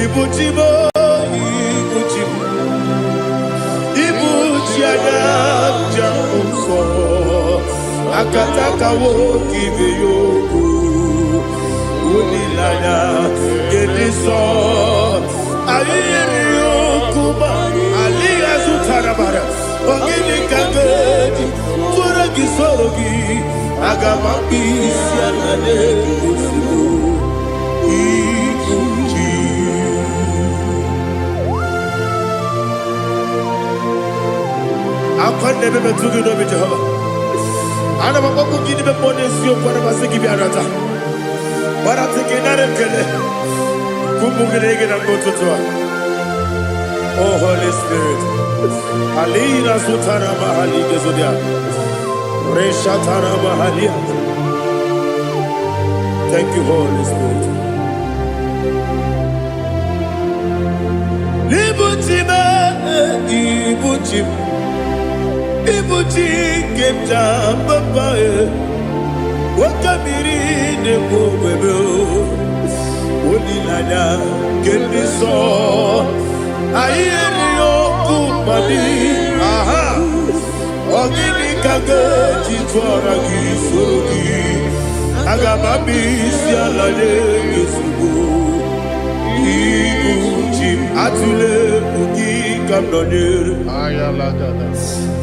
Ibuchimo, Ibuchiana, Jamuso, Akataka woki beyoku, Unilana, Gediso, Ayiriyokuba, Aliya Zutarabara, Ogini Kagedi, Turagi Sorogi, Agamaki, Sianane, I can't never be too good over Jehovah. I never go give the money to you for the Masiki Biarata. But I'm taking another killer. Kumugregin and go to Tua. Oh, Holy Spirit. Alina Sutana Mahali Gezodia. Reshatana Mahalia. Thank you, Holy Spirit. Ibuchima, Ibuchim. Ibuchi kemja papae wakamiri de bobebe onilanya kendiso ayeni okupadi aha ogini kage jitwara gisorogi agamabi sialale yesugo Ibuchi atule ugi kamdonir ayalagada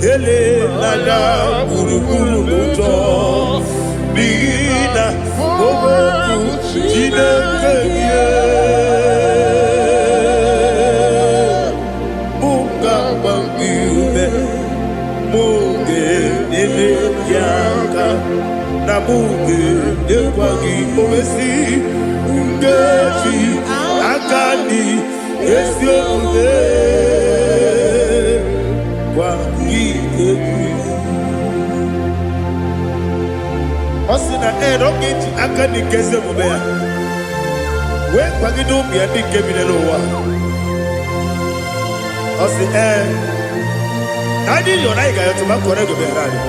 ele lada buruburu moto bina oboku jinekeye munga bangiume munge nene yaka na munge dekwagi omesi ngeji akani esiomude Osina rocket akani keze mubea. We kwagido bia di kebine lowa. Osi Nadi yo na iga yo tuma kore go berani.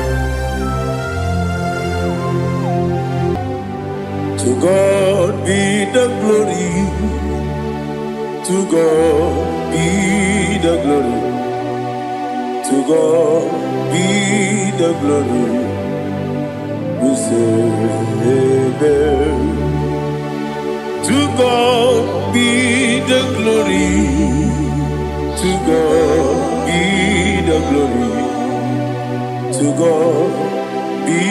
To God be the glory. To God be the glory. To God be the glory. We say amen. To God be the glory. To God be the glory. To God be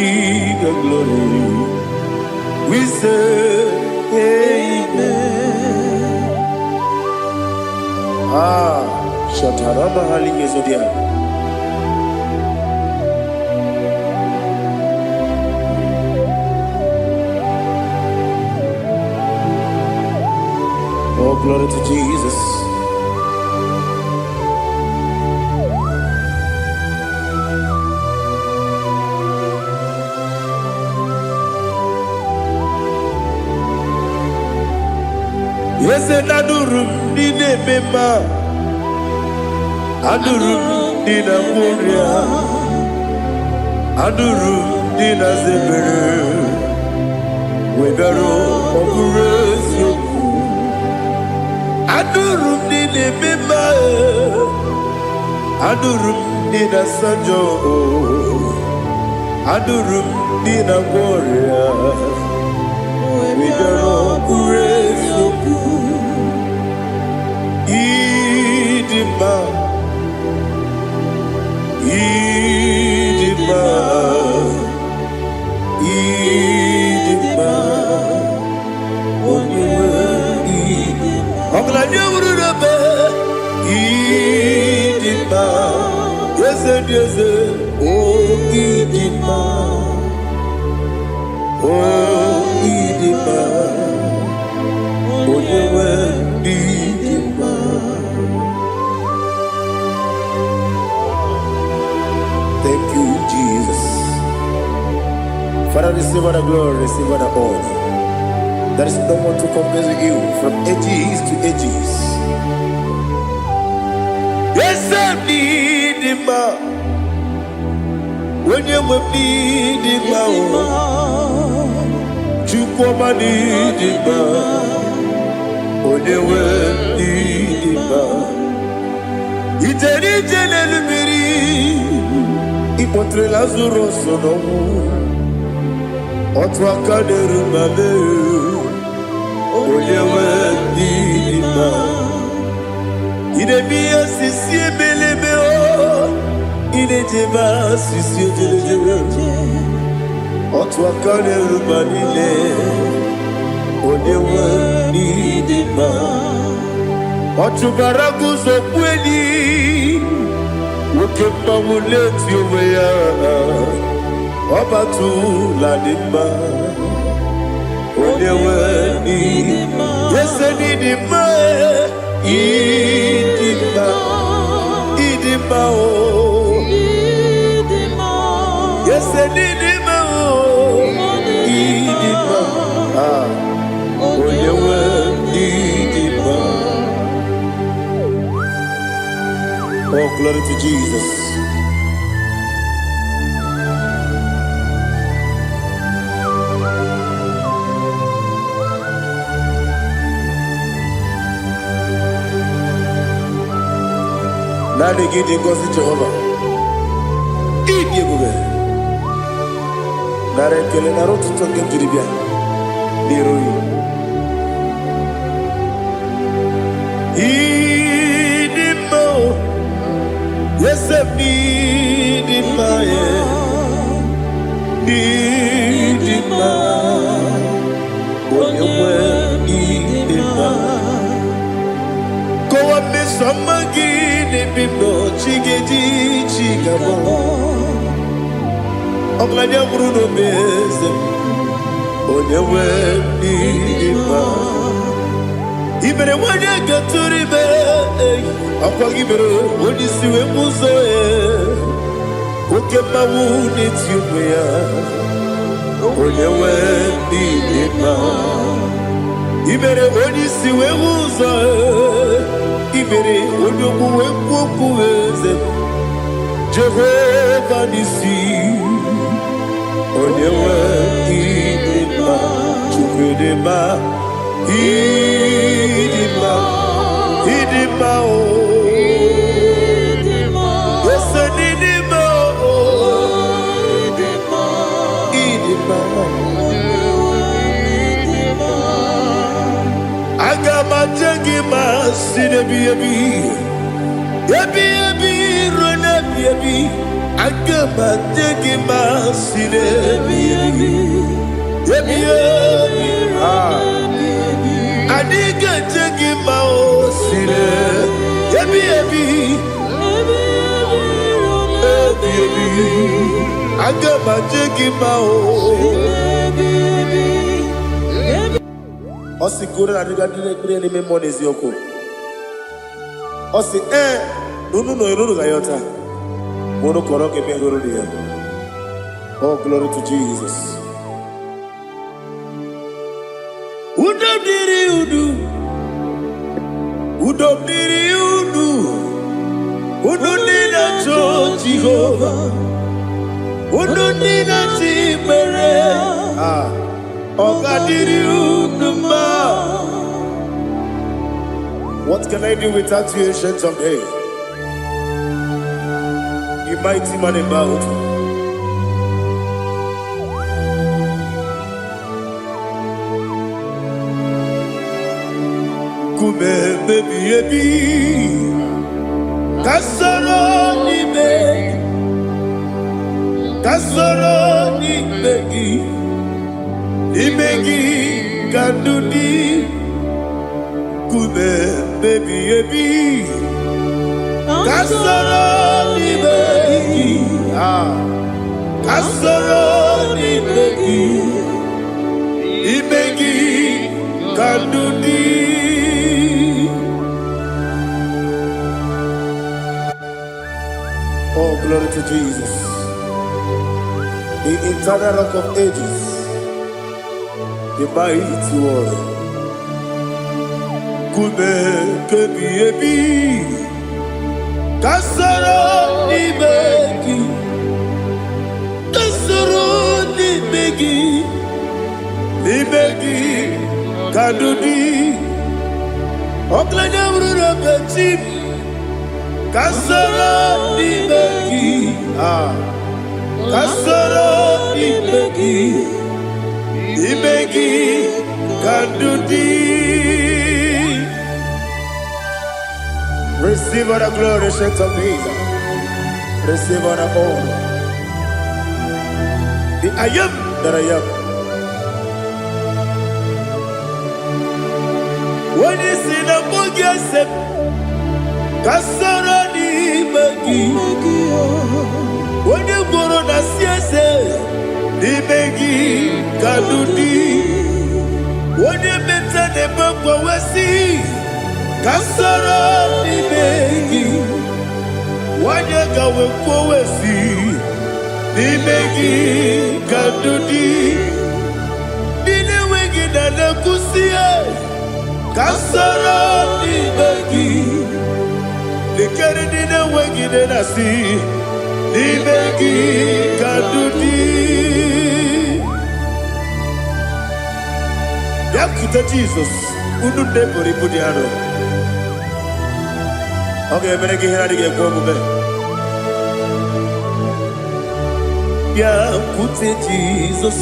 the glory. We say amen. Shataraba halinge zodia. Oh, glory to Jesus. Yes, and Adurum did a member. Adurum did a warrior. Adurum did a zebra. We better operate you. Adurum did a member. Adurum did a sanjo. Adurum did a warrior. We better operate you. Idima, Idima, Idima, Idima, yes, yes, oh, Idima, oh, Idima, oh, Idima. Thank you, Jesus. Father, receive all the glory, receive all the honor. There is no one to compare with you from ages to ages. Yes, I need him. When you will need him, you come and need him. When you will. contre Lazarus sonomu otwa kaderu mame oyewe dima ide biya sisi belebe o ide jeba sisi jebe otwa kaderu manile oyewe dima otubaragu zokweni Ukemba muleti uweya Wabatu la nima Onewe nima Yese nidima Idima Idima o Yese nidima o Idima Onewe nidima. Oh, glory to Jesus. Now they get in God's Jehovah. Eat you go there. Nare kele naro tutonge jiribia. Niroi. Idimo. Yes, I need in my need in my when you were need in my go up me some again in Bimbo Chigeti Chigabo Oglania Bruno Bez when you were need in my even when you get to the bed, Apagibero, when you see a muso, Ukema wound it's you, when you went in ma. Even when you see a muso, even when you go and Jehovah Nissi, when you went in ma, Chukudema. Idima, Idima, oh, yes, Idima, oh, Idima, Agama Jagima, Sidabi, Yabi, Ronabi, Agama Jagima, Sidabi, Yabi, Adiga jagi mao sire, ebi, agama jagi mao. Osi gura na diga dire ni me money ziyoko. Osi nunu no iruru gayota. Mono koroke me iruru dia. Oh, glory to Jesus. Udobdiri udu, udunina to Jehovah, udunina timere, ogadiri uduma. What can I do without you, ancient of days? You mighty man about. Baby, Kasoro ni begi, kandudi, kube baby, Kasoro ni begi, kandudi. Oh, glory to Jesus, the eternal rock of ages, the mighty one. Kube kebi, kasoro ni begi, kadudi, oklanya urura beti. Kasara ni begi, kasoro imegi kandudi. Receive all the glory, shake of me. Receive all the honor. The I am that I am. When you see the book, yes, kasoro imegi. When you go on a siese, imegi kandudi. When you mention the book, we see. Kasoro imegi. Wanyaka wekowesi nimegi kadudi nine wegi na nekusie kasoro nimegi nikeri nine wegi na nasi nimegi kadudi yakuta Jesus unu nebori budiano. Okay, I'm going to get going. Yeah, put it Jesus.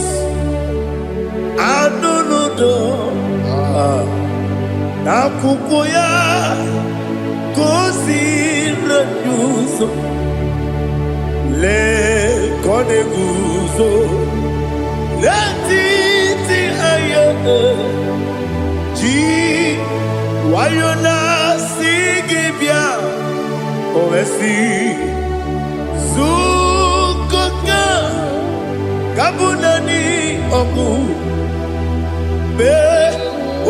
I don't know. Na kukoya kosi na yuso le kone guzo le titi ayane ji wayona sigibia oesi sukoka kabunani oku be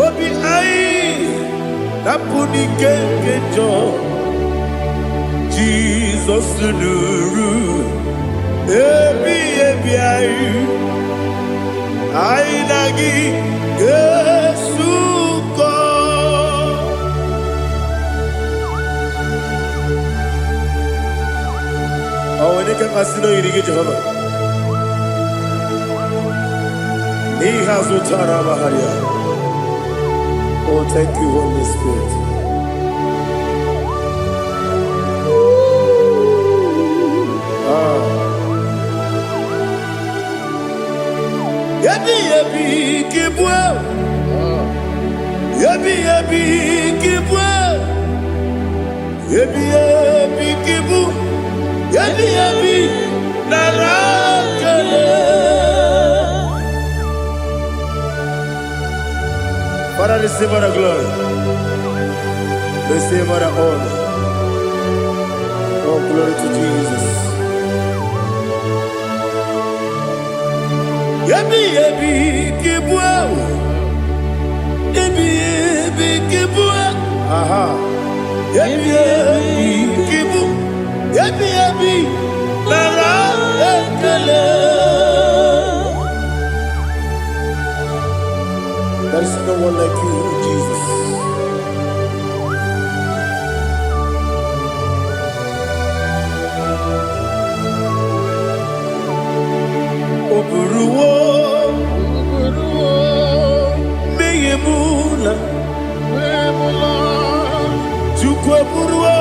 obi ai napuni kekejo Jesus nuru ebi ai nagi Yesuko. Oh, when you can see no you get Jehovah. He has utara baharia. Oh, thank you, Holy Spirit. Yabi kibwa. Yabi kibwa. Yabi kibu. Yabi narakale. Father, receive our glory. Receive our honor. Oh, glory to Jesus. Yabi kibwa. Yabi kibwa. Aha. Yabi kibu. Yabi narakale. There is no one like you, Jesus. Oburuwo, meyemula, chukweburuwo,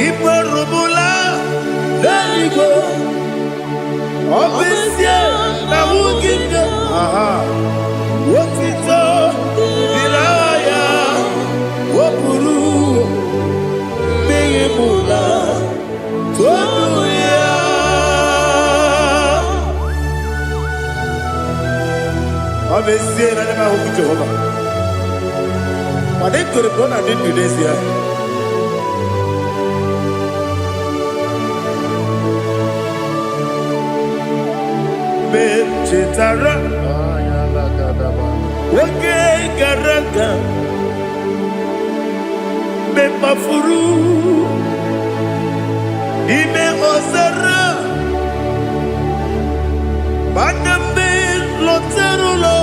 iparubula, leligo, obesia, na wuginde. Aha. Wotito dilaya wopuru meyemula toduya. Obesie na nema huku Jehovah. Made kore bona din dudesia. Chetara Wage garaka me mafuru ime ozara baname loterulo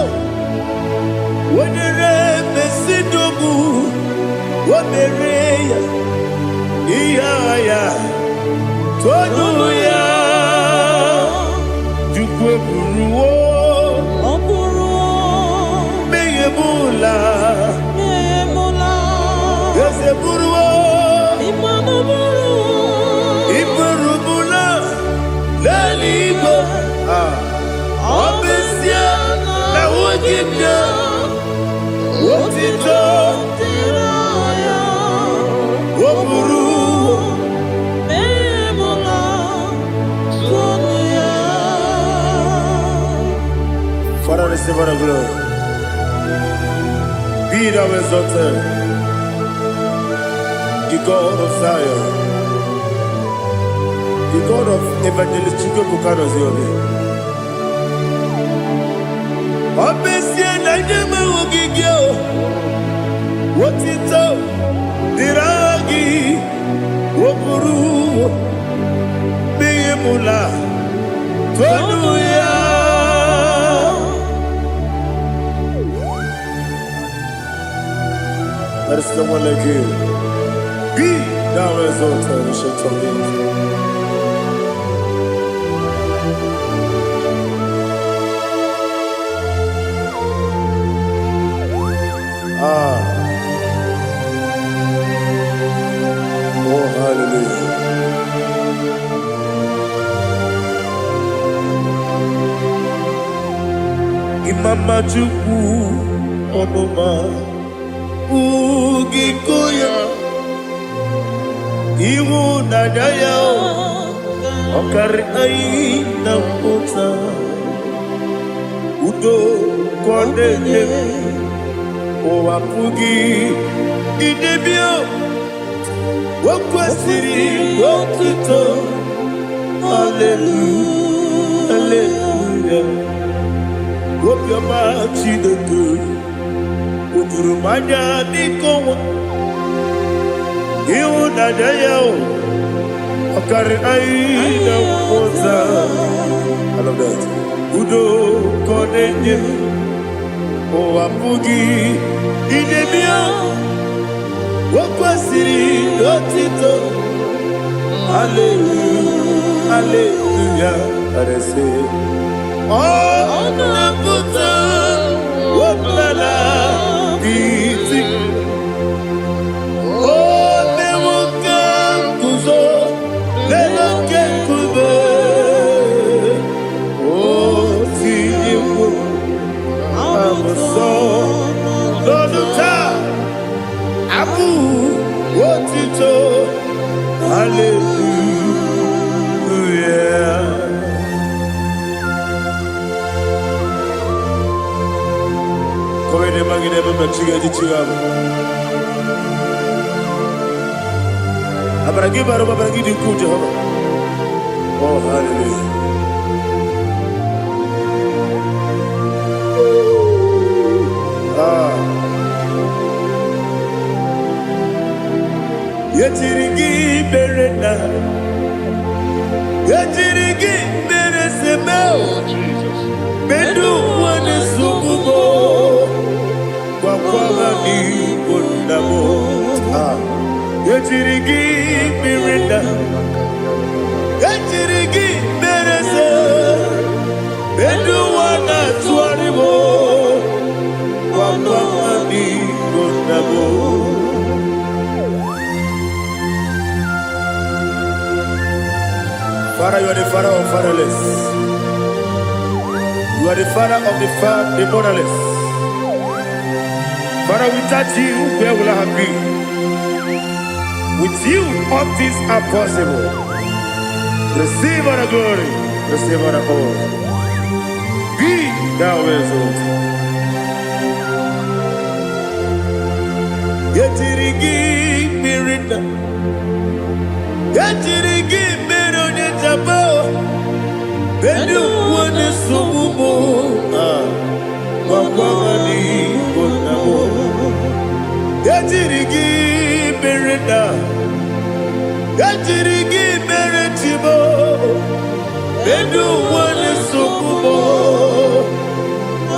wenere mesidobu wamereya iyaya toduya jukwe buruwo meyemula Yeseburuwo Imanuburuwo for the glory. Be thou exalted, the God of Zion, the God of Evangelist Chico Bukanos Yobi. Obesia Najama Wogigio, what it up, Diragi, Wokuru, Beyemula, Tonuya. There is no one like you. Be thou exalted, we shall tell you. Oh, hallelujah. Imama Chukwu Onoma Ugikoya Iwu Nadaya Okari Aina Mota Udo Kondeye Owapugi Idebio Wakwasiri Wakito Hallelujah Hallelujah Wopiama Chidoku Udurumanya Nikowa Iwu Nadaya Okari Aina Mota I love that Udo Kondeye Owapugi Idebio Wakwasiri Dotito Hallelujah Hallelujah I say Oh Naputa Waplala Biti Oh Mewoka Kuzo Leloke Kube Oh Tiyiwo Loduta Abu Wotito Hallelujah Koine magine baba chiga chiga Abaragi baro babaragi diku Jehovah Oh hallelujah Yetirigi berena Yetirigi beresebeo Bedu wane sububo Kwa ni kundamo Yetirigi berena Yetirigi berese Bedu wana tuaribo Kwa ni kundamo Father, you are the father of fatherless. You are the father of the motherless. Father, without you, where will I have been? With you, all things are possible. Receive all the glory, receive all the honor. Be thou exalted. Yetirigi mirina, yetirigi mirone jabo, bedu wane sumumo, wakwani konamo. Yetirigi mirina, yetirigi miretibo, bedu wane sumumo,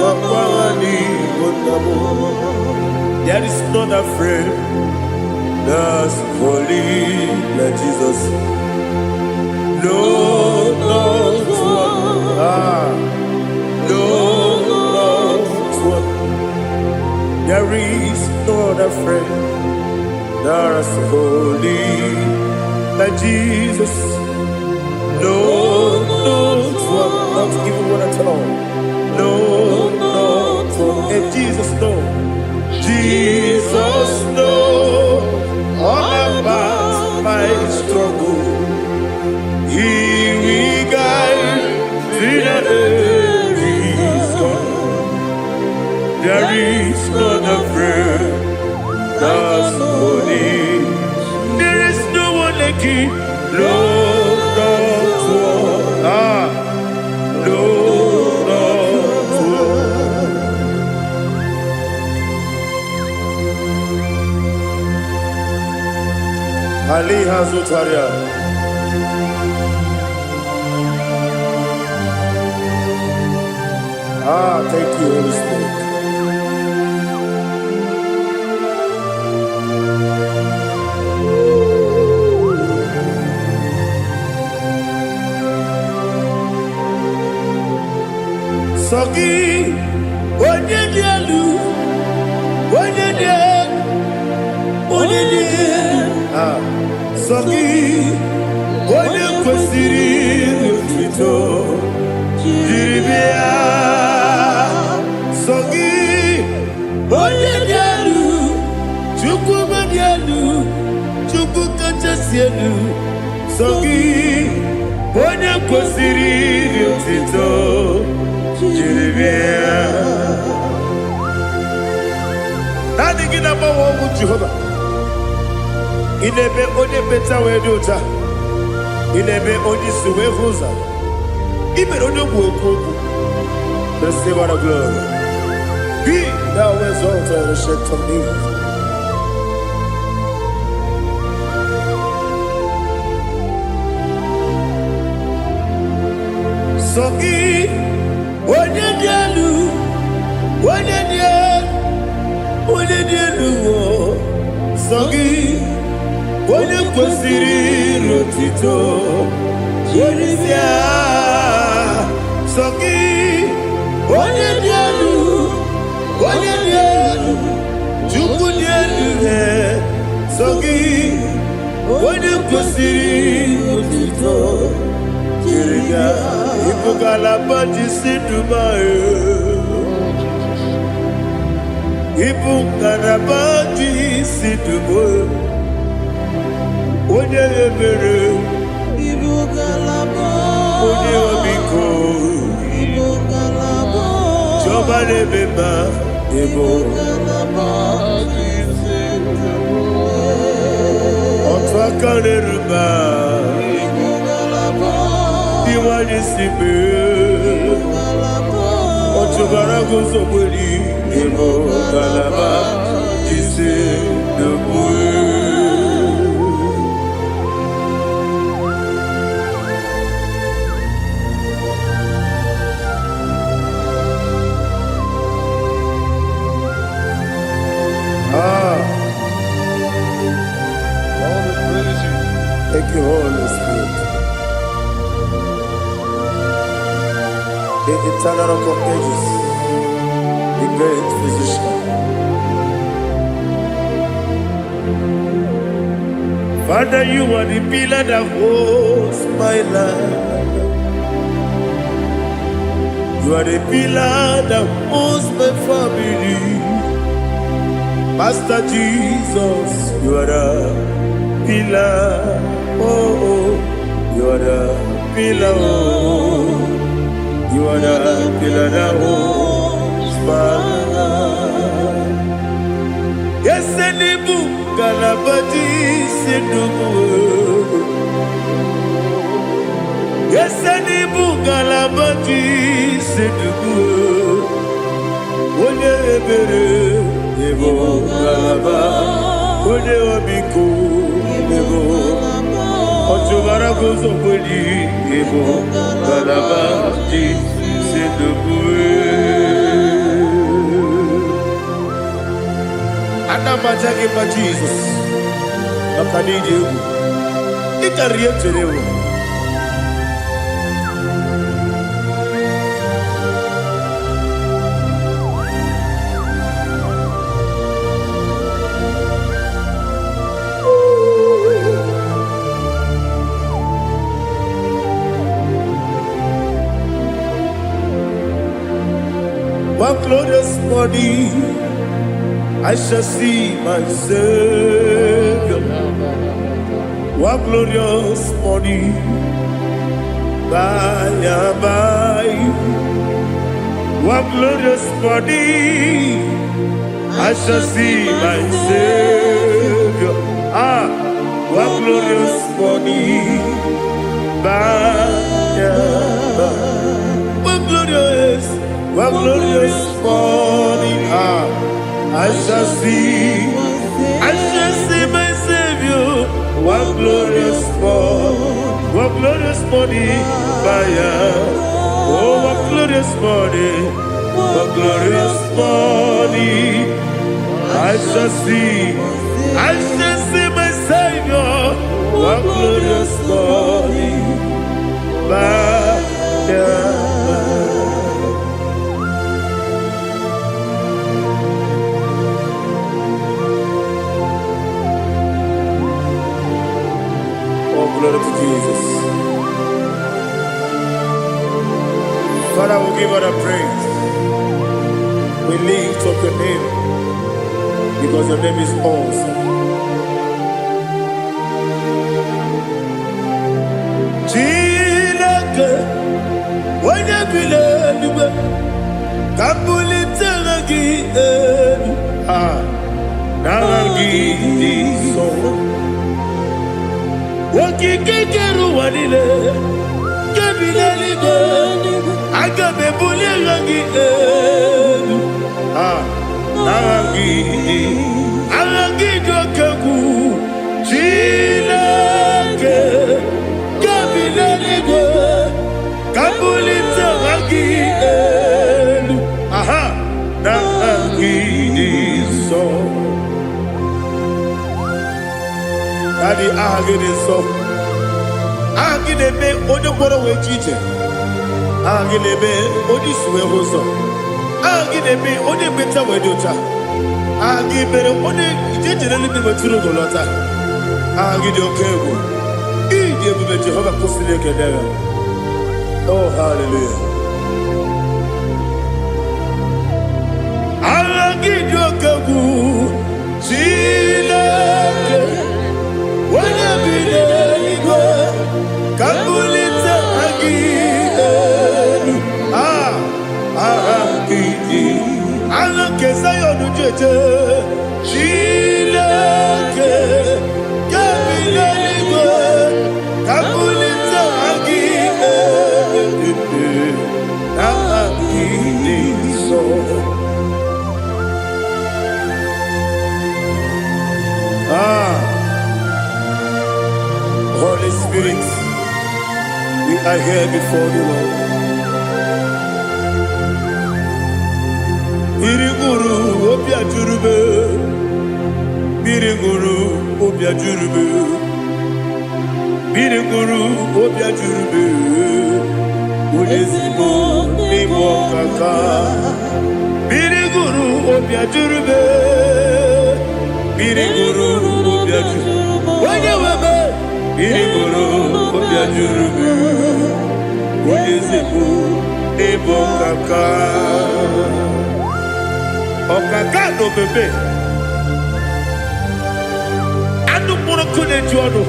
wakwani konamo. There is not a friend that's holy like Jesus. No, not one. No, not one. There is not a friend that's holy like Jesus. No, not one. Not even one at all. No, not one. And Jesus knows. Jesus knows all about my struggle. He will guide me. He's gone. Ali Hazutaria. Thank you, Holy Spirit. Sogi, onye dielu, onye dielu, onye dielu. Sogi, onye kwesịrị otuto, jiri bịa. Sogi, onye dielu, Chukwu dielu, Chukwu kachasị elu. Sogi, onye kwesịrị otuto. Nothing in about what would Jehovah. In a bit only better way to ta. In a bit only Suwe Rosa. Even on your work, the Savior of glory. Be thou exalted and shed on me. Sogi. Onye dielu, onye dielu, Sogi, onye kwesịrị otito, jiri bịa. Sogi, onye dielu, Chukwu dielu, Sogi, onye kwesịrị otito, jiri bịa. Ibugalaba Dubai. Ibugalaba Dubai. Onye ebere. Ibugalaba. Onye obiko. Ibugalaba. Joba lebeba. Ibugalaba Dubai. Otwakalerba. Iwani sibe, Otubara gozo boli, Emo galaba, Jise debue. Thank you, Holy Spirit. The eternal rock of ages, the great physician. Father, you are the pillar that holds my life. You are the pillar that holds my family. Master Jesus, you are the pillar. Oh, you are the pillar. Oh. You are the pillar that holds my life. Yes, Enibu Galabati Sidubu. Yes, Enibu Galabati Sidubu. Onye ebere, Ebo Galaba. Onye obiko, Ebo. Otubara gozo boli, Ebo Galaba. Anamajagi ma Jesus, Makaniji, Ikariyeterewo. One glorious morning, I shall see my Savior. One glorious morning, by and by. One glorious morning, I shall see my Savior. One glorious morning, by and by. One glorious morning, I shall see my Savior. One glorious morning, what glorious morning, oh, what glorious morning, what glorious morning. I shall see my Savior, what glorious morning, Oh, glory to Jesus. Father, we give all the praise. We lift up your name because your name is awesome. Chilake, when you believe, Kapulitagi, Naragi, so. Wakikekeru wanile, kebilaligo, agabe bulirangi, Aragi dokagu, Chilake, kebilaligo, kabulita ragi, Naragi so. Daddy, agide so. Agide be odoboro we chiche. Agide be odisuwe hoso. Agide be ode beta we dota. Agide be ode ijejere libi beturu golota. Agide okego. Ije be Jehovah kosile kedera. Oh, hallelujah. Agide okego. Chilake. When you believe, Kabulita again. Kesayon Jeje, Chilake, Kabilanigo, Kabulita again. So. Holy Spirit, we are here before you, Lord. Biriguru obia jurube, Biriguru obia jurube, Biriguru obia jurube, Udesibo nimo kaka, Biriguru obia jurube, Biriguru obia jurube, Wanyawebe. Biriguru obia jurube, Udesibo nimo kaka. Okaka no bebe. Anu mono kone jono.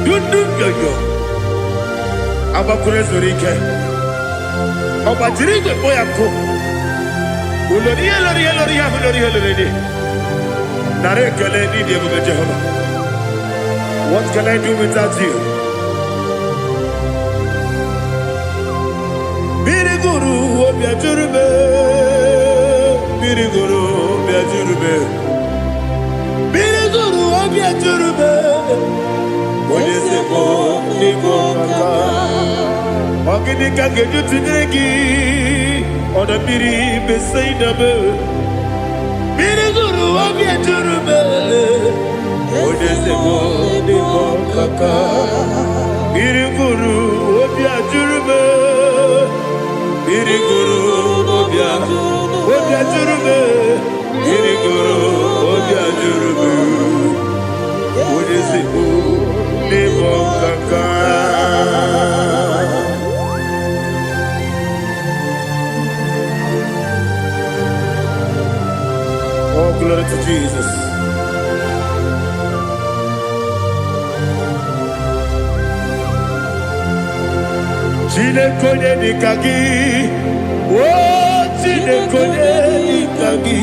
Dundu yoyo. Abakure zorike. Obajiri gbe boya ko. Ulori. Nare kele ni de bebe Jehovah. What can I do without you? Biriguru obia jurube, Biriguru obia jurube, Biriguru obia jurube. Odesibo nimo kaka, ogini kangeju tinegi, oda biri besaidabe. Biriguru obia jurube, Odesibo nimo kaka, Biriguru obia jurube. Biriguru obia jurube, Biriguru obia jurube, Odesibo nimo kaka. Oh, glory to Jesus. Chinekonye nikagi, oh chinekonye nikagi,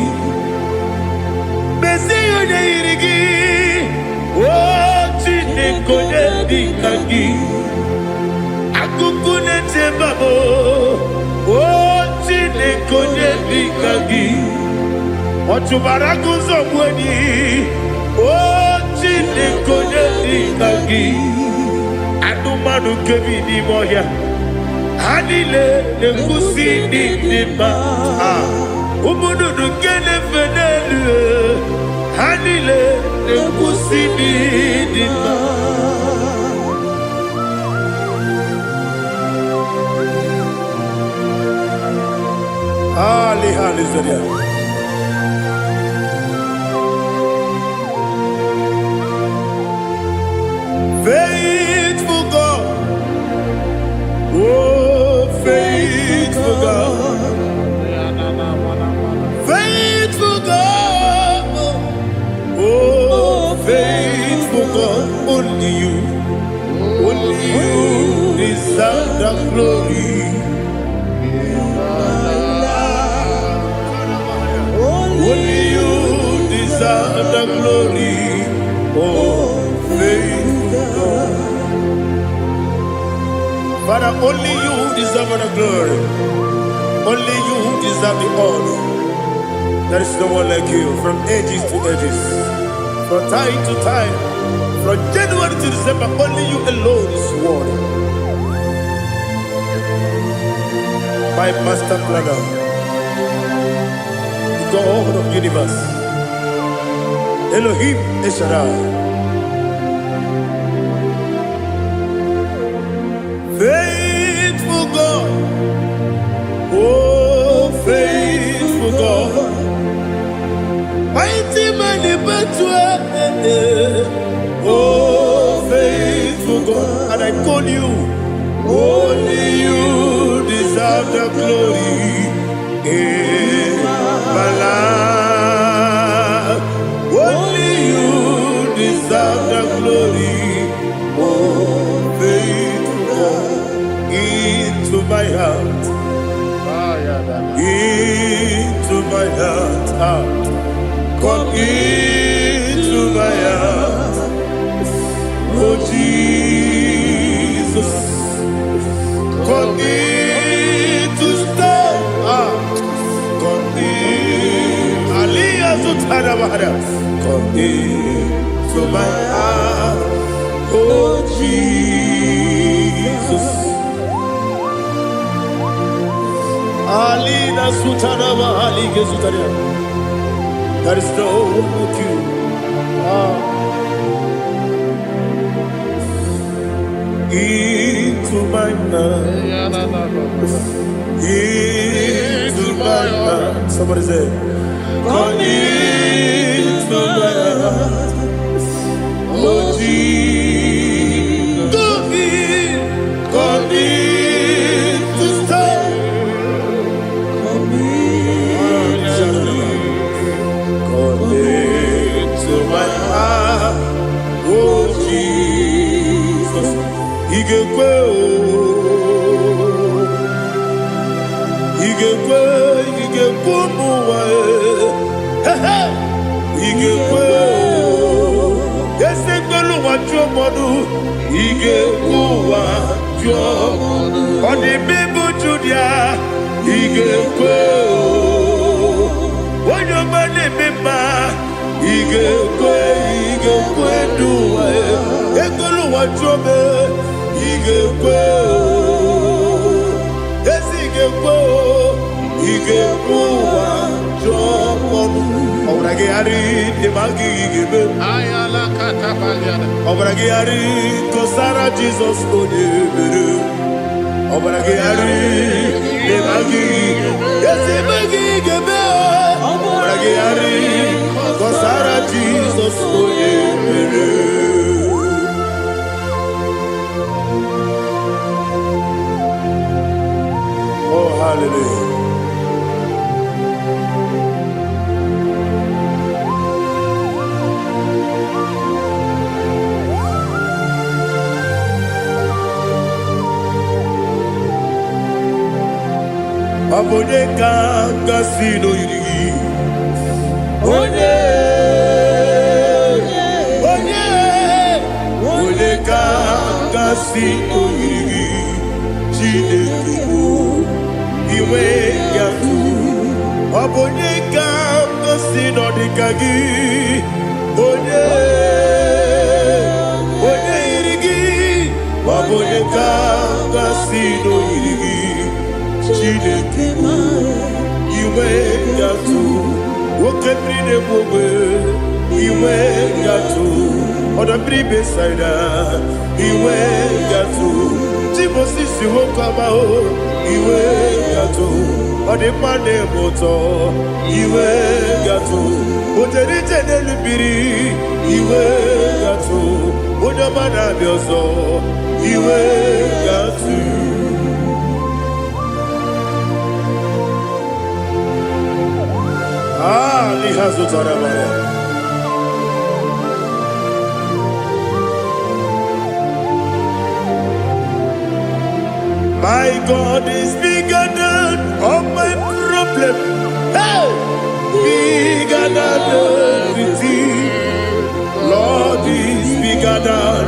Mesiyo ne irigi, oh chinekonye nikagi, Akukune tembabo, oh chinekonye nikagi, Otubaraku zomweni, Oh, Chineke Nagi, Adumanu Kevi di Moya, Hanile, the Kusi di Ma, Umudu Kene Fenelu, Hanile, the Kusi di Ma. Hallelujah. Faithful God, oh faithful God, faithful God, oh faithful God, only you deserve the glory. Only you deserve the glory, oh faithful God. Father, only you deserve the glory. Only you deserve the honor. There is no one like you, from ages to ages, from time to time, from January to December. Only you alone is worthy. My master planner, God of universe, Elohim Eshadai, faithful God, oh faithful God, mighty man in battle, oh faithful God, and I call you, only you deserve the glory. My life, only you deserve the glory, oh faithful God, into my heart, into my heart, come into my heart, oh Jesus, come in to stay. Come into my heart, oh Jesus. Alina Sutanaba Alige Sutaria. There is no one like you. Into my heart, into my heart. Somebody say, come into my heart, oh Jesus. Come in to stay. Come into my heart, oh Jesus. He can go. He can go. He can go. Ige kwe ese gbolu wa jo modu ige kuwa jo oni bibu judia ige kwe wonyo mane mema ige kwe duwa egolu wa jo be ige kwe ese ige kuwa jo modu. Obragiari de magigebe ayala katapaliana obragiari kosara Jesus odebere obragiari de magigebe yesi magigebe obragiari kosara Jesus odebere. Oh hallelujah. Abone kanga sino yiri, onye kanga sino yiri, Chineke iwe yatu. Abone kanga sino dikagi, onye Oboneka Gasino Yigi Chineke Iwe Yatu Wokebrine Bobe Iwe Yatu Oda Bribe Saida Iwe Yatu Timosisi Wokamao Iwe Yatu Ode Mane Moto Iwe Yatu Oderite Nelubiri Iwe Yatu Oda Mana Biozo Iwe Yatu Lihazo Tarabara. My God is bigger than all my problem. Hey! Bigger than everything. Lord is bigger than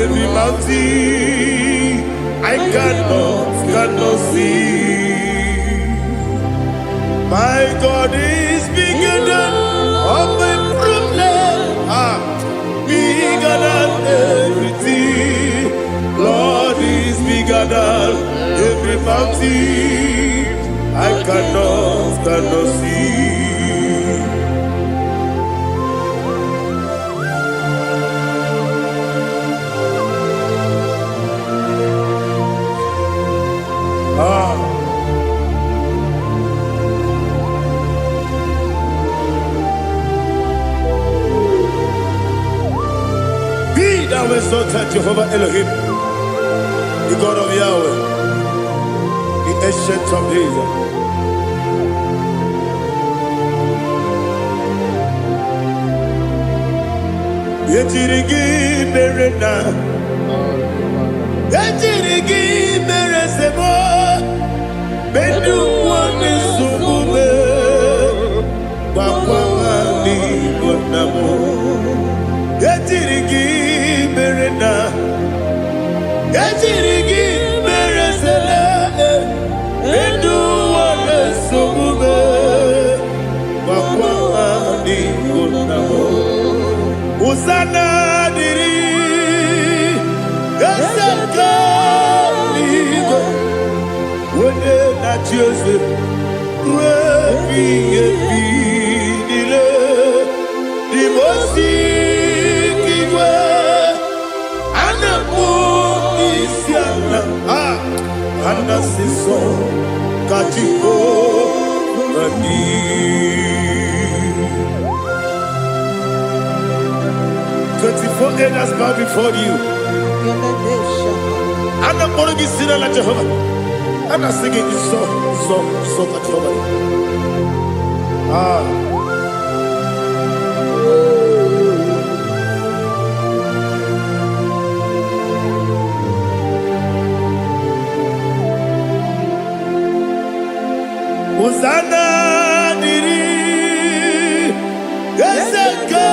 every mountain. I cannot see. My God is bigger than all my problems. Bigger than everything. Lord is bigger than every mountain. I cannot see. Thou exalted Jehovah Elohim, the God of Yahweh, the ancient of days. Yetirigi merena, yetirigi meresemo, bedu wane sumube, wakwamani gonamo. Yetirigi merena, yetirigi meresele, bedu wane sumube, wakwamani gonamo. Usana diri, esaka ligo, wone na Joseph, wepi dile, dimosi kiwe, anamu isiana, anasiso katiko mani. 24 elders bow before you. And I'm going to be singing like Jehovah. And I'm singing this song like Jehovah. Hosanna diri, Eseka.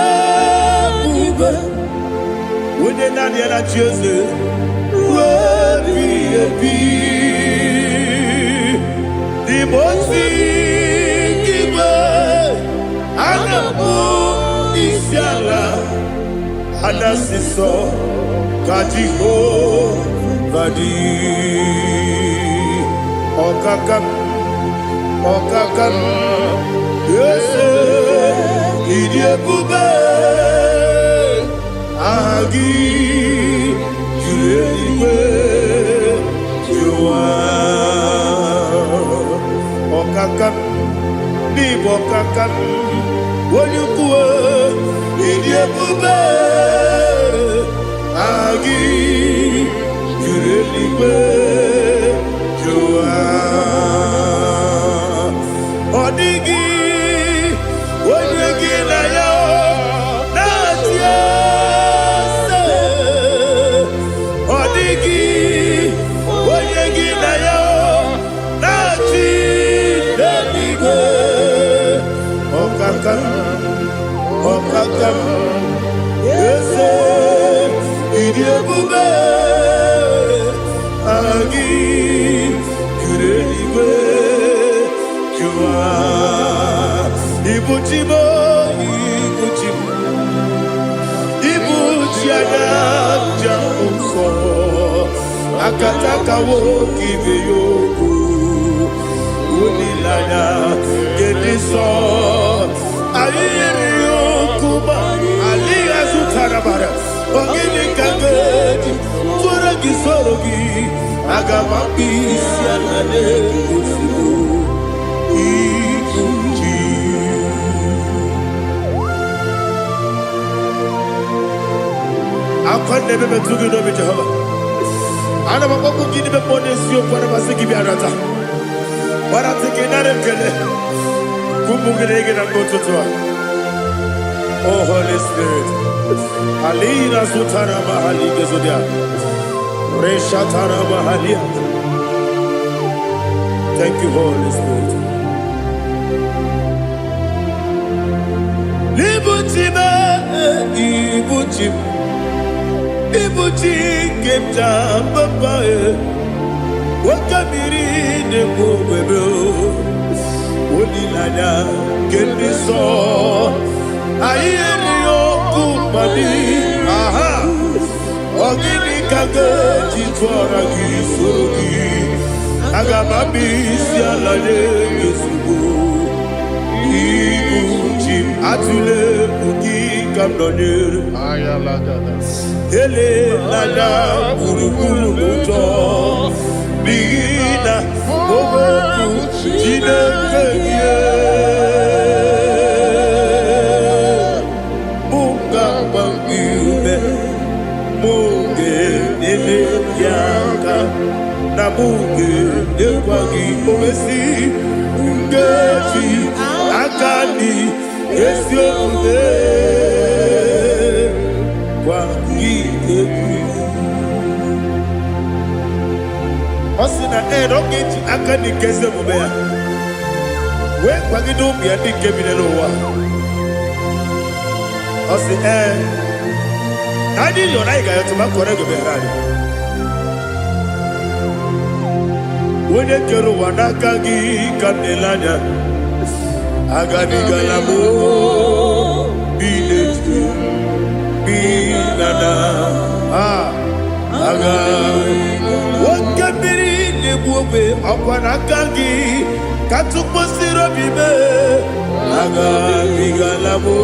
When they not yet at Joseph, the most giver, and the moon is yalla, and the sister, Kajiho, Vadi, Okakam, yes, Idiot Bube. Agi Juliwe Jua Okakam Bibo Kakam Wonyukwe Idiebube Agi Juliwe Jua Odigi Wonyegi na yo Natia Okakam, yes, Idiabube, Agi, Kureliwe, Jua, Ibuchimo, Ibuchiana, Jamso, akataka woki beyoku unilaya gediso ayiri yokuba aliya zutarabara ogini kangeti tura gisorogi agamapi sianale kusibu ikuji akwande bebe tugi no be Jehova ana bako gini be ponesio kwa basiki bi arata bara tekenare kele kumugirege na mototwa. Oh Holy Spirit alina sutara mahali gezodia resha tara mahali. Thank you Holy Spirit. Libutime ibutim ibuti kemta papa wakamiri ne bobebe olilanya kendiso ayeri okupani aha ogini kage jitwara gisogi agamabisi alale yesugo ibuti atule buki kamdonir ayalagada ele lada burukuru muto bigina ogoku jinekeye munga bangiume munge nene yaka na munge nekwagi omesi ngeji akani esiode Osina rogeji akani keze mubea we kwagido bia di kebinelo wa osi nadi yo na igayo tuma kore go berani wone kero wanaka gi kanelanya agadi galamo biletu binana aga wakabiri lebuwe akwana kangi katuposiro bibe aga bigalamo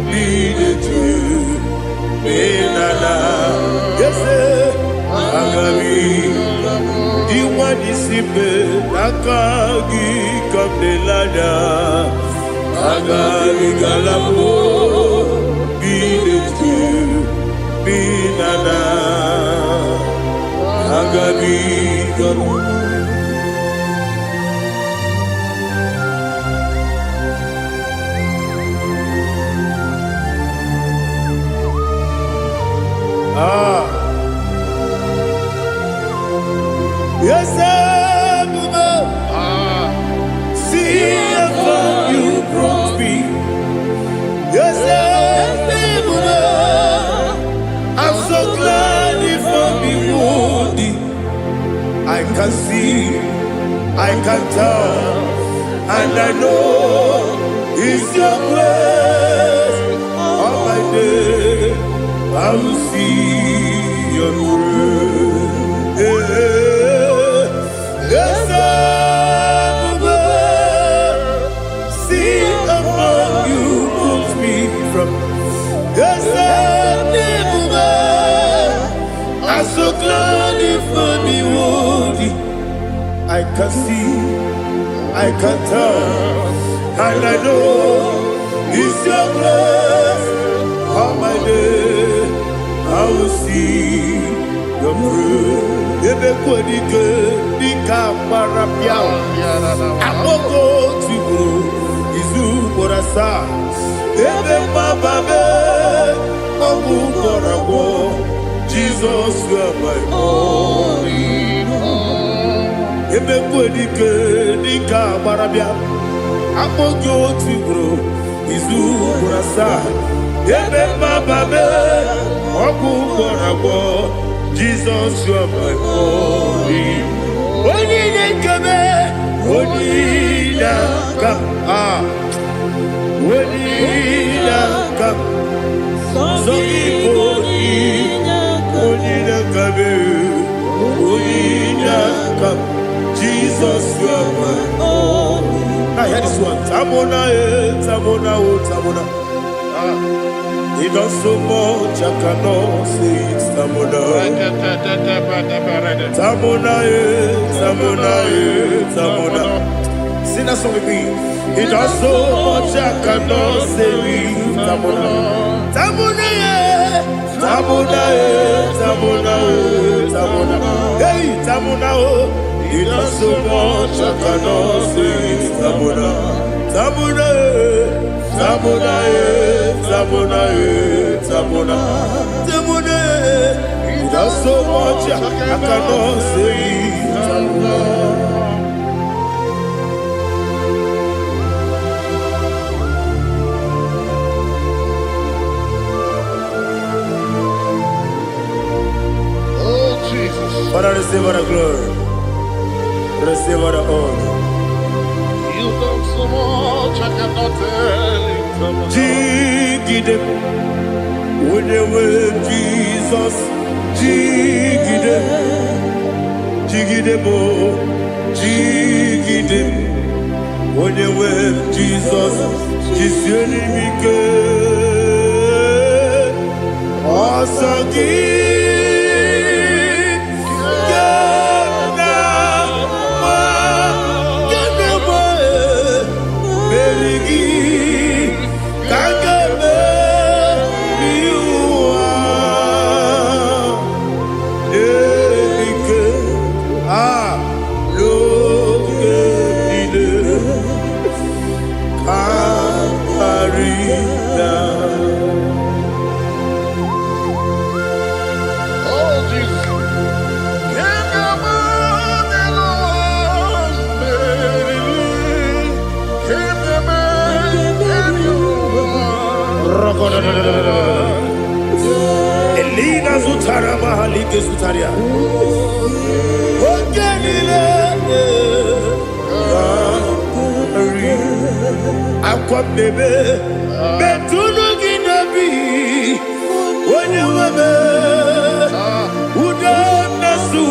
biletu binana yese aga diwani sipe nakagi kamdelada aga bigalamo biletu binana agabi garu yes see how you brought me. Yes I'm so glad if I'm wounded. I can see, I can tell, and I know it's your grace. On my day, I will see your grace. Yes, see among you moves me from. Yes, I'm so glad if me woody. I can see, I can tell, and I know it's your grace. On my day, I will see your grace. Ebe kwenike dika marapia, amoko tibu izu borasa. Ebe mababe, omu korago. Jesus, you are my only home. Ebe kwenike dika marapia, amoko tibu izu borasa. Ebe mababe, omu korago. Jesus, you are my only. Only kame, only come, only come. So only kame. Jesus, you are my only. Now hear this one. Tamona, Tamona, Tamona. He does so much, I cannot say it. Tamona. Tamona, Tamona, Tamona. Sing that song with me. He does so much, I cannot say it. Tamona. Tamona, Tamona, Tamona, Tamona. Hey, Tamona, he does so much, I cannot say it. Tamona. Tamona, Tamona, Tamona, Tamona, Tamona. He does so much, I cannot say it. Tamona. Father, receive all the glory. Receive all the honor. You done so much, I cannot tell it. Jigide, when you were Jesus, Jigide, Jigide bo, Jigide, when you were Jesus, Jisyenimike, Asagi. Elina Zutara Mahalike Zutaria. Ogenile Aqua bebe Betunu Ginabi Wenye webe Uda Nasu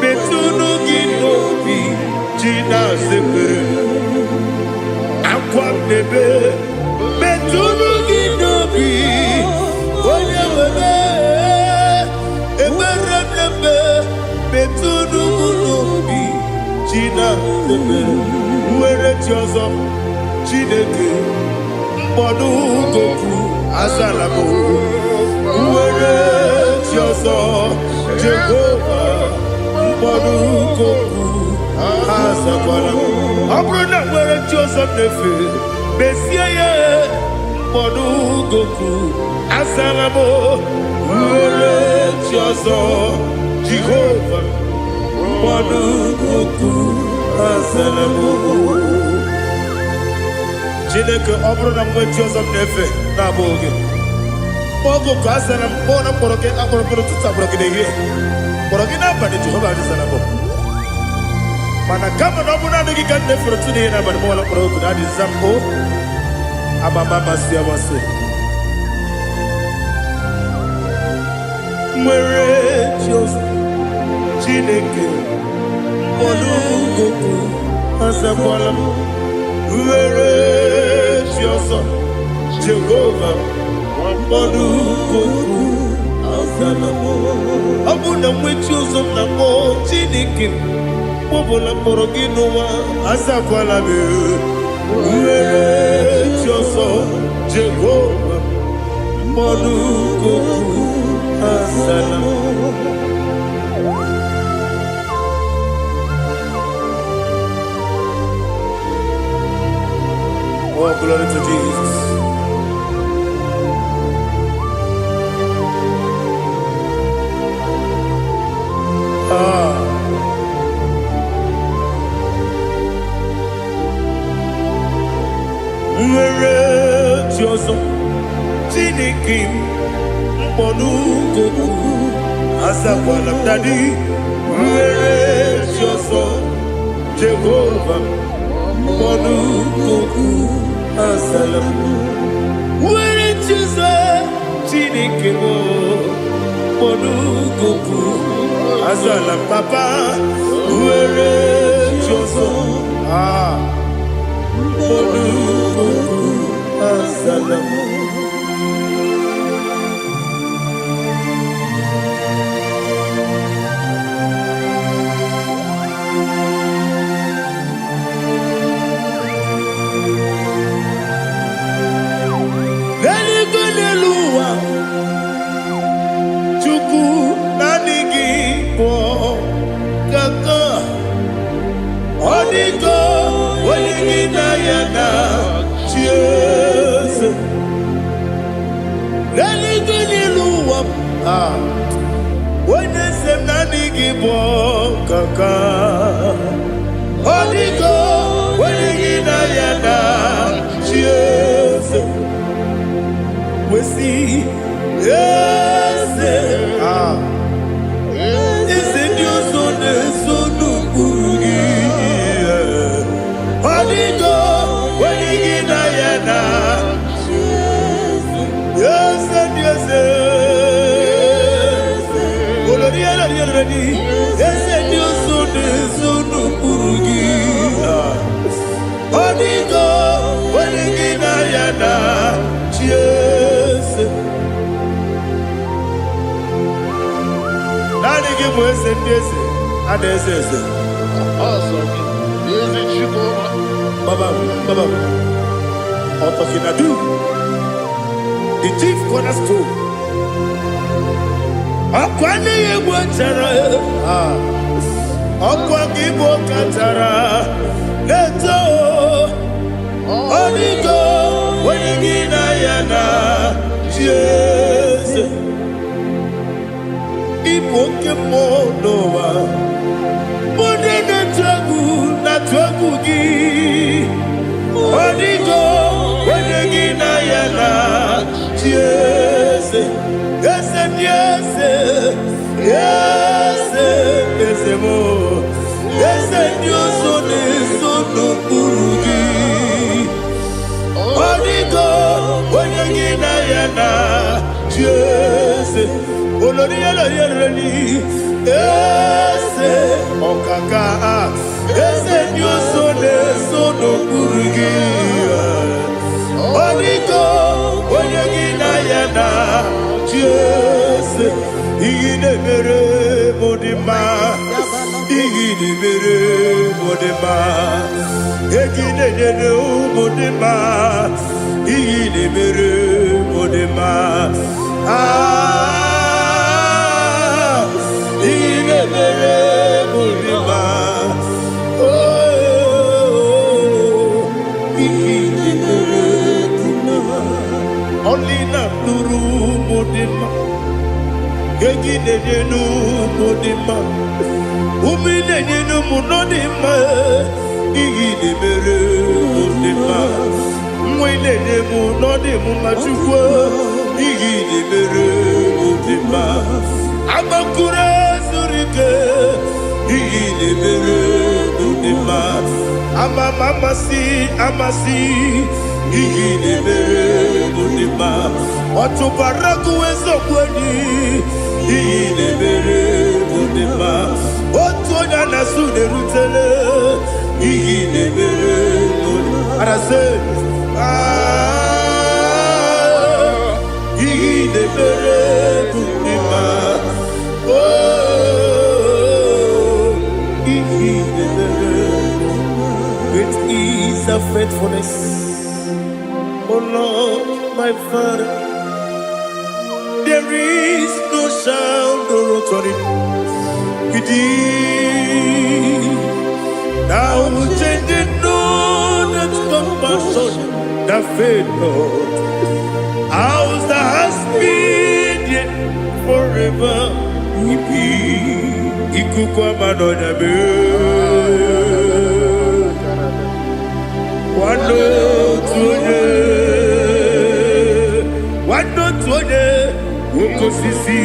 Betunu Ginobi Jina Zepe Aqua bebe Betunu Ginobi Wenye webe Eberebe Betunu Ginobi Jina Zepe Uere Tiozo Chineke Mbodu Goku Azalamo Uere Tiozo Jehovah Mbodu Goku Azalamo Abrona Uere Tiozo Nefe Besiye Mbodu Goku Azalamo Uere Tiozo Jehovah Mbodu Goku Azalamo Chineke ọbụrụ na mgbe ọzọ na-efe na-abụ oge ogo ka a sara mkpọ na mkpọrọ gị akpọrọkpọrọ tutu akpọrọ gị n'ehihie kpọrọ gị n'abalị Jehova adịzara bụ mana kama na ọ bụrụ na adịghị ka nne fere tụ n'ihe n'abalị mụọla mkpọrọ oku na adịza mbụ amama amasị amasị nwere chi ọzọ Chineke mkpọrọ oku azakwala m Uere Chioso Jehovah Mbodu Goku Azalamo Abuna mwechi ozo na mo Chineke Mbobola mkpọrọ gị n'ụwa Azakwala m Uere Chioso Jehovah Mbodu Goku Azalamo Oh, glory to Jesus. Nwere Chioso Chineke Mbodu Goku Azakwala m Daddy Nwere Chioso Jehovah Mbodu Goku Azalamo Nwere Chioso Chineke Mbodu Goku Azalam Papa Nwere ọzọ. Olukuku asalamu. The chief cornerstone. Akwani Igbo chara, Akwa Igbo kachara, Leto, Onigo, Wenigina yana, Jesus. Igbo kemo noa, Mone na tragu gi, Onigo, Wenigina yana, Jesus. Yes, yes, yes, yes, mo. Yes, Dios son no purugi. Onigo, onegina yana, yes. Olori olori, yes, okaka. Yes, Dios son no purugi. Onigo, onegina yana. Yes, igide mere modima, igide mere modima, igide mere modima, igide mere modima. Igide mere modima. Oh, igide mere modima. Only na nuru modima, gegide nenu modima, umile nenu munodima, igide mere modima, mwile nemu nodimu machukwa, igide mere modima, amakure surike, igide mere modima, amasi. Igide mere modima, otubaraku ezokweni. Igide mere modima, otonya nasude rutele. Igide mere modima, arase. Igide mere modima, oh, igide mere. Great is thy faithfulness, oh Lord, my Father. There is no sound or authority within. Thou changest not that compassion, that faith not. Ours that has been yet forever we be. Ikukwa manonya be. Wano tuye. Ukosisi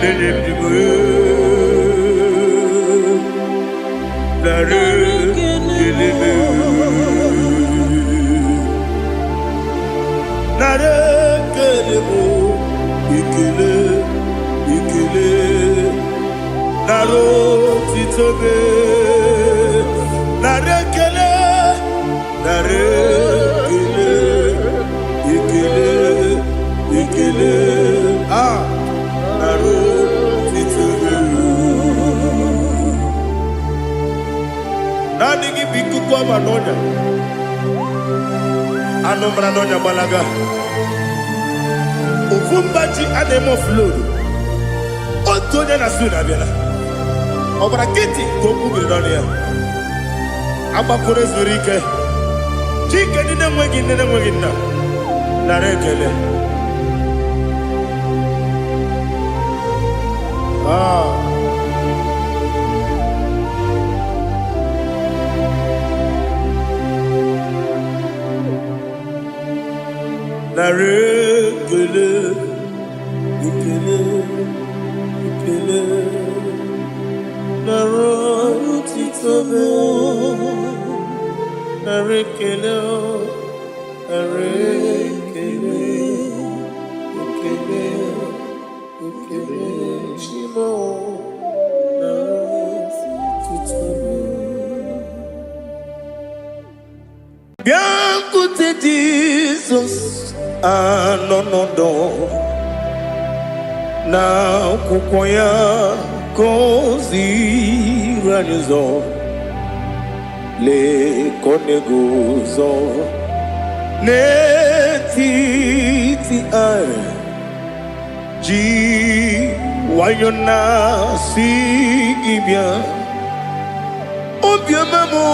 nenebdiwe Nare kelebe Nare kelebo Ikele Naro titobe Nare narekele, narekele, ikele, ikele, naru titubelu. Nani gibiku kwa manonya, anomra nonya balaga. Ufumbaji anemo flood. Otonya na suna biela. Obra kiti koku bilonia. Abakure zurike. Chike nine mwegi na. Narekele. Narekele. Ikele. Ikele. Narotitobe. Narekele. Narekele. Ikele. Ikele. Chimo. Narotitobe. Bien côté Jesus. Anonodo na kukoya kozi ranizo le konegozo ne titi ai ji wayona si ibia obiamamo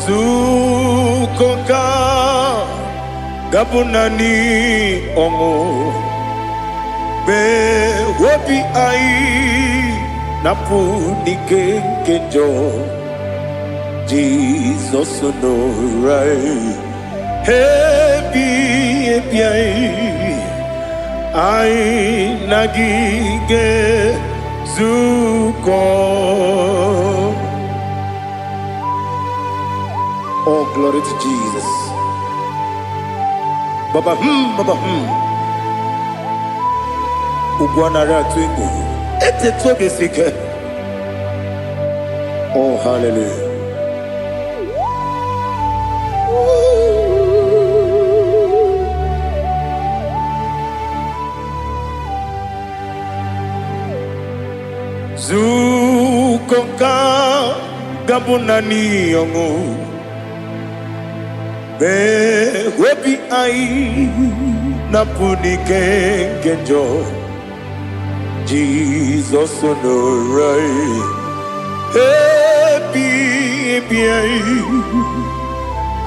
zukoka Gabunani ongo be wopi ai napu nike kenjo Jesus no rai happy ai nagige zuko. Oh, glory to Jesus. Baba Ugwanara twingu ete tobe sike. Oh, hallelujah. Zukoka gabunani yongu be wepi ai napuni kenjo Jesus no rai happy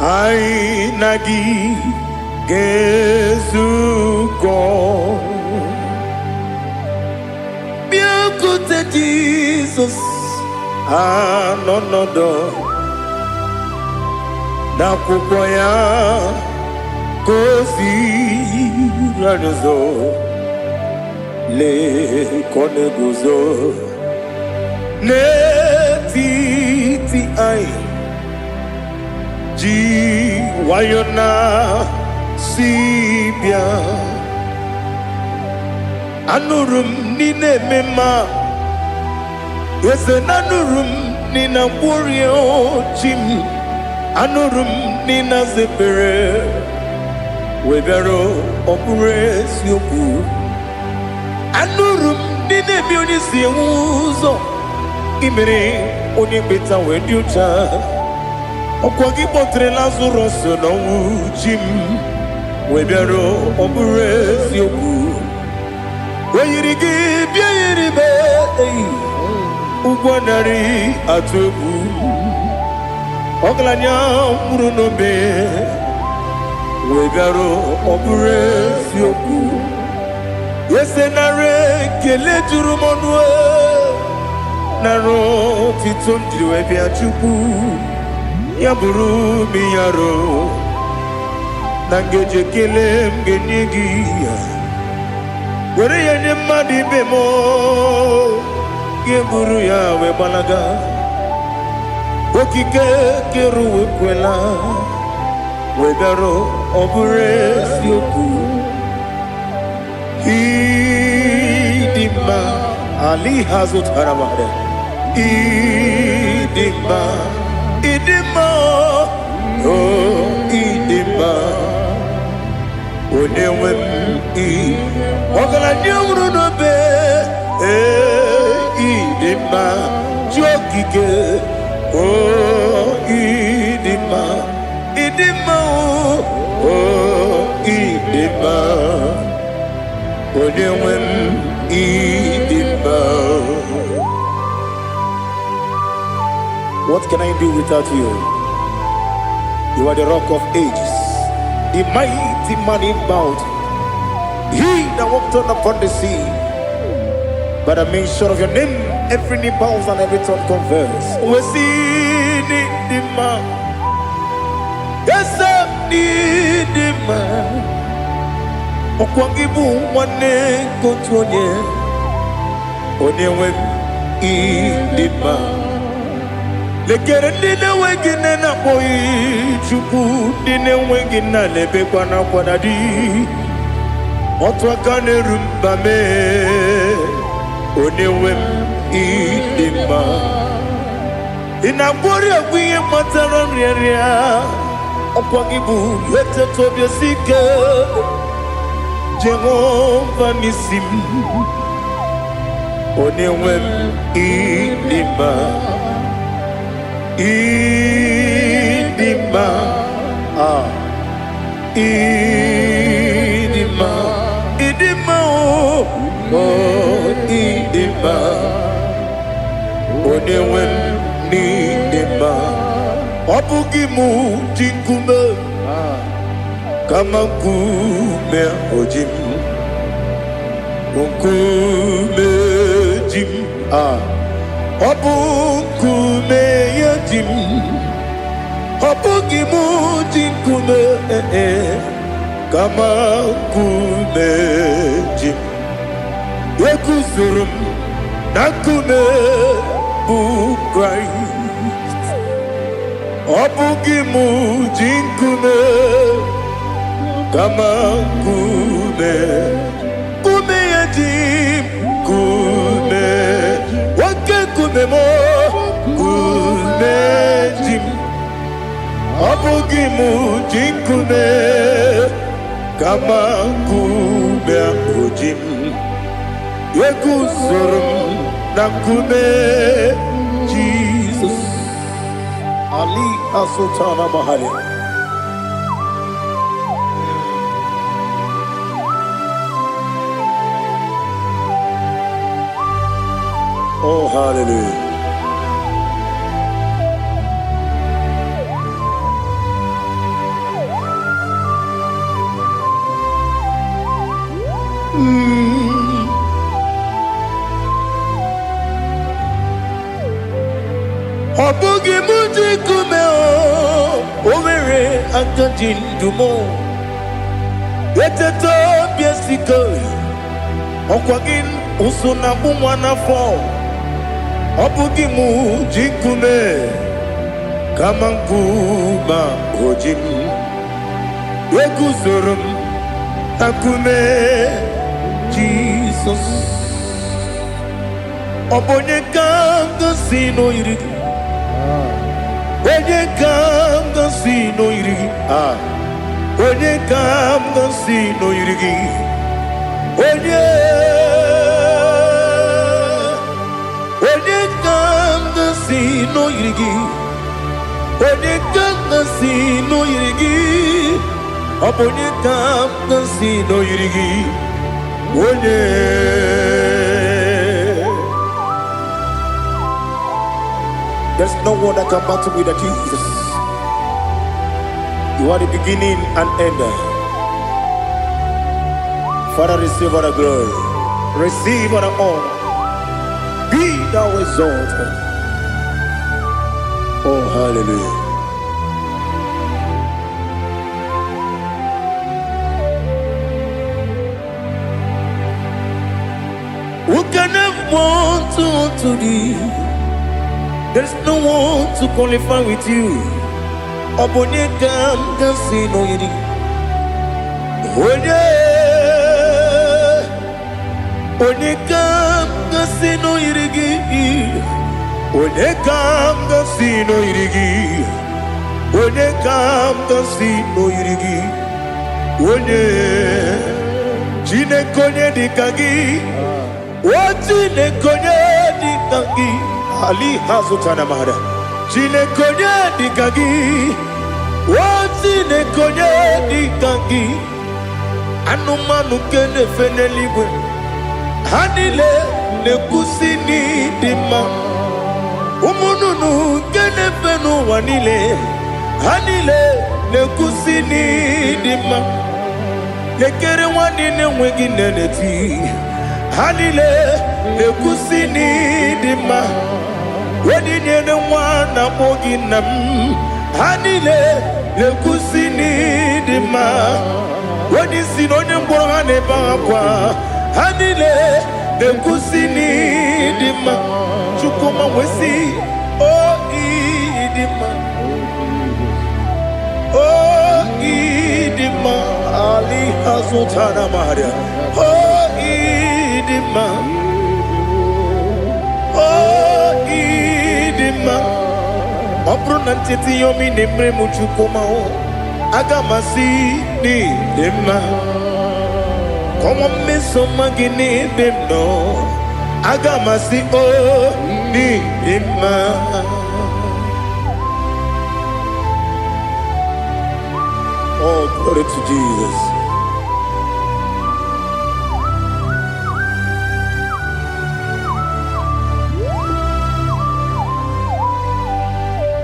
ai nagi gezuko bien côté Jesus no na kukoya kozi ranizo le konegozo ne titi ai ji wayona sibia anurum nine mema yese nanurum nina warrior jim anurum nina zepere webero opure sioku anurum nine bioni siuzo imere oni beta wediucha okwagi potre lazarus no jim webero opure sioku weyirigi biayiribe ugwanari atubu Oglanya murunobe wegaro obure sioku yesenare kele jurumonwe naro titondriwe biachuku yaburu miyaro nangeje kele mgenyigi were yenye madi bemo yeburu yawe balaga Okike keru kwela wegaro obure sioku idima ali hazut haramade idima idima, oh idima, onewem I, ogala nyamru no be, idima, jokike, oh idima, idima, oh idima, onewem idima. What can I do without you? You are the rock of ages, the mighty man in mountain, he that walked on upon the sea. By the mention of your name, every knee bows and every tongue confess. We see the man. Yes, I need the man. Okwangibu wane kotonye. Onyewe the man. Lekere ndine wengine na boyi chuku ndine wengine lebe kwa na kwanadi otwakane rumba me onewem idima inabori agwiye matara nriaria okwagibu lete tobia sike Jehova nisim onewem idima idima idima idima oh idima onewem idima obugi mu jinkume kama kume ojim kunkume jim Obukume yajim, obugimu jinkume kama kume jim. Yekusurum nakume Christ. Obugimu jinkume kama kume yajim kume. Kumemo kumejim abugimu jinkume kama kume ojim yekusurum nakume Jesus Ali Asultana Mahali. Oh, hallelujah. Obugi muji kumeo Omere akajin dumo Yeteto biesiko Okwagin usuna bumwana fo Obugi muji kume Kama nkuma hojim Yekusurum akume Jesus Obonye kanga sino irigi Onye kanga sino irigi Onye kanga sino irigi Onye kanga sino irigi Onye kanga sino irigi Onye kanga sino irigi Onye There's no one that can battle with Jesus. You are the beginning and end. Father, receive all the glory. Receive all the honor. Be thou exalted. Oh, hallelujah. Who can have one to thee? There's no one to qualify with you. Obonye kam kasino yidi. Onye kam kasino yidi. Onye kam si no irigi. Onye kam to si no irigi. Onye Chineke onye dikagi. O Chineke onye dikagi. Ali hazutana mahada. Chineke onye dikagi. O Chineke onye dikagi. Anụmanụ nke na-efe n'eluigwe ha niile na-ekwusi n'ịdị mma. Ụmụ nnụnụ nke na-efe n'ụwa niile ha niile na-ekwusi n'ịdị mma. Ekere nwanne na-enweghị nne n'eti ha niile na-ekwusi n'ịdị mma. Onyinye nwa na-akpọ gị nna m ha niile na-ekwusi n'ịdị mma. Onye si n'onye mkpọrọ ha na-ebe akwa ha niile na-ekwusi n'ịdị mma. Chukwuma nwesi o ịdị mma, o ịdị mma. Ali hazutana Maria o ịdị mma, o ịdị mma. Ọ bụrụ na ntete yomi na-emere m Chukwuma aga masị n'ịdị mma. Kọmọ mmeso mma gị n'ebe m nọ aga masị o n'ịdị mma. Oh, glory to Jesus.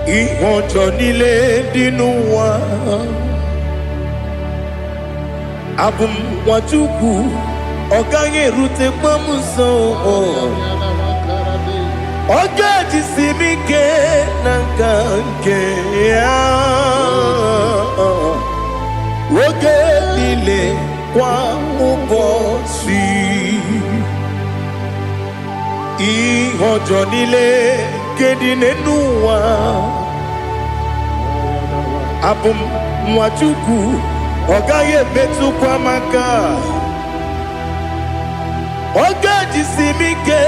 Ihe ọjọọ niile dị n'ụwa abụ m nwa Chukwu ọ gaghị erutekwa m nso. Ọ ga-ejisi m ike na nka nke ya oge niile kwa ụbọchị. Ihe ọjọọ niile nke dị n'ụwa abụ m nwa Chukwu ọ gaghị emetụkwa m aka. Ọ ga-ejisi m ike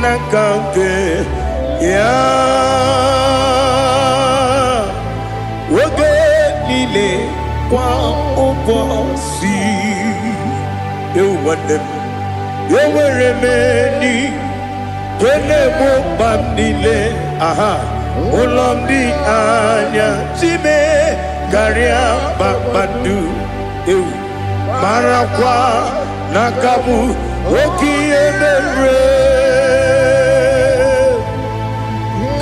na nka nke ya oge niile kwa ụbọchị. Ewu nwanne m enwere m enyi na-egbo mkpa m niile. Aha, ụlọ m dị anya chime karịa kpakpando. Ewu marakwa n'aka m oke ihe mere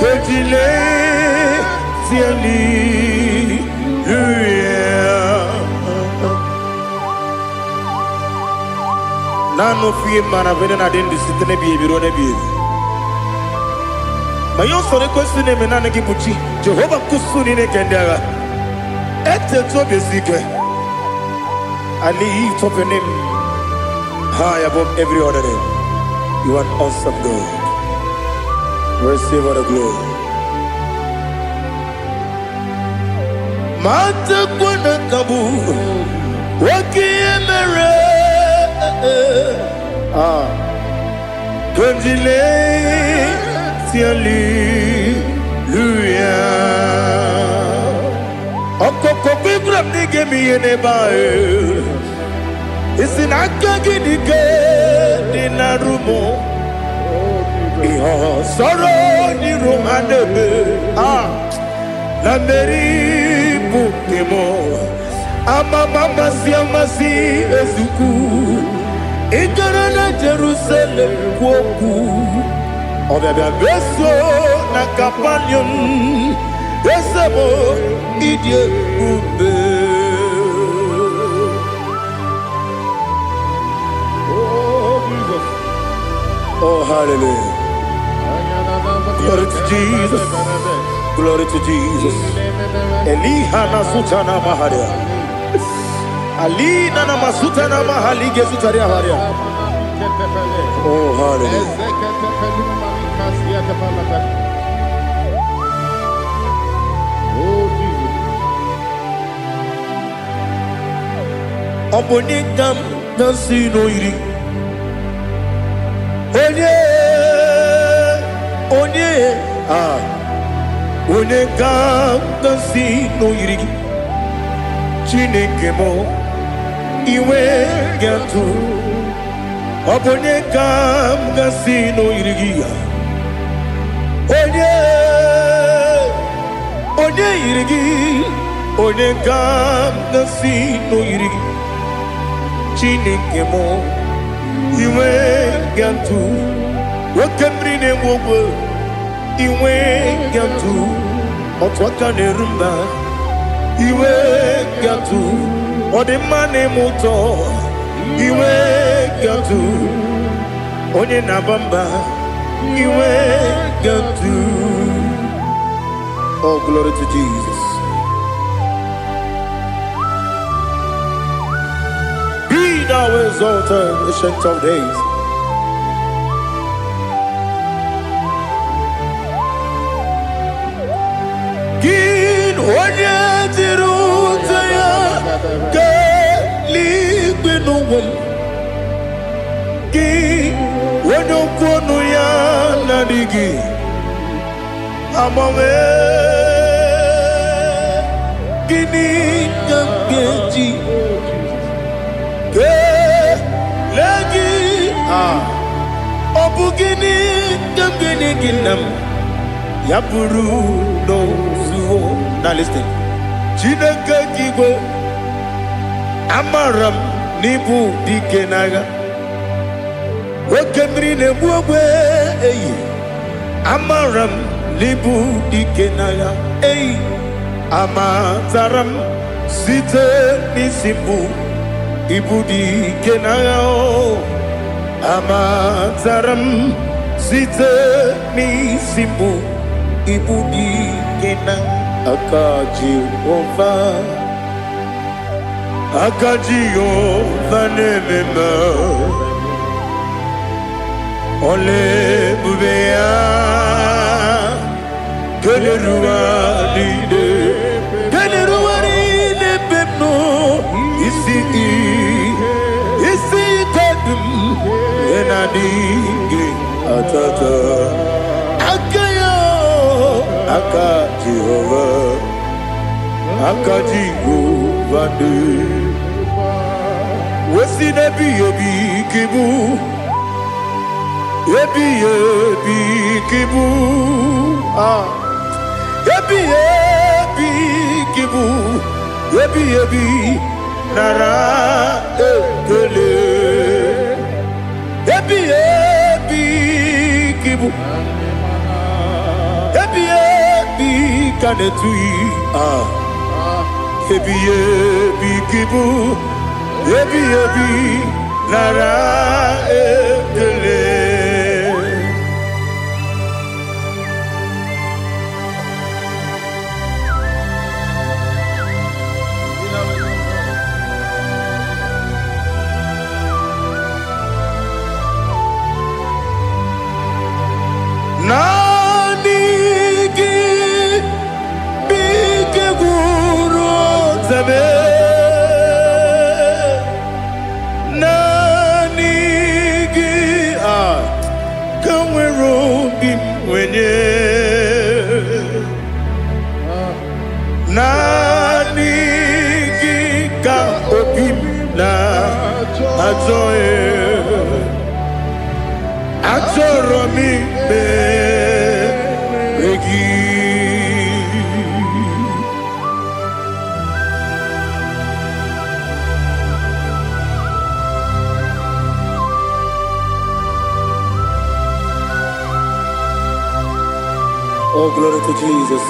kejile tieli nanu fiye mana vene na den disitene biebiro ne biebi. Ma yo sore kwesi ne menane ki buchi Jehovah kusuni ne kendaga ete to besike. I lift up your name high above every other name. You are awesome God. Receive all the glory. Mata kuna kabu waki emere Konjile tiali luya Okoko kikram nige miye nebae Isinaka gidike dinarumo Iho soro ni romanebe La meri bukemo Ama mama si amasi ezuku Ikarana Jerusalem kwoku Obebe beso na kapanion Esebo idye ube Oh Jesus. Oh hallelujah. Glory to Jesus. Glory to Jesus. Elihana sutana maharia. Ali nana masuta na mahali gesutaria haria. Oh hallelujah. Oh Jesus. Obonikam nasino iri. Onye onye ga-asị n'oyiri gị Chineke m iwe ga-atụ ọ bụ onye ga-asị n'oyiri gị ya onye yiri gị onye ga-asị n'oyiri gị Chineke m iwe ga-atụ nwoke mmiri na-enwe ogwe iwe ga-atụ otu aka na-eru mba iwe ga-atụ ọ dị mma na-eme ụtọ iwe ga-atụ onye na-aba mba iwe ga-atụ. Oh, glory to Jesus. Be thou exalted, ancient of days. Gin onye dịrị ụzọ ya ka eluigwe n'ụwa gị onye okwu ọnụ ya na-adịghị agbanwe gịnị ka m ga-eji kelee gị ọ bụ gịnị ka m ga-enye gị nna m ya bụrụ n'ozuo na listen Chineke gị igwe amara m n'ibu dike n'agha nwoke mmiri na-egbu ogwe eyi amara m n'ibu dike n'agha eyi amatara m site n'isi mbụ ibu dike n'agha amatara m site n'isi mbụ ibu dike n'agha aka Jehova na-ememe ole ebube ya keleruwa niile beno isi kadum enadịghị atata aka ya aka Jehova dị wesi n'ebighị ebi kibu ebighị ebi kibu ebighị ebi kibu ebighị ebi nara ekele ebighị ebi kibu ebighị ebi ka na-etughị ebighị ebi kibu ebighị ebi nara ekele. Nani gị bike gwuru zebe nani gị ka nwere obi mwenye nani gị ka obi m na-achọ achọrọ m ikpere gị Oh, glory to Jesus.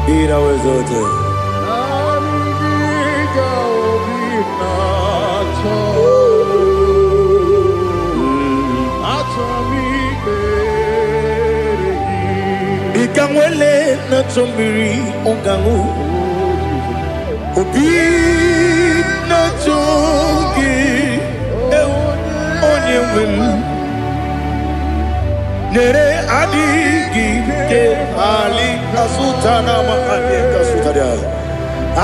Be thou exalted. Ikanwele na chombiri ongangu obi na chogi onye nwem nere adigi ke ali kasutana mahali kasutaria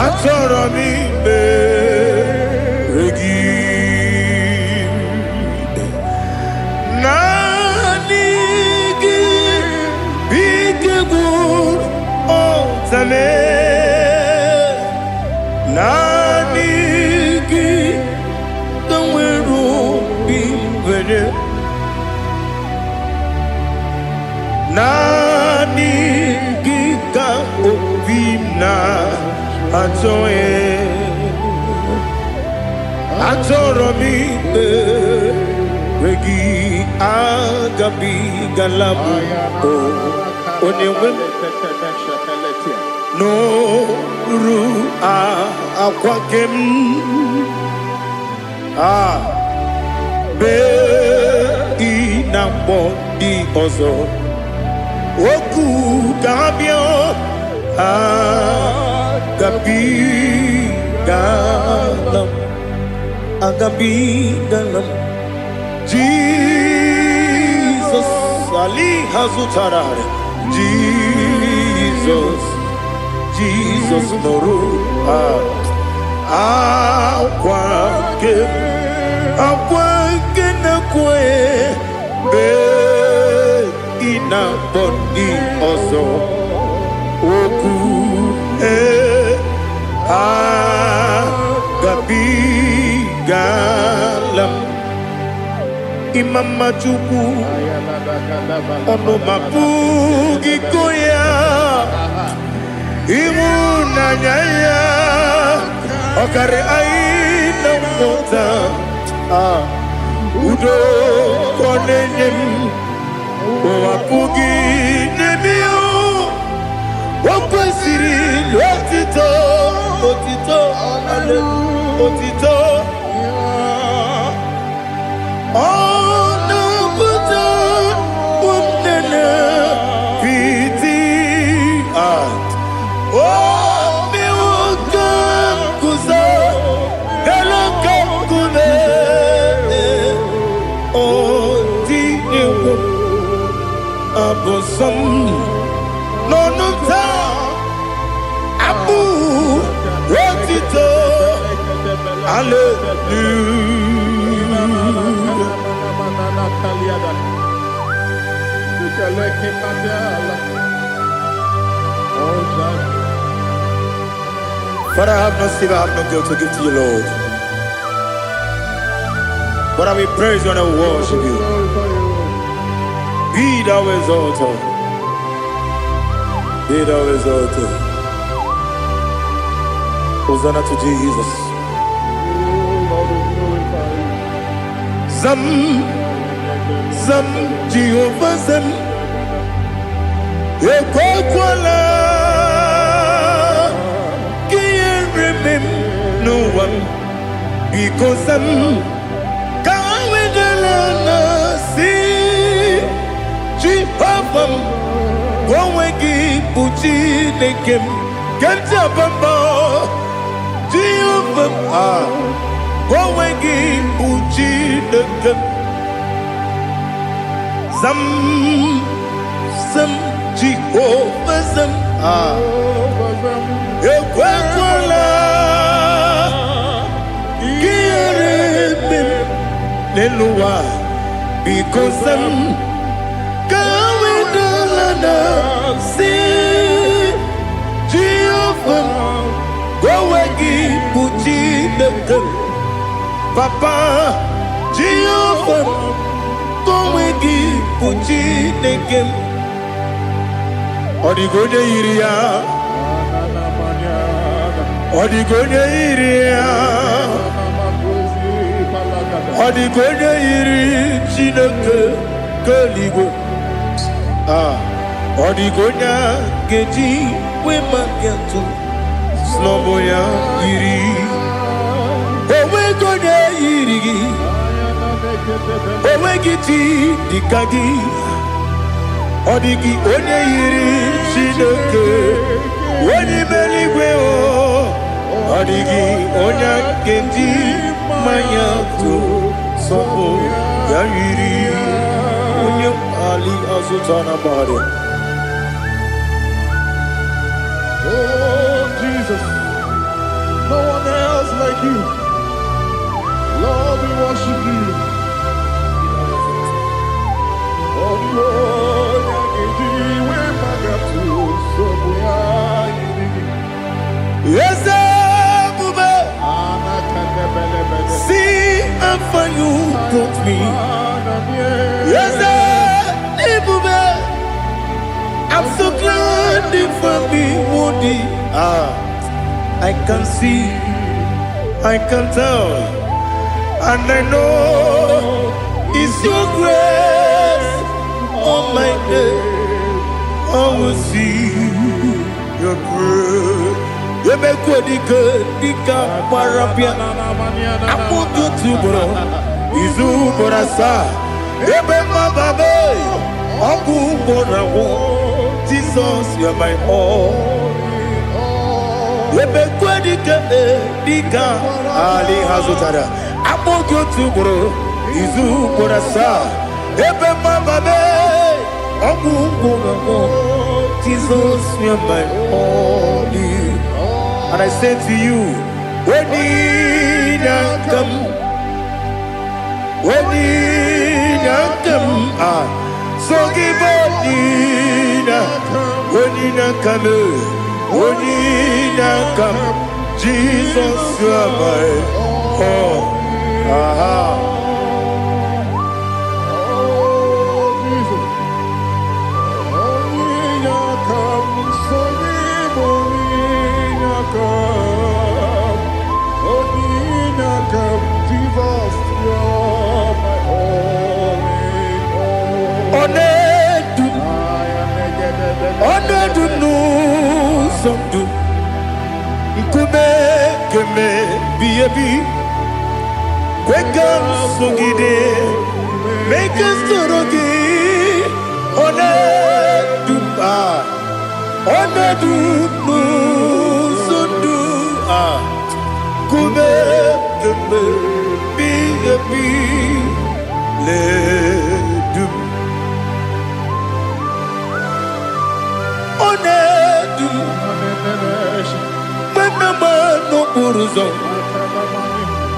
achọrọ m ikpere gị naanị gị onye nani gika obina atoye atoromi regi agabi galabu onyewe no ru akwakem be inambo di ozo oku kabio agabi galam Jesus Ali Hazutarare Jesus Noru akwake na kwe be ina bodi ozo oku gabi galam imama chuku ono mapugi koya imuna nyaya okare aina mota udo konenyem wapugi nemio wakwesiri lotito otito buta unena piti mi wakam kuza elokam kune tinewo abosom nonuta abu otito Father, I have no silver, I have no gold to give to you, Lord. But I will praise you and I will worship you. Be thou exalted. Be thou exalted. Hosanna to Jesus. Zam Jehovah Zam Ekwakwala Kiyeremem no one because Kawedalana si Jehovah Gwawegi Puchi Nekem Kenta Bamba Jehovah Gwawegi Puchi Nekem Zam Jehovah Zam Ekwakwala Kiyeremem Neluwa because Kawedalana si Jehovah Gwawegi Puchi Nekem Papa Jehovah Gwawegi Puchi Nekem Odigonye iria Odigonye iri Chineke keligwe Odigonya geji wema gentu Sloboya iri Owegonye iri Owegiti dikagi Odigi onye yiri Chineke Onye meligwe Odigi onye genji manya to sopo ya yiri Onye ali azutana bari. Oh Jesus, no one else like you. Lord, we worship you. Yes, see how far you brought me. I'm so glad for me, Woody. I can see, I can tell, and I know it's your grace. Oh my God, I will see your grace. You make good, Dika, Parapia. I put you to bro. Izu Borasa. You make my baby. Aku Borawo. Jesus, you are my all. You make good, Dika, Ali Hazutara. I put you to bro. Izu Borasa. You make my baby. Aku Borawo. Jesus, you are my all. And I say to you, when you come, so give when you come, Jesus, you are my all. Make us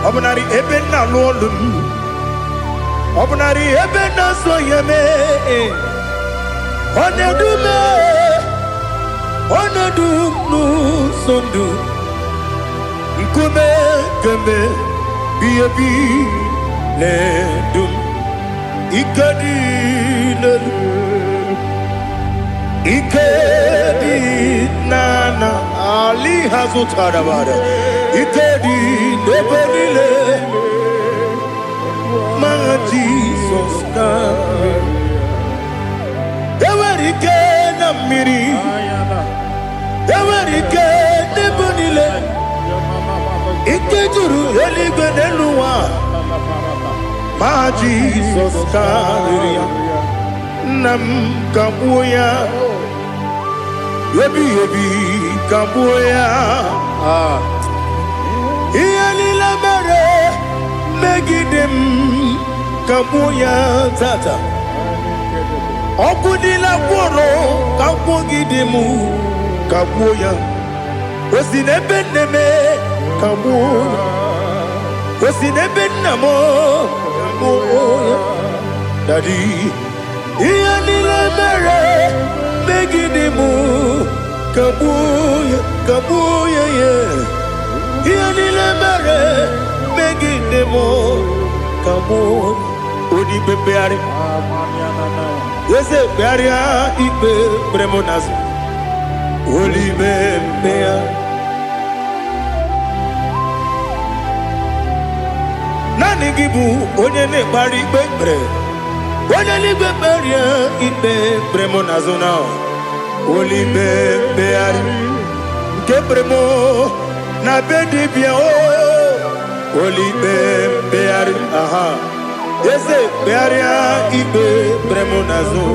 Obnari ebena lolum Obnari ebena soyeme Onedu nu sondu Nkume keme biyebi ledum Ikedi nana Ali Hazutarabada Ikedi nebelile Ma Jesus kame Ewerike na miri Ewerike nebelile Ikejuru eligwe neluwa Ma Jesus kame Nam kabuya Yebi kabuya Iyalila mere Megidem kabuya tata Okudila kworo kabugidemu kabuya Osinebeneme kabuya Osinebenamo kabuya Daddy Iyalila mere Megidemu kabuya yeah Iyalila mere Megidemu kabuya Odi bebeari Yese bearia ibe bremonas Oli bebea Nani gibu onye ne bari bebre Onye ni beberia ibe bremonazona Oli bebeari Ke bremo na bedi bia Oli bebeari aha Yese bearia ibe bremonazo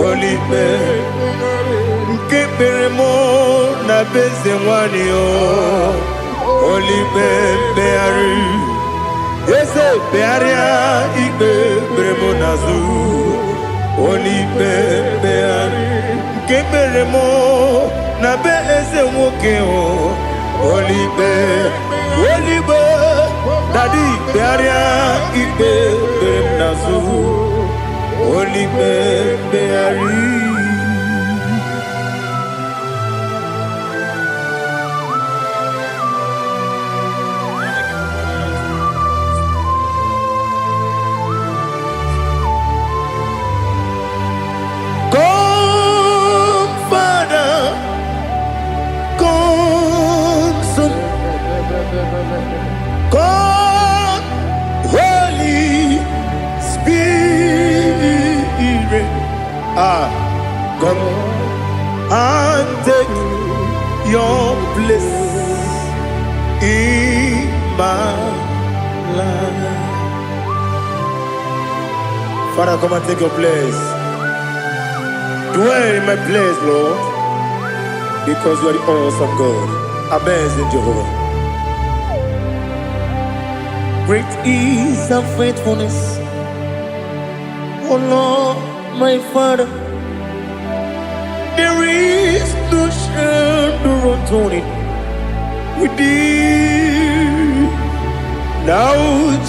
Olibe Nke beremo na beze wani o Olibe beari Yese bearia ibe bremonazo Olibe beari Nke beremo na beze woke o Olibe Daddy bearia ibe bremonazo Olibe beari come and take your place in my life. Father, come and take your place. Dwell in my place, Lord, because you are the awesome God. Amazing Jehovah. Great is thy faithfulness, oh Lord, my Father. There is no shadow of turning with thee. Now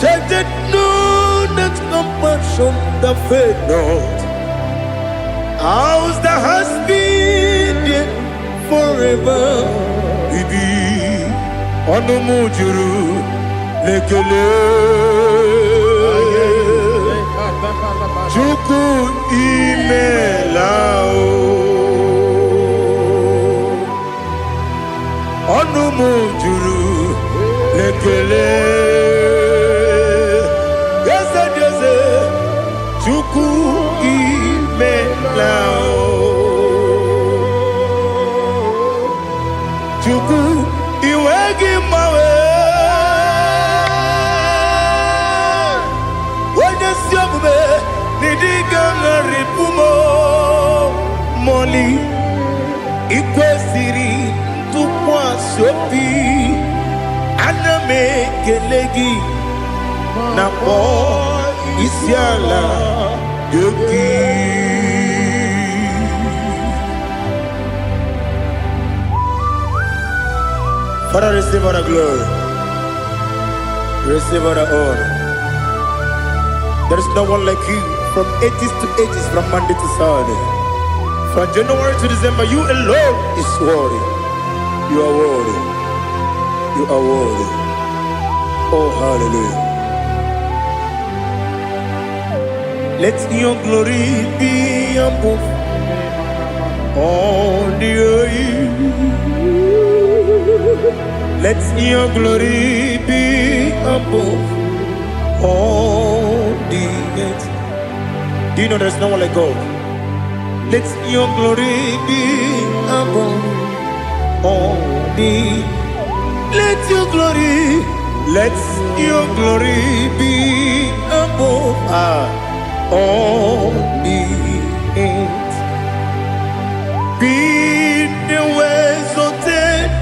check that know that compassion that faith not. Ours that has been there forever. Ibi Onomujuru Lekele Chuku Imelao Onomujuru Lekele Yes, Chuku Imelao Chuku Iwegi Mawe Wanyasiyakume Nidiga Ngaripumo Moli Ikwesiri Tukwa Sopi Aname Kelegi Napo Isiala Yoki. Father, receive all the glory. Receive all the honor. There is no one like you from ages to ages, from Monday to Saturday. From January to December, you alone is worthy. You are worthy. You are worthy. Oh, hallelujah. Let your glory be above all the earth. Let your glory be above all the earth. Do you know there's no one like God? Let your glory be above all the. Let your glory be above all the earth. Be the ways of death,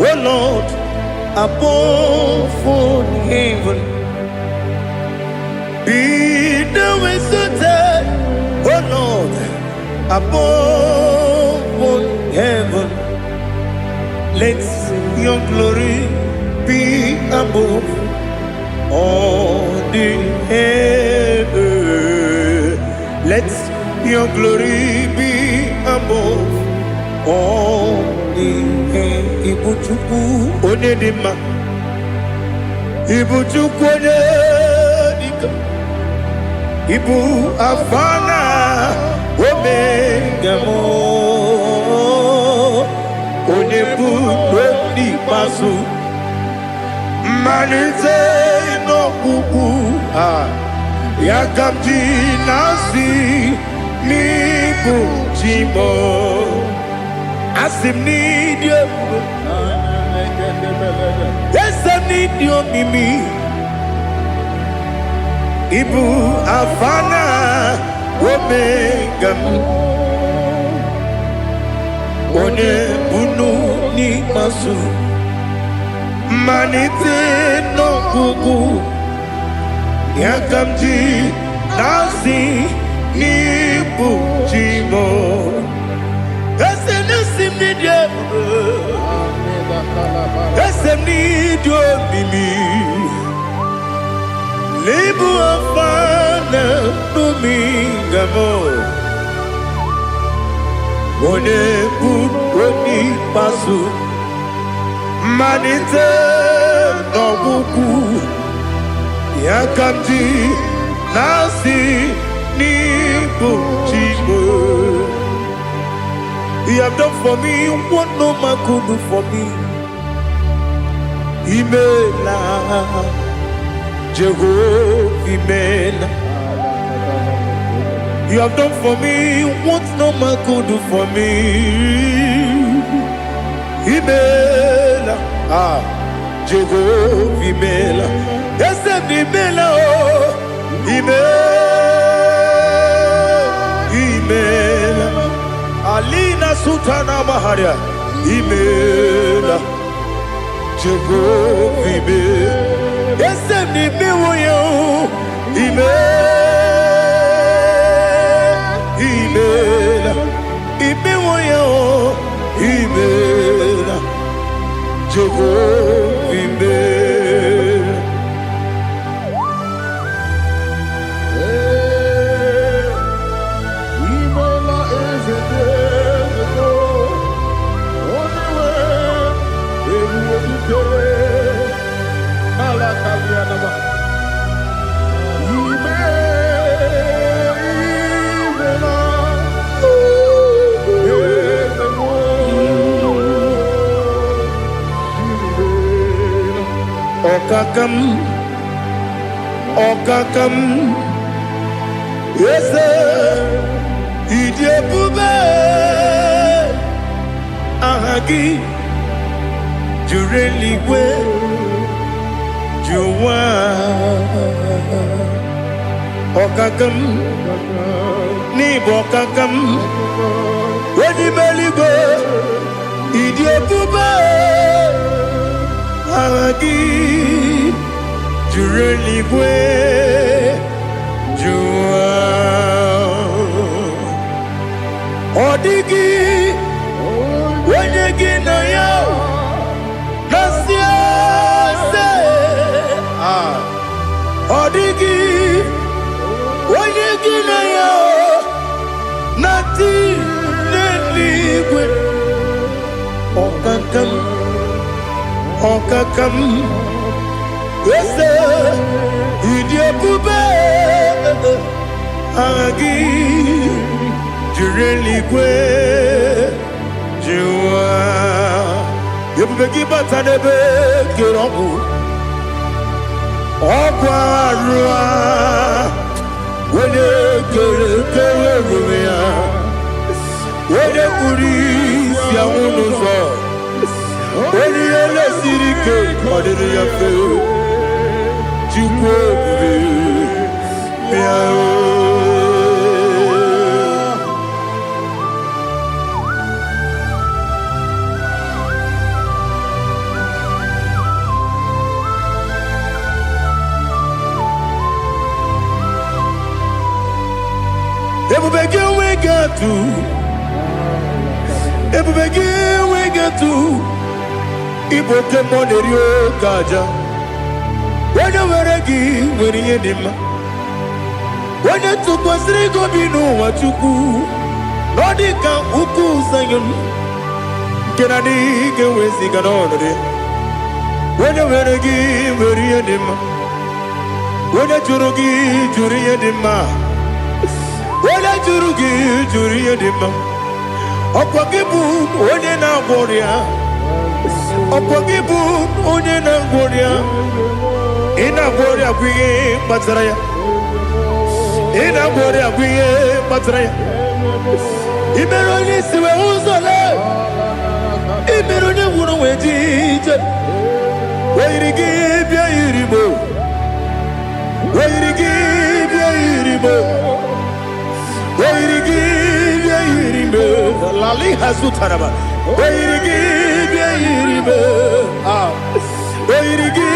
oh Lord, above all heaven. Be the ways of death, oh Lord, above all heaven. Let your glory be above all the heaven. Let your glory be above all the heaven. Ibuchuku onedima, Ibuchuku onedika, Ibu afana omega mo, onebu oni pasu, manite no kuku yakamji nasi nibu chimo. Asim need you. Yes, I need you, Mimi. Ibu Afana Omega. One Bunu ni Masu. Manite no Kuku. Yakamji Nasi Nibu Chimo. Esem need you. Esem need you, Mimi. Lebu afana numingamo. One buni pasu. Manite no buku. Yakamji nasi nibu chibo. He have done for me what no man could do for me. Imela, Jehovah, Imela. You have done for me what no man could do for me. Imela, Jehovah Imela, yes, Imela, Imela, Alina Sutana Maharia, Imela, Jehovah Imela, yes, Imela, Imela, Jehovah Imela. Imela is a day, only way, Alakalianaba. Okakam, yes, Idebube, Ahagi, Jureligwe, Juwa, Okakam, Nibokakam, Wedimeligo, Idebube, Ahagi, Jureligwe, Juwa, Odigi, Wenyegi na yo, Nasia se, Odigi, Wenyegi na yo, Nati neligwe, Okakam, Okakam. Yes, Idebube, Agi, Jureligwe, Juwa. You begin but I never get on. Okwarua, when you get when you police, Yamuno, when you see the cake, what did you feel? we get to Igbo Kemonerio Kaja. When you were a gay, when you did, when you took us, they go be no what you do. Nodika Uku Sayon Kennedy get with the Ganone. When you were a gay, when you did, when you Jurugi, Juria Dima, when you Jurugi, Juria Dima, Opagibu, Odena Boria, Opagibu, Odena Boria. Ina Boria Guye Matraya. Ina Boria Guye Matraya. Imeroni Siwe Uzole. Imeroni Wunu Wejije. Where you give your Iribo. Where you give your Iribo. Where you give your Iribo. Lali Hasutaraba. Where you give your Iribo. Where you give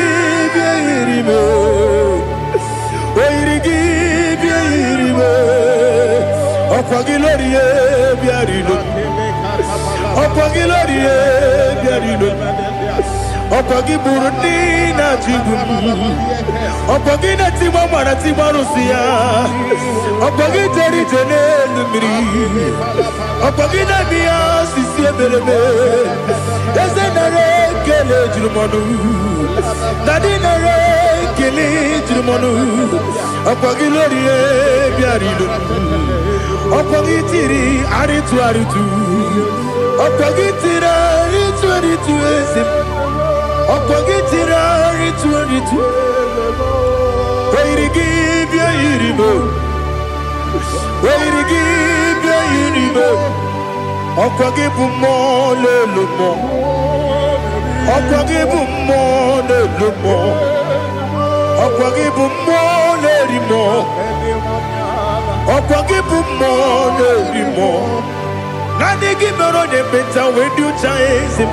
Opagilorie biarino, Opagilorie biarino, Opagiburuni na jibun, Opagina timama na timarusia, Opagiteri tenelumri, Opagina mia sisi belebe, Ezenare kele jumanu, Nadinare kele jumanu, Opagilorie biarino. Opagitiri aritu aritu, Opagitira aritu aritu esim, Opagitira aritu aritu. Where you give your iribo, Oirigibia yiribe. Okwagibu mo lelumo. Okwagibu mo lelumo. Okwagibu mo lerimo. Okwagibu mo lerimo. Nani gibero de beta we do chaizim.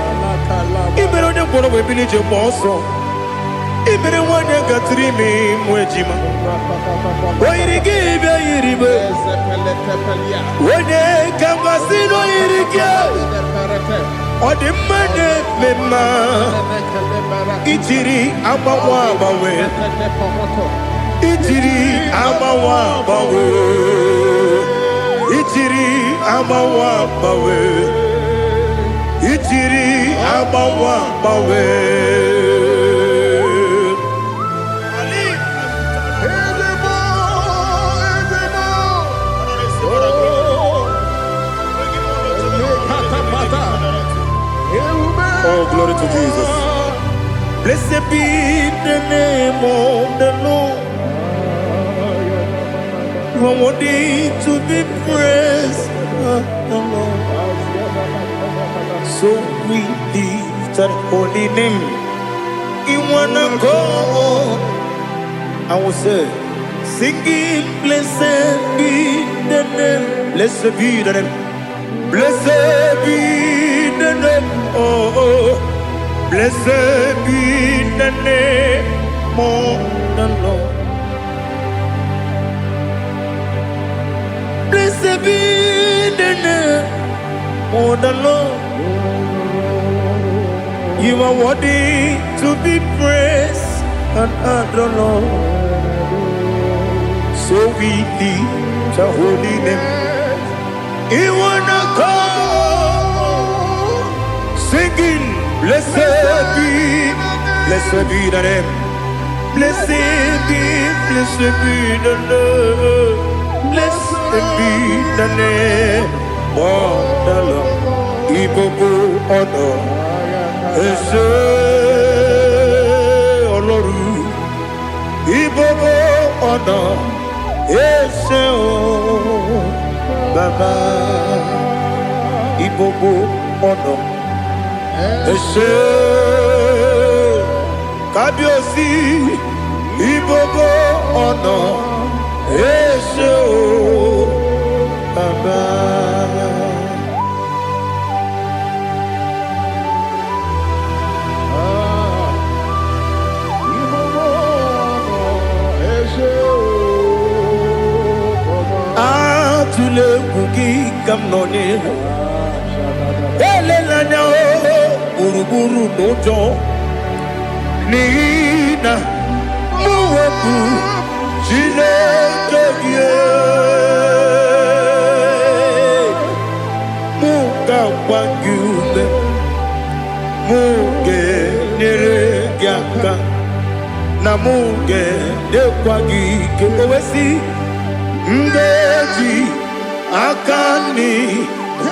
Ibero de bono we bilije moso. Ibere wanya gatrimi mwejima. Oirigibia yiribe. Wene kamasino yirige. Odimane mema. Itiri amawa bawe. Itiri amawa bawe. Itiri amawa bawe. Itiri amawa bawe. Oh, glory to Jesus. Blessed be the name of the Lord. You are worthy to be praised. So we lift that holy name. You wanna go? I will say, singing, blessed be the name. Blessed be the name. Blessed be the name. Oh, blessed be the name of the Lord. Blessed be the name of the Lord. You are worthy to be praised and adored, Lord. So we lift the holy name. You wanna call, singing, blessed be the name. Blessed be the Lord. Blessed be the name of the Lord. Igbo honor. Ese Oloru. Igbo honor. Ese Baba. Igbo honor. Ese Kabiosi. Igbo honor. Ese Baba. Atule kugi kamnoni. Elelanya uruburu nojo. Nina muweku. Chineke muga wangume muge neregiaka na muge dekwagike owesi ngeji akani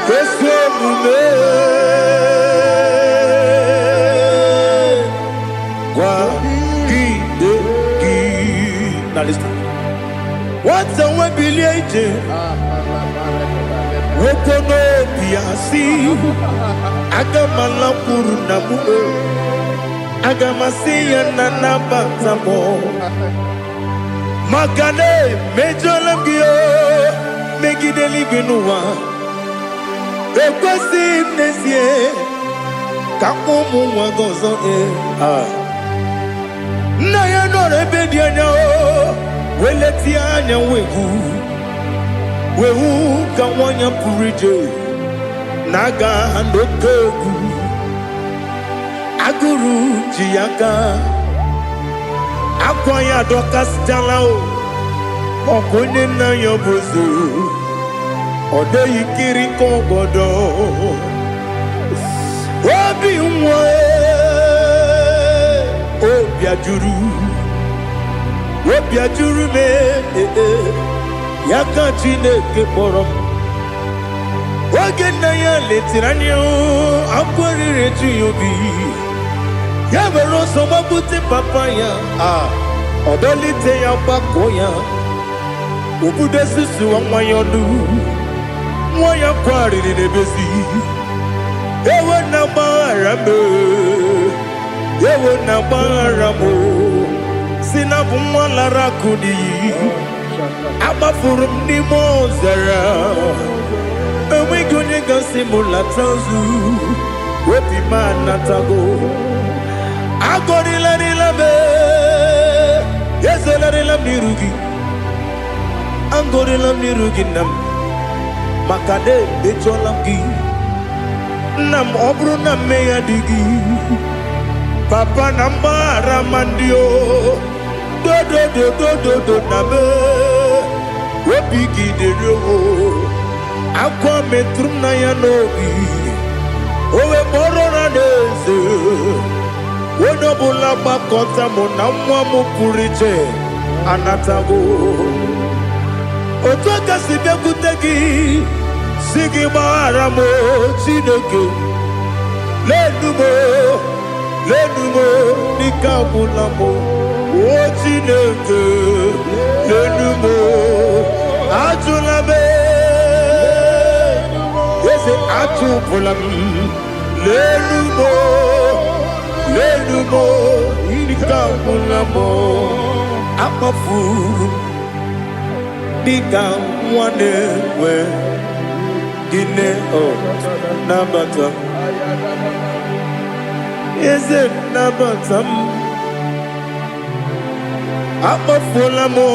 kwesomume kwa now listen. What's the way biliaje? Wokono biasi. Agamala kurunamu. Agamasiya nanabatamo. Magane mejolamgio. Megideli binua. Ekwesi nesie. Kamumu wagozo na ya no rebedianya o weleti anya wehu ka wanya purije naga ndokogu aguru jiaka akwanya dokas jalao okonye na yobozu ode yikiri kogodo obi nwa Obiajuru me yaka Chineke kpọrọ oge nna ya letiri anya akwarịrị eju ya obi ya were ọsọ gbapute papa ya ọdọlite ya gbakọ ya Ubude susu wa mwayonu Mwaya kwari ni nebezi Ewe na marame Ewe na maramo Sinabu mwala rakudi Abafurum ni mozara Ewe gonye gasi mula tanzu Wepi manatago Agori la nilabe Yezo la nilam nirugi Angori lam nirugi nam Makade becho lam gi Nam obru nam meya digi Papa nam maramandio Do do do do do do nabe Wepigi de ryo Akwa metrum na yanogi Owe moro na neze Wenobula bakota mo na mwa mo puriche Anatago Otoka sibe kutegi Sigi maramo Chineke Lenumo Nikabulamo O Chineke Lenumo Ajulame Yese Ajupulam Lenumo Nikabulamo Amafu Diga mwane we Dine nabata Eze nabata Amafola mo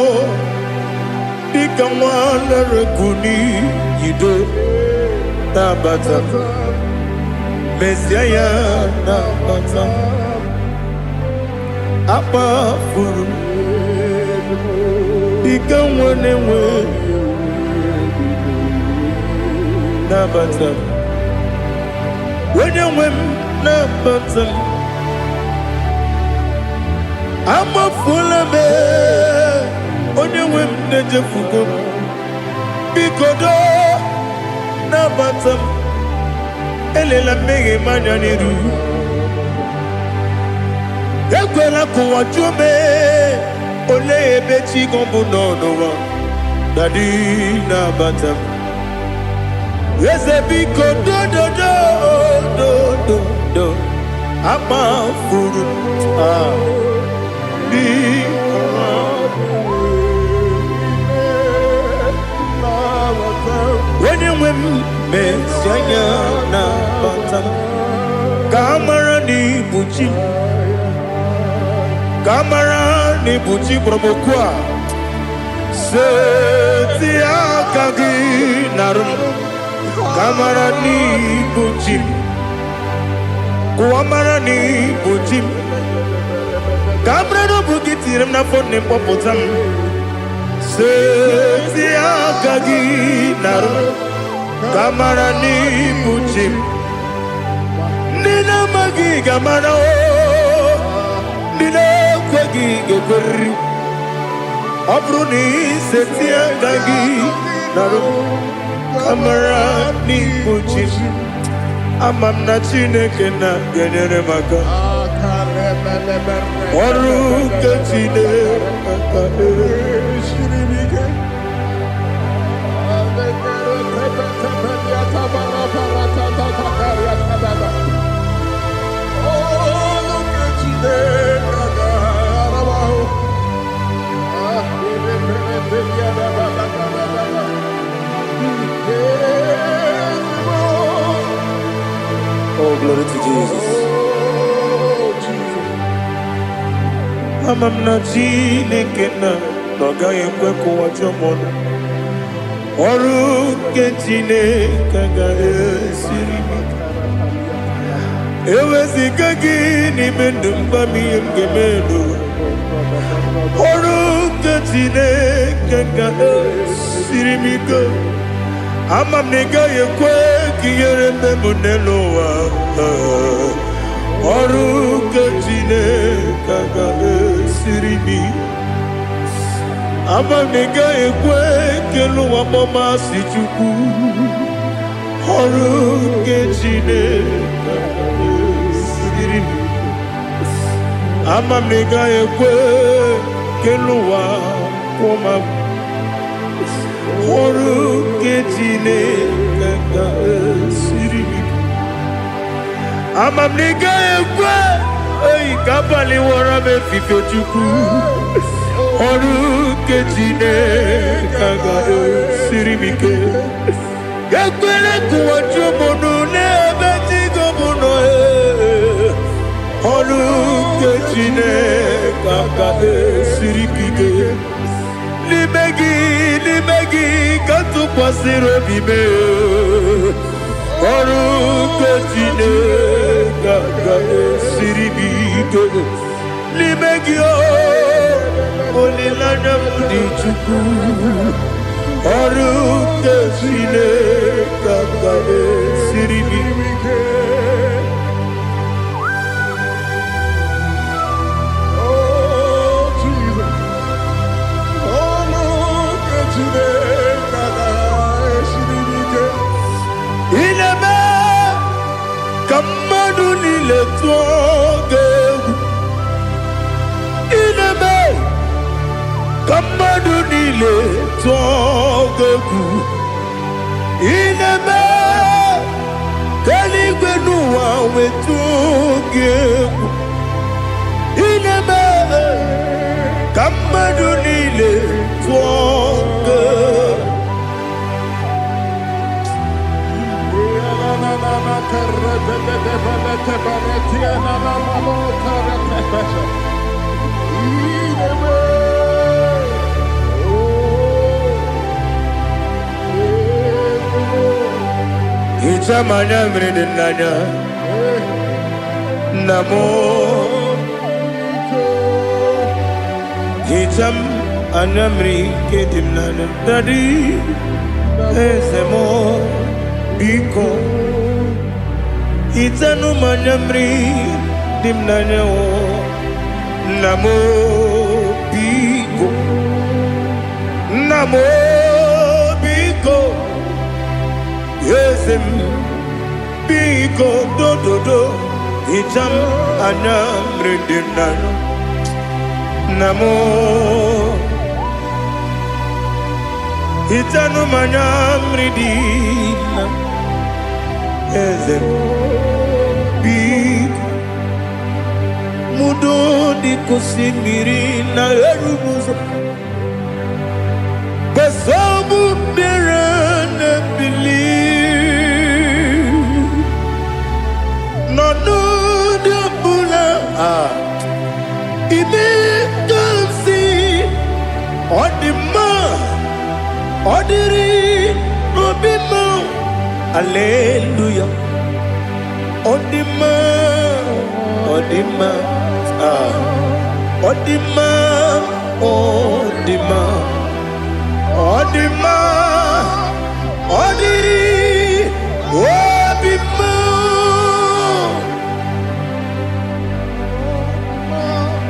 Diga mwane rekuni Yido nabata Mesiaya nabata Amafuru Diga mwane we Nabata When you win Nabata I'm a full of it When you win Nejafugo Bikodo Nabata Elela mege manjaniru Yakwela kuwa chume Ole ebechi gombu nonowa Dadi Nabata Yes, a big do I'm a fool. When you win, Messiah, Nabata, Kamarani Buchi, Kamarani Buchi, Promokwa, Setia Kagi Narum. Kamarani Buchim Kuamarani Buchim Kamrano Bukitiram na phone popotam Setia Kagi Naru Kamarani Buchim Nina Magi Gamana Nina Kwagi Gabri Abruni Setia Kagi Naru Kamarani Buchim Amamna Chineke na genere maka Oru Kachine Shiribike Oh, glory to Jesus. Amamna Chineke na noga yekwe kuwa chomono. Oru ke Chineke ga esiri. Ewezi kagi ni mendumba miyemgemeno. Oru ke Chineke ga esiri miko. Amam nega yekwe kiyere memunelo wa Oru kachine kaga sirimi Amam nega yekwe kelu wa mama sichuku Oru kachine kaga sirimi Amam nega yekwe kelu wa mama ọrụ nke Chineke ga-esiri ike. Ama m na ị gaghị ekwe oyi ka abalị wara m efife Chukwu. Ọrụ nke Chineke ga-esiri m ike. Ekwela ka ụwa jụọ m ọnụ n'ebe Chigo m nọ. Ọrụ nke Chineke ga-esiri m ike. N'ime gị ka tụkwasịrị obi m. Ọrụ nke Chineke ga-esiri m ike. N'ime gị olileanya m dị Chukwu. Ọrụ nke Chineke ga-esiri m ike. Ineme ka mmadụ niile tụọ gị egwu. Ineme ka mmadụ niile tụọ gị egwu. Ineme ka eluigwe n'ụwa wee tụọ gị egwu. Ineme ka mmadụ niile tụọ gị egwu. Hicham anya mmiri dị n'anya nna m. Hicham anya mmiri nke dị m n'anya Daddy eze m biko. Hitanụ m anya mmiri dị m n'anya nna m biko. Nna m biko. Eze m biko dododo. Hicham anya mmiri dị m n'anya nna m. Hitanụ m anya mmiri dị na eze m biko. Mudo dị ka osimiri na-eru m ụzọ. Besobu mmiri na-ebili. N'ọnụ dị ọbụla ime ka m si ọ dị mma. Ọ dịrị n'obi m. Hallelujah. Ọ dị mma. Ọ dị mma. Ọ dị mma. Ọ dị mma. Ọ dị mma. Ọ dịrị obi m.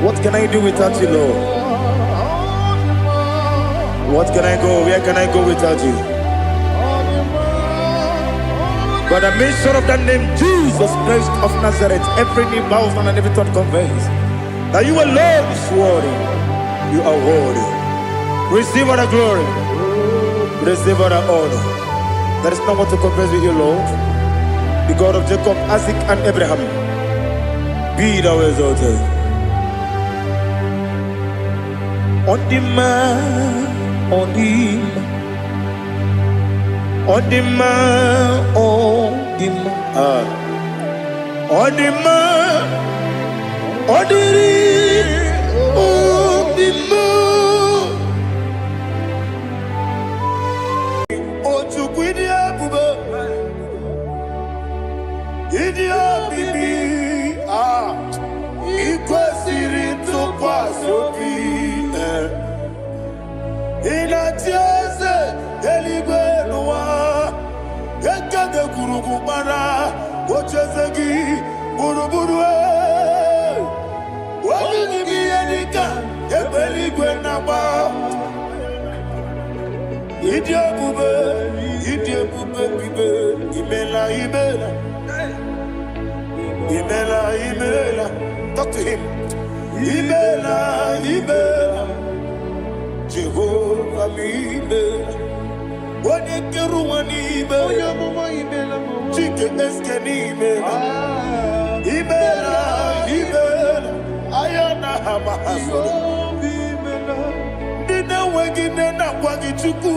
What can I do without you, Lord? What can I go? Where can I go without you? By the mention of that name, Jesus Christ of Nazareth, every knee bows down and every tongue confesses that you alone is worthy. You are worthy. Receive all the glory. Receive all the honor. There is no one to compare with you, Lord. The God of Jacob, Isaac, and Abraham. Be thou exalted. On the man, on the man. On the man, on the man, on the man, on the man. Oh, to quit ya, booba. Idiot, baby. Equal Siri to Quasopi. In a tears, Eligwe. Ekade kurukubara, ochezegi, buruburu. Wali ni biyedika, ebeligwe naba. Idie bube, bibe, imela. Talk to him. Imela. Jehovah mi imela. Onyekeruwa n'ime. Chike eske n'ime. Imela, imela. Ayana hamahasoro. Nina wegi nena kwagi chuku.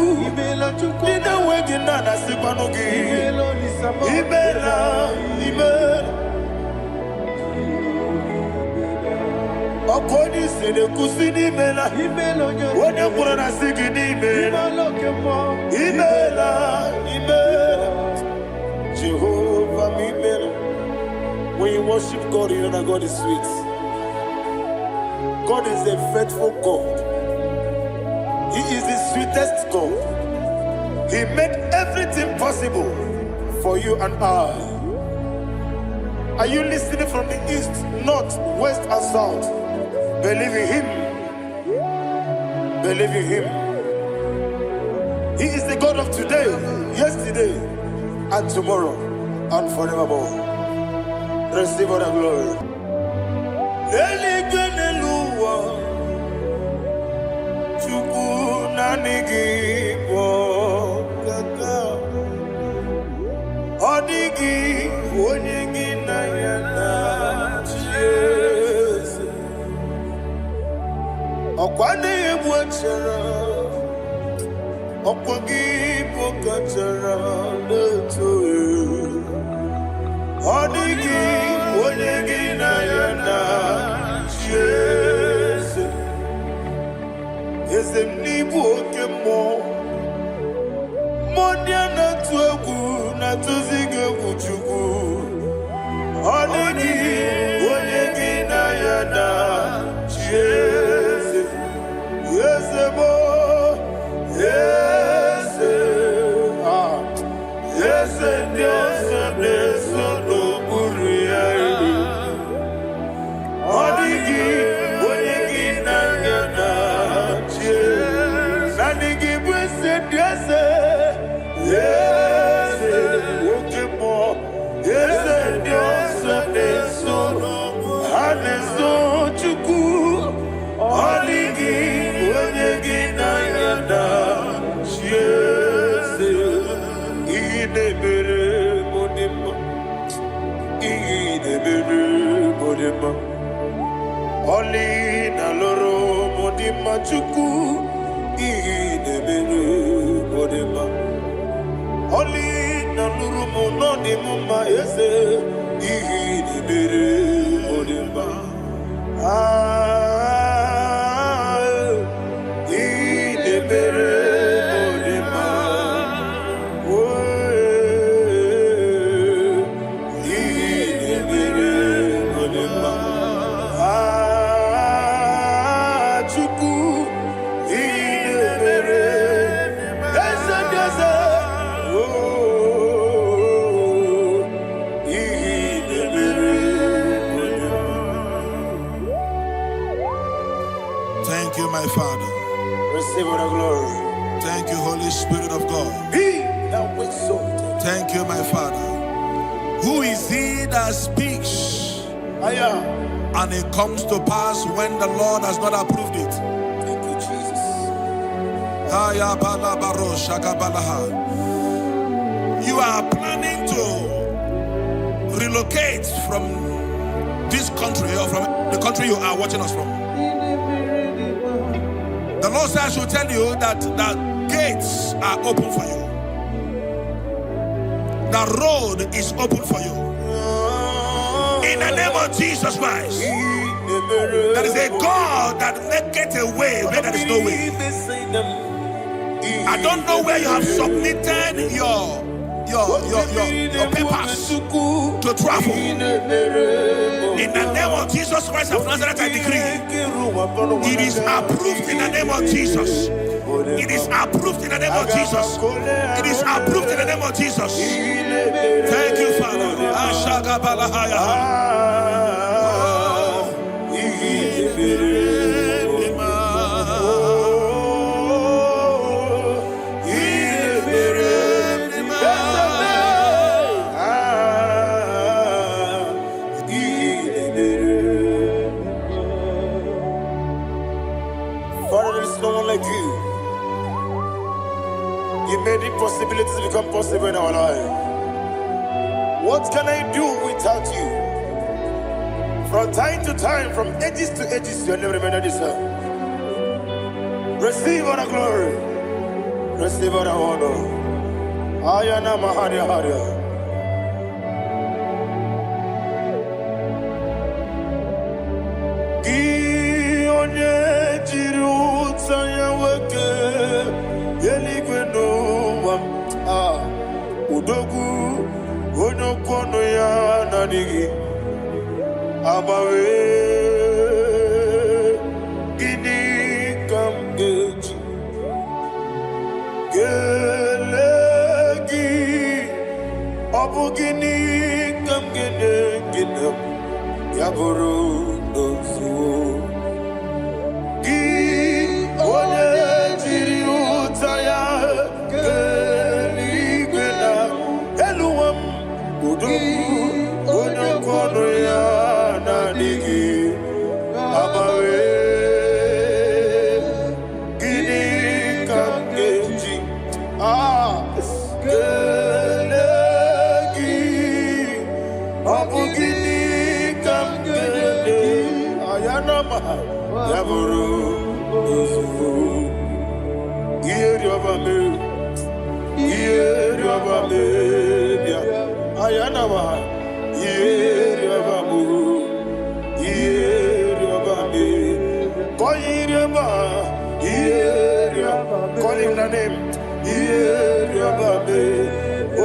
Nina wegi nana sipanugi. Imela, imela. Okodi sede kusini mela. Wone kurana sigidi mela. Imela, imela. Jehovah imela. When you worship God, you know that God is sweet. God is a faithful God. He is the sweetest God. He made everything possible for you and I. Are you listening from the east, north, west, and south? Believe in Him. Believe in Him. He is the God of today, yesterday, and tomorrow, and forevermore. Receive all the glory. Eligeneluwa, Chukwu nanigi bokaka, Odigi onyegi na yana Jesu. Okwane ebwachara, okwagi bokachara letoe. Odigi onyegi na yana Jesu. Ezemnibu okemo. Mondiana tuegu na tuzige kuchugu. Odigi onyegi na yana Jesu. Yesebo, yese, yese Dios neso no muriari. Odigi, onyegi na yana Jesu. Nanigi bwese Diose, yese, okemo, yese Dios neso no haneso chuku. Odigi, onyegi na yana Jesu. Idebere modima, idebere modima. Oli na loro modima chuku. Idebere modima. Oli na luru monodima ese. Idebere modima. Idebere modima. Idebere modima. Chukwu idebere. Eze deze. Idebere modima. Thank you, my Father. Receive all the glory. Thank you, Holy Spirit of God. He that waits so. Thank you, my Father. Who is he that speaks Aya. and it comes to pass when the Lord has not approved it? Thank you, Jesus. Aya bala baro shaka balaha. You are planning to relocate from this country or from the country you are watching us from. The Lord says I should tell you that the gates are open for you. The road is open for you. In the name of Jesus Christ. There is a God that maketh a way where there is no way. I don't know where you have submitted your papers to travel. In the name of Jesus Christ of Nazareth, I decree it is approved in the name of Jesus. It is approved in the name of Jesus. It is approved in the name of Jesus. Thank you, Father. Father, there is no one like you. You made impossibilities become possible in our life. What can I do without you? From time to time, from ages to ages, you never remain the same. Receive all the glory. Receive all the honor. Ayana Maharia Haria. Udogu onokono ya nadigi abawe gini kamgeji gelegi abu gini kamgene ginam yaburu dosuo gi one jiri utaya onokono ya nadigi abawe gini kamgeji gelegi abu gini kamgene ayanama yaburu dosufu iyeriobame bia ayanama iyeriobame koyiriba call him the name iyeriobame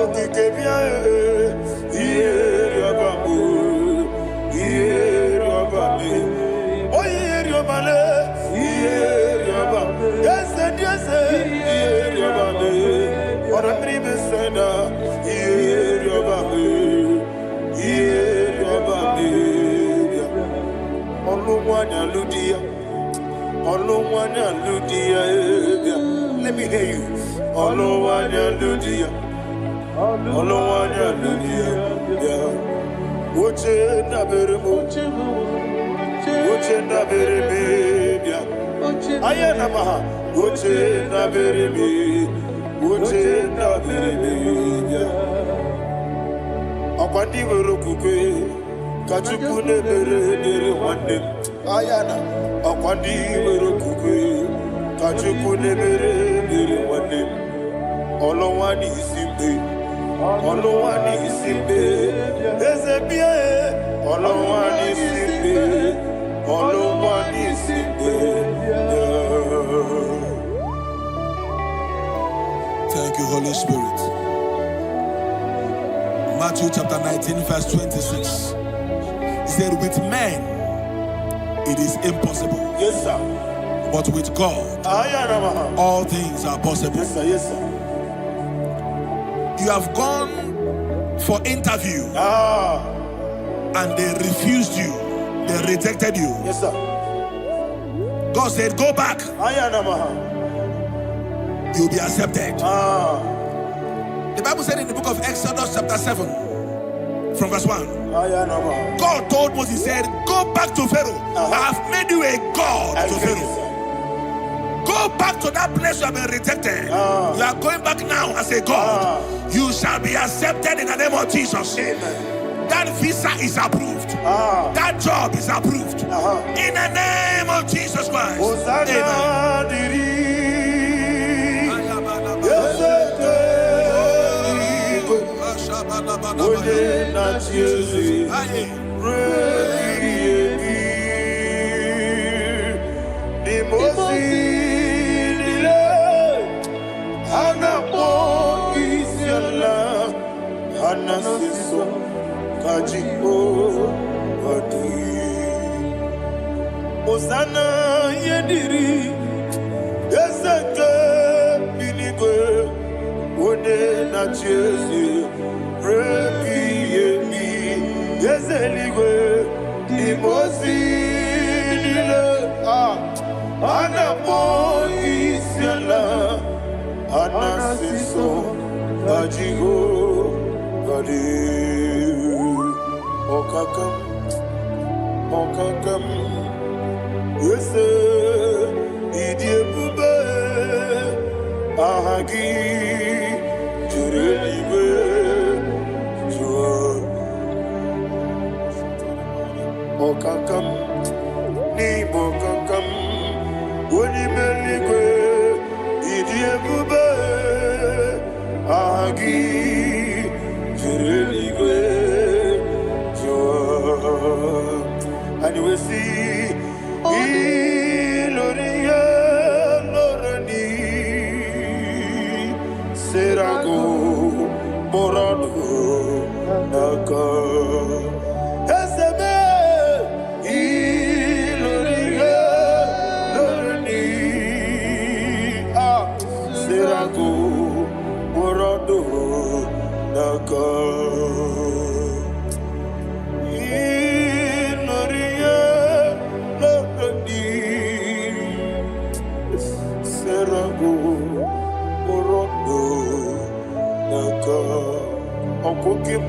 okikebia iyeriobame oyiriobale iyeriobame yes iyeriobame ora tribe senda iyeriobame Oluwanya Ludia. Let me hear you. Oluwanya Ludia. Uche na bereme. Ayana maha. Uche na bereme. Akwandi werokukwe. Kachuku nebere wande. Ayana. Akwandi werokukwe. Kachuku nebere wande. Olowani isimbe. Ezebie. Olowani isimbe. Thank you, Holy Spirit. Matthew chapter 19, verse 26. He said, with men it is impossible. Yes, sir. But with God, all things are possible. Yes, sir. Yes, sir. You have gone for interview and they refused you. They rejected you. Yes, sir. God said, go back. You'll be accepted. The Bible said in the book of Exodus chapter 7 from verse 1, God told Moses, he said, go back to Pharaoh. I have made you a God to Pharaoh. Go back to that place you have been rejected. You are going back now as a God. You shall be accepted in the name of Jesus. Amen. That visa is approved. That job is approved. In the name of Jesus Christ. Amen. Osana yediri yeseke binigwe wode na chezi repi yemi yezeligwe imosi nile anapo isiala anasiso ajigo gadi okakam Yese, idi ebube, ahagi.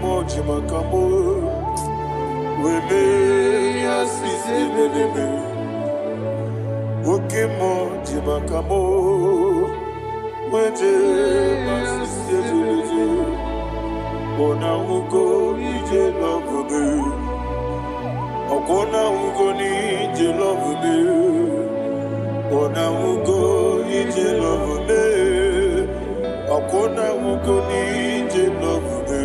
moji makamo. Weme yasisi leleme. Oke moji makamo. Weje masisi leleme. Ona ugo ije love me. Okona ugo ni ije love me. Ona ugo ije love me. Okona ugo ni ije love me.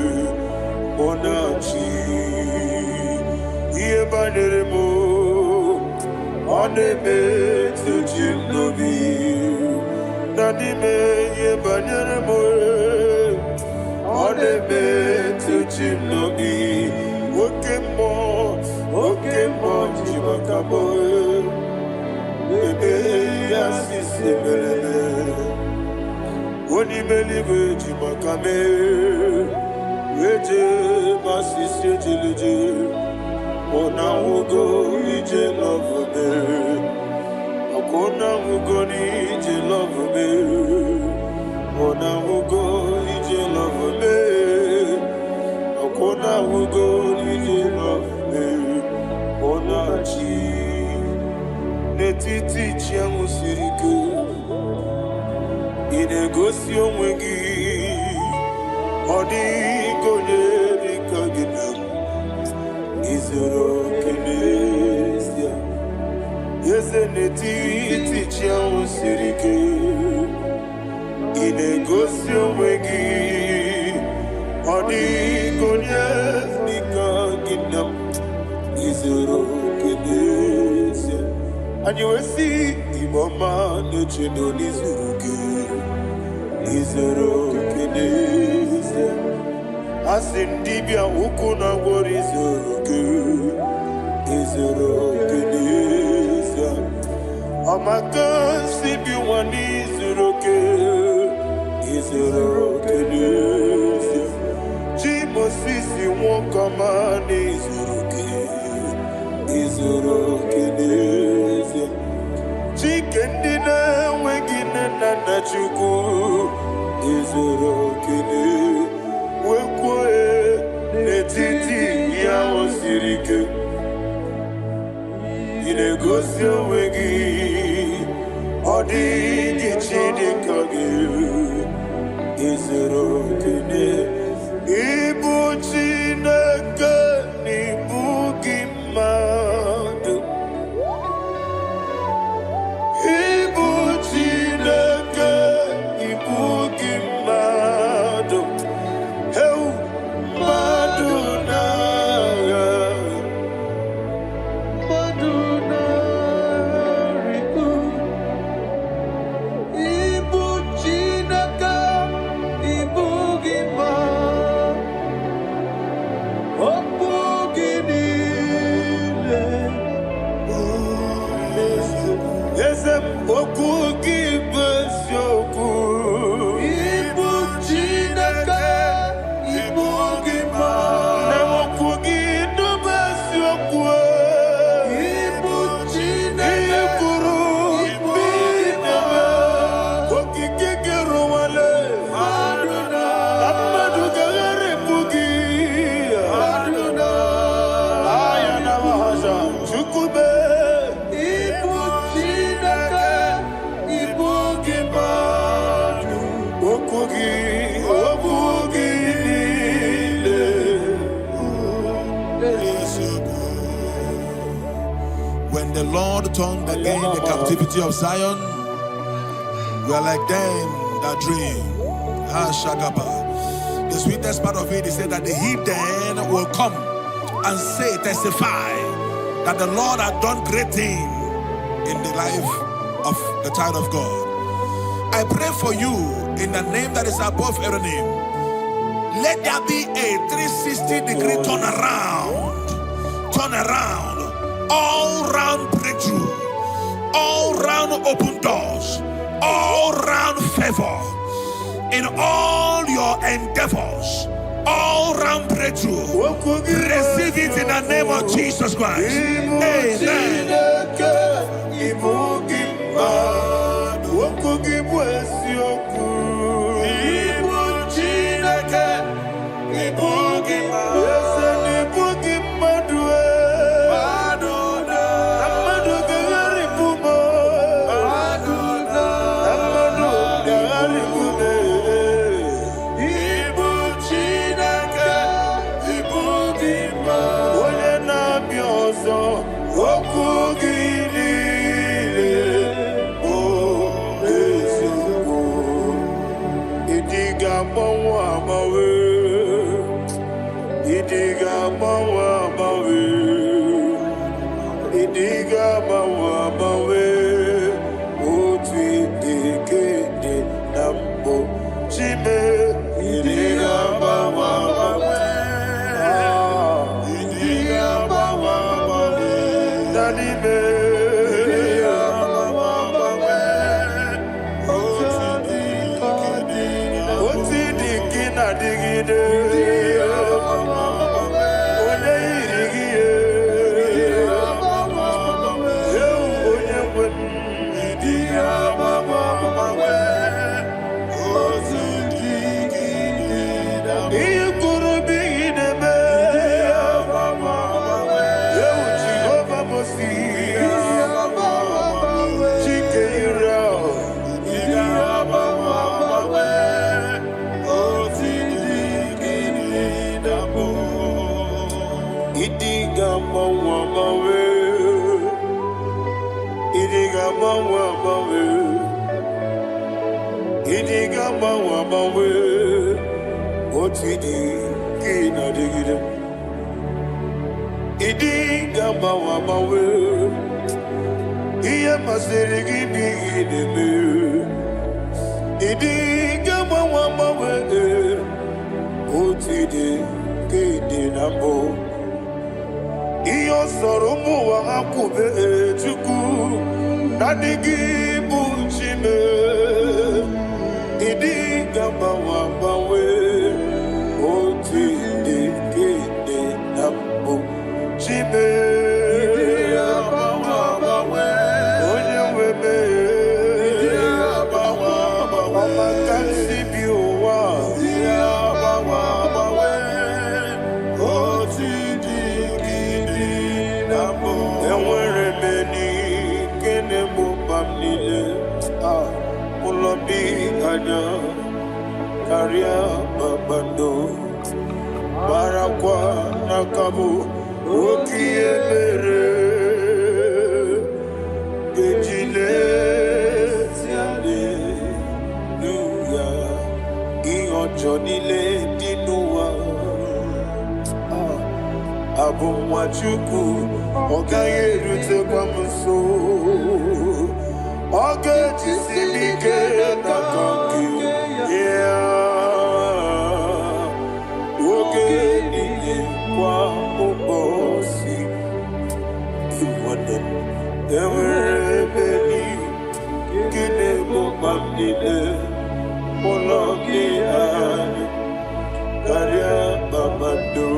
Ona chi iye banere mo. One me to chinobi. Nani me iye banere mo. One me to chinobi. Oke mo jimakabo. Bebe yasisi melele. Oni melive jimakame. Weje masisi jileje. Ona ugo ije love me. Akona ugo ni ije love me. Ona ugo ije love me. Akona ugo ije love me. Ona chi netiti chiamu sirike. Inegosi onwe gị. Ọ dịghị onye dịka gị na m. Izuru oke n'ezie. Eze n'etiti chiamu siri ike. Ị na-egosi onwe gị. Ọ dịghị onye dịka gị na m. Izuru oke n'ezie. Anyị wee sị Igbo ọma na-eche na onye zuru gị. Izuru oke n'ezie. Asị dibịa ukwu na-agwọrọ izuru oke. Izuru oke n'ezie. Ọmaka nsị bi nwa n'izuru oke. Izuru oke n'ezie. Chi Mosisi nwoke ọma n'izuru oke. Izuru oke n'ezie. Chike ndị na-enweghị nne na nna Chukwu. Izuru oke n'ezie. Wekwoe n'etiti ya o siri ike. Ị na-egosi onwe gị. Ọ dịghị chi dịka gị. Izuru oke n'ezie. Ịbụ Chineke na ịbụ gị mmadụ. Ịbụ Chineke ịbụ gị mmadụ. When the Lord turned again the captivity of Zion, we are like them that dream. The sweetest part of it is said that the heathen will come and say, testify that the Lord had done great things in the life of the child of God. I pray for you in the name that is above every name. Let there be a 360-degree turn around, all round breakthrough, all round open doors, all round favor in all your endeavors, all round breakthrough. Receive it in the name of Jesus Christ. Amen. Ibu Iyo soromu wa akube chuku nadigi buchime idi gamba wa bawe oti de kede nambo chime idi abawa bawe onye webe idi abawa bawe makansi biwa idi abawa bawe oti Karia babando barakwa nakabu okiemere gejile siale nuya iyojo nile dinuwa abumwachuku ogayerute kwamuso ogejisimike nakangi kwa ubosi iwadan ewerebeli kine mobamdile mologi ani karia babando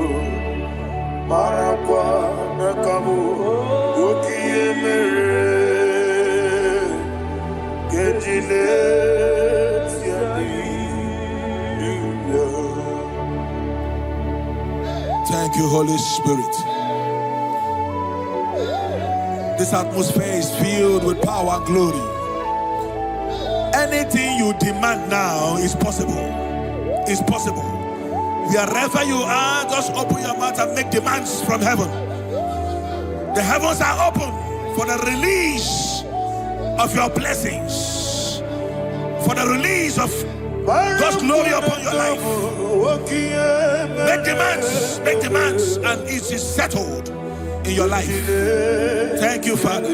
marakwa nakabu ukiemere gejile Thank you, Holy Spirit. This atmosphere is filled with power and glory. Anything you demand now is possible. It's possible. Wherever you are, just open your mouth and make demands from heaven. The heavens are open for the release of your blessings, for the release of God's glory upon your life. Make demands, and it is settled in your life. Thank you, Father.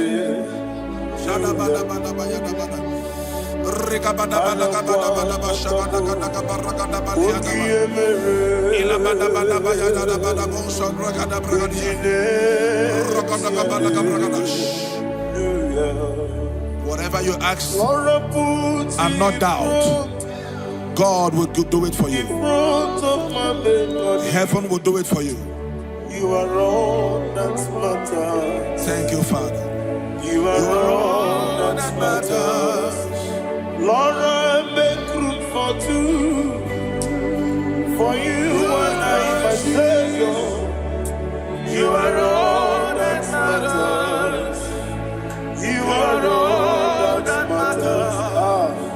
Whatever you ask and not doubt, God will do it for you. Heaven will do it for you. You are all that matters. Thank you, Father. You are all that matters. Lord, I make room for two. For you and I, my Savior. You are all that matters. You are all that matters.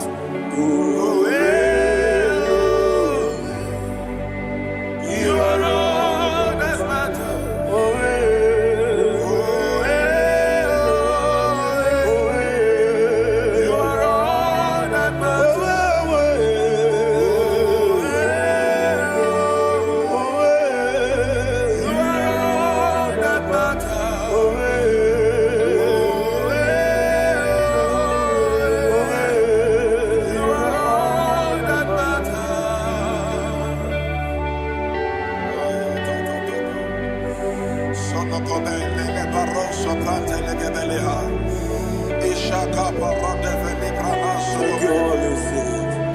You are all that matters. You are all that matters.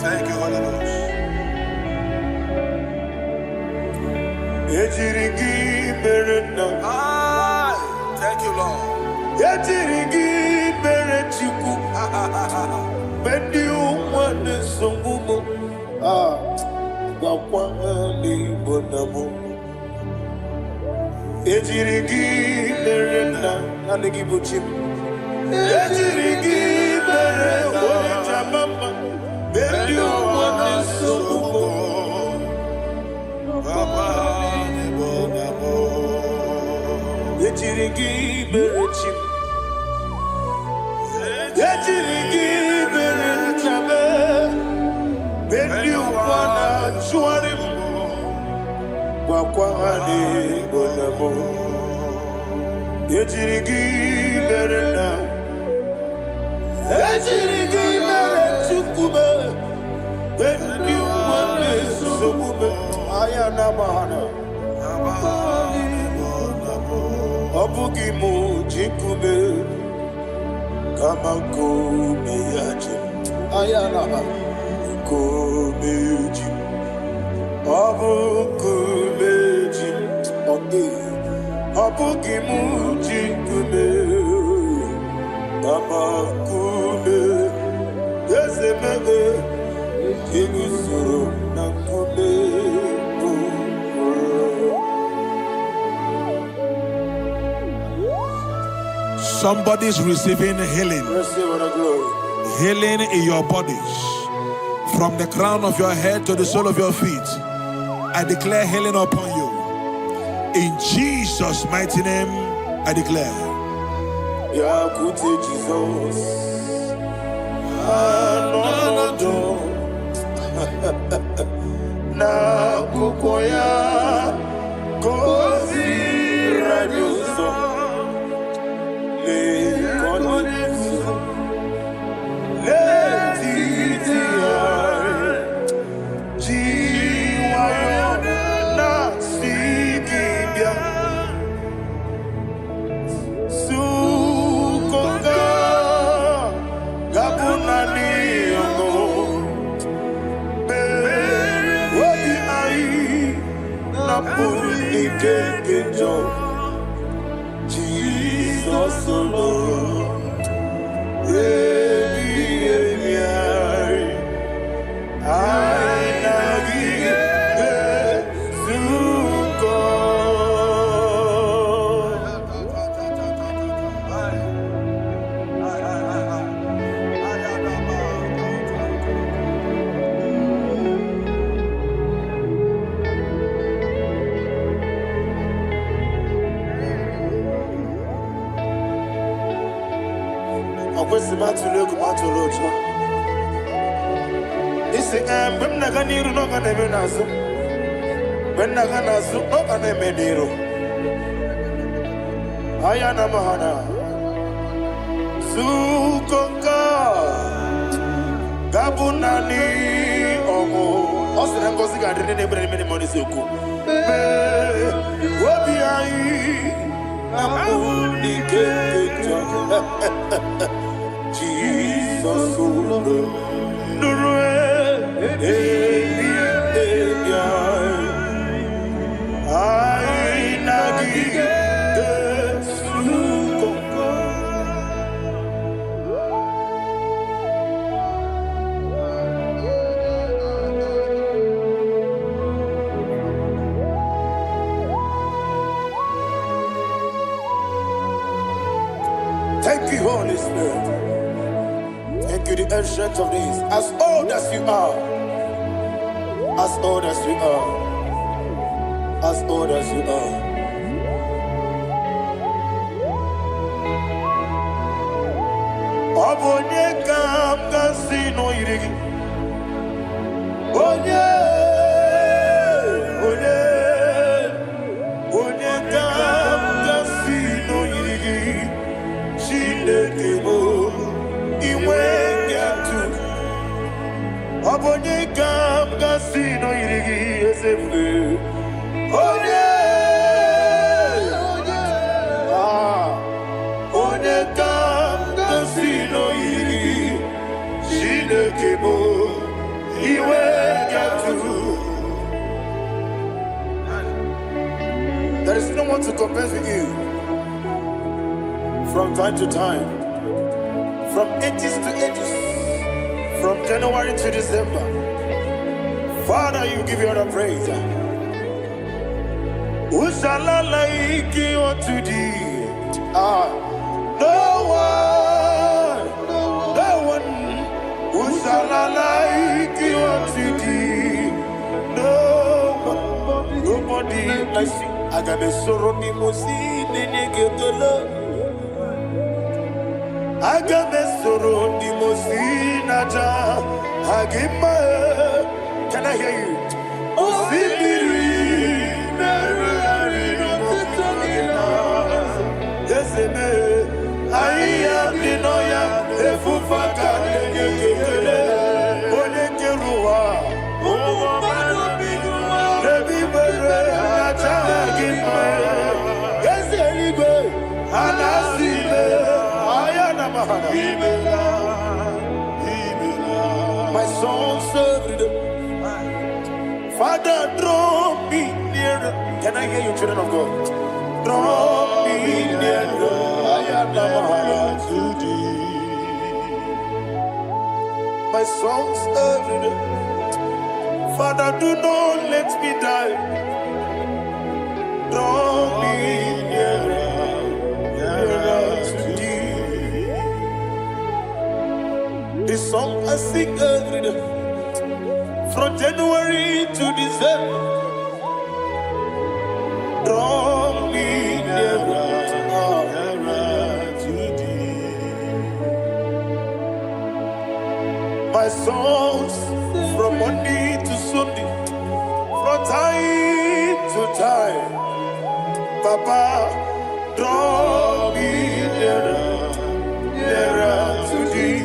Thank you, Holy Ghost. Thank you, Lord. Ejirigi berename. Beni wana chuari wakwani bonamo. Ejirigi berena. Ejirigi berentukube. Beni wana sokube. Ayana mahana. Obugi mu jikube. Kamako meyaji. Ayana mahana. Kumeji, Abu Kumeji, Abu Gimuji Kume, Mama Kume, Yesemege, Igusuru Nakume. Somebody's receiving healing. Receive the glory. Healing in your bodies. From the crown of your head to the sole of your feet, I declare healing upon you. In Jesus' mighty name, I declare. Yakute Jesus. No. Na kukoya kozi rajuso. Le konesu. Le titia. Jesus alone. When Naganiru no Ganemenazo, when Naganazo, no Ganemediro, Ayana Mahana, Sukoka, Gabunani, Omo, Austin Gosiga, didn't even many money Suku. What be I? Jesus, thank you, Holy Spirit. Thank you, the ancient of days. As old as you are, as old as you are, as old as you are. Obonye kam kasino irigi. Onye kam kasino irigi. Chineke mo iwe nyatu. Obonye kam kasino irigi esefu. Onye kam kasino irigi. Chineke mo iwe nyatu. There is no one to compare with you. From time to time, from ages to ages, from January to December, Father, you give you all the praise. Who shall I like you unto thee? No one. Who shall I like you unto thee? No one, nobody. I see. I got a sorrow, Nimosi, Nenegetola. Agamesoro di Mosinaja Agima. Can I hear you? Osibiri Yeseme Aya Dinoya Efufaka Nekekele Onekerua Nebi Bere Achagima Yeseligwe Anasime Ayana Mahana My song served Father, draw me nearer. Can I hear you, children of God? Draw me nearer. I am to thee. My songs every day. Father, do not let me die. Draw me nearer, nearer to thee. This song I sing every day. From January to December, draw me nearer to thee. My songs from Monday to Sunday, from time to time, Papa, draw me nearer to thee.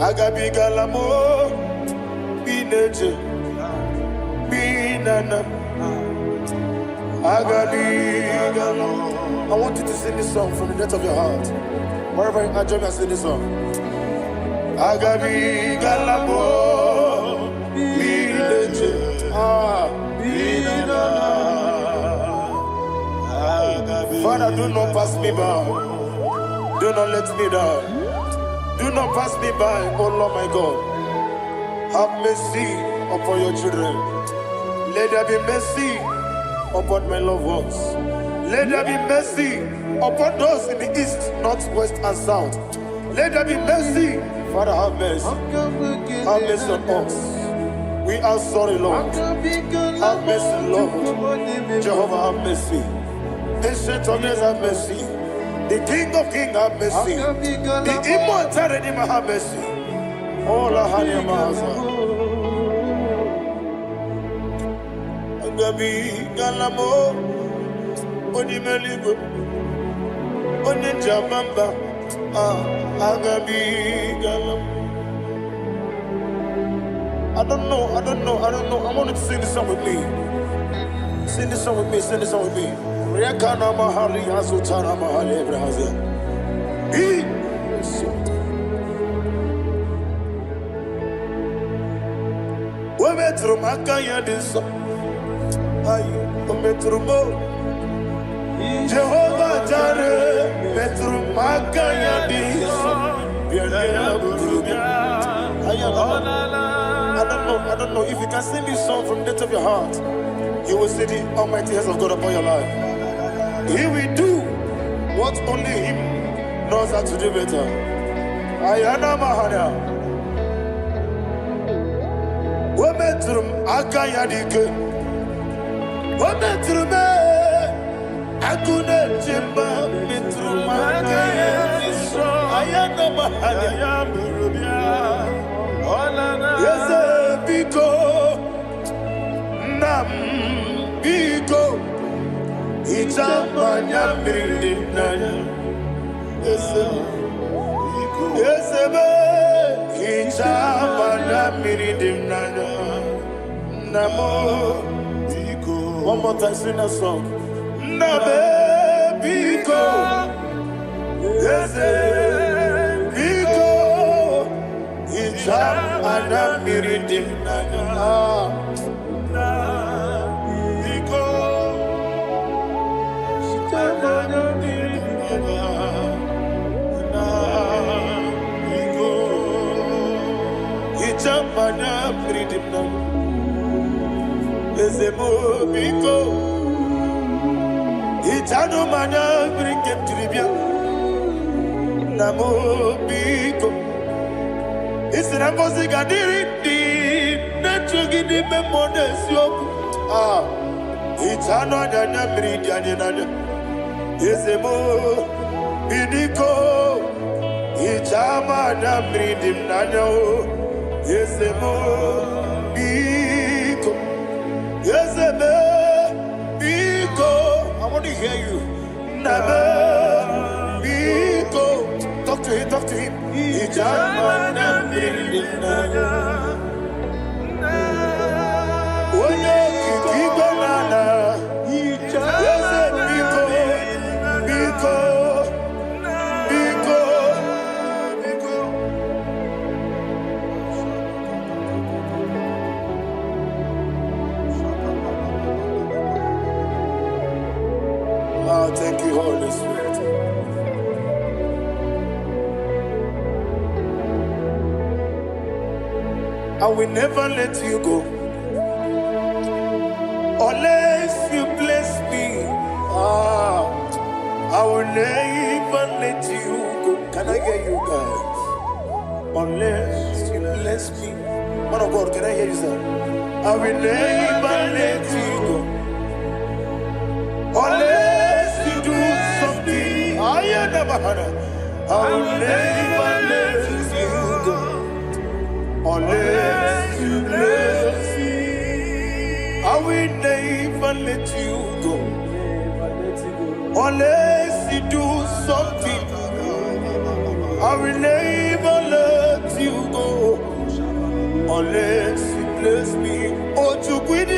Agabi Galamo. I want you to sing this song from the depth of your heart. Wherever you are, join me and sing this song. Agabi Galabo Father, do not pass me by. Do not let me down. Do not pass me by, oh Lord my God. Have mercy upon your children. Let there be mercy upon my loved ones. Let there be mercy upon those in the east, north, west, and south. Let there be mercy. Father, have mercy. Have mercy on us. We are sorry, Lord. Have mercy, Lord. Jehovah, have mercy. Ancient of days, have mercy. The King of Kings, have mercy. The immortal Redeemer, have mercy. Ola hania maza Agabi galamo Oni meligo Oni jamamba Agabi galamo I don't know. I want you to sing this song with me. Sing this song with me. Riakana mahali azutana mahali ebrahazia Metro Makaya this Metro Jehovah Jare Metro Makaya this I don't know if you can sing this song from the depth of your heart. You will see the almighty hands of God upon your life. He will do what only Him knows how to do better. Ayana Mahana Wometrum Akayadike Wometrum Akune Jimba Metrum Akayadike Ayana Mahana Yes, Biko Nam Biko Itamanya Mirinaya Yes, one more time, sing a song. Nabe Biko, yes, Biko, Icham Anamiridim Biko, Jamana Pridimna Ezemo Biko Itano Mana Brikem Tribia Namo Biko Isinamosi Gadiri Netugini Memones Yoku Itano Dana Bridia Ezemo Bidiko Ichama na mridim nanyo. Yesemo biko. Yeseme biko. I want to hear you. Nabe biko. Talk to him, talk to him. Ichama na mridim nanyo. Oye kiki banana. Yese biko. Biko. Thank you, Holy Spirit. I will never let you go unless you bless me. I will never let you go. Can I hear you guys? Unless you bless me. Man of God, can I hear you, sir? I will never let you go unless you do something. I will never let you go unless you bless me. I will never let you go unless you do something. I will never let you go unless you bless me. Oh, to quit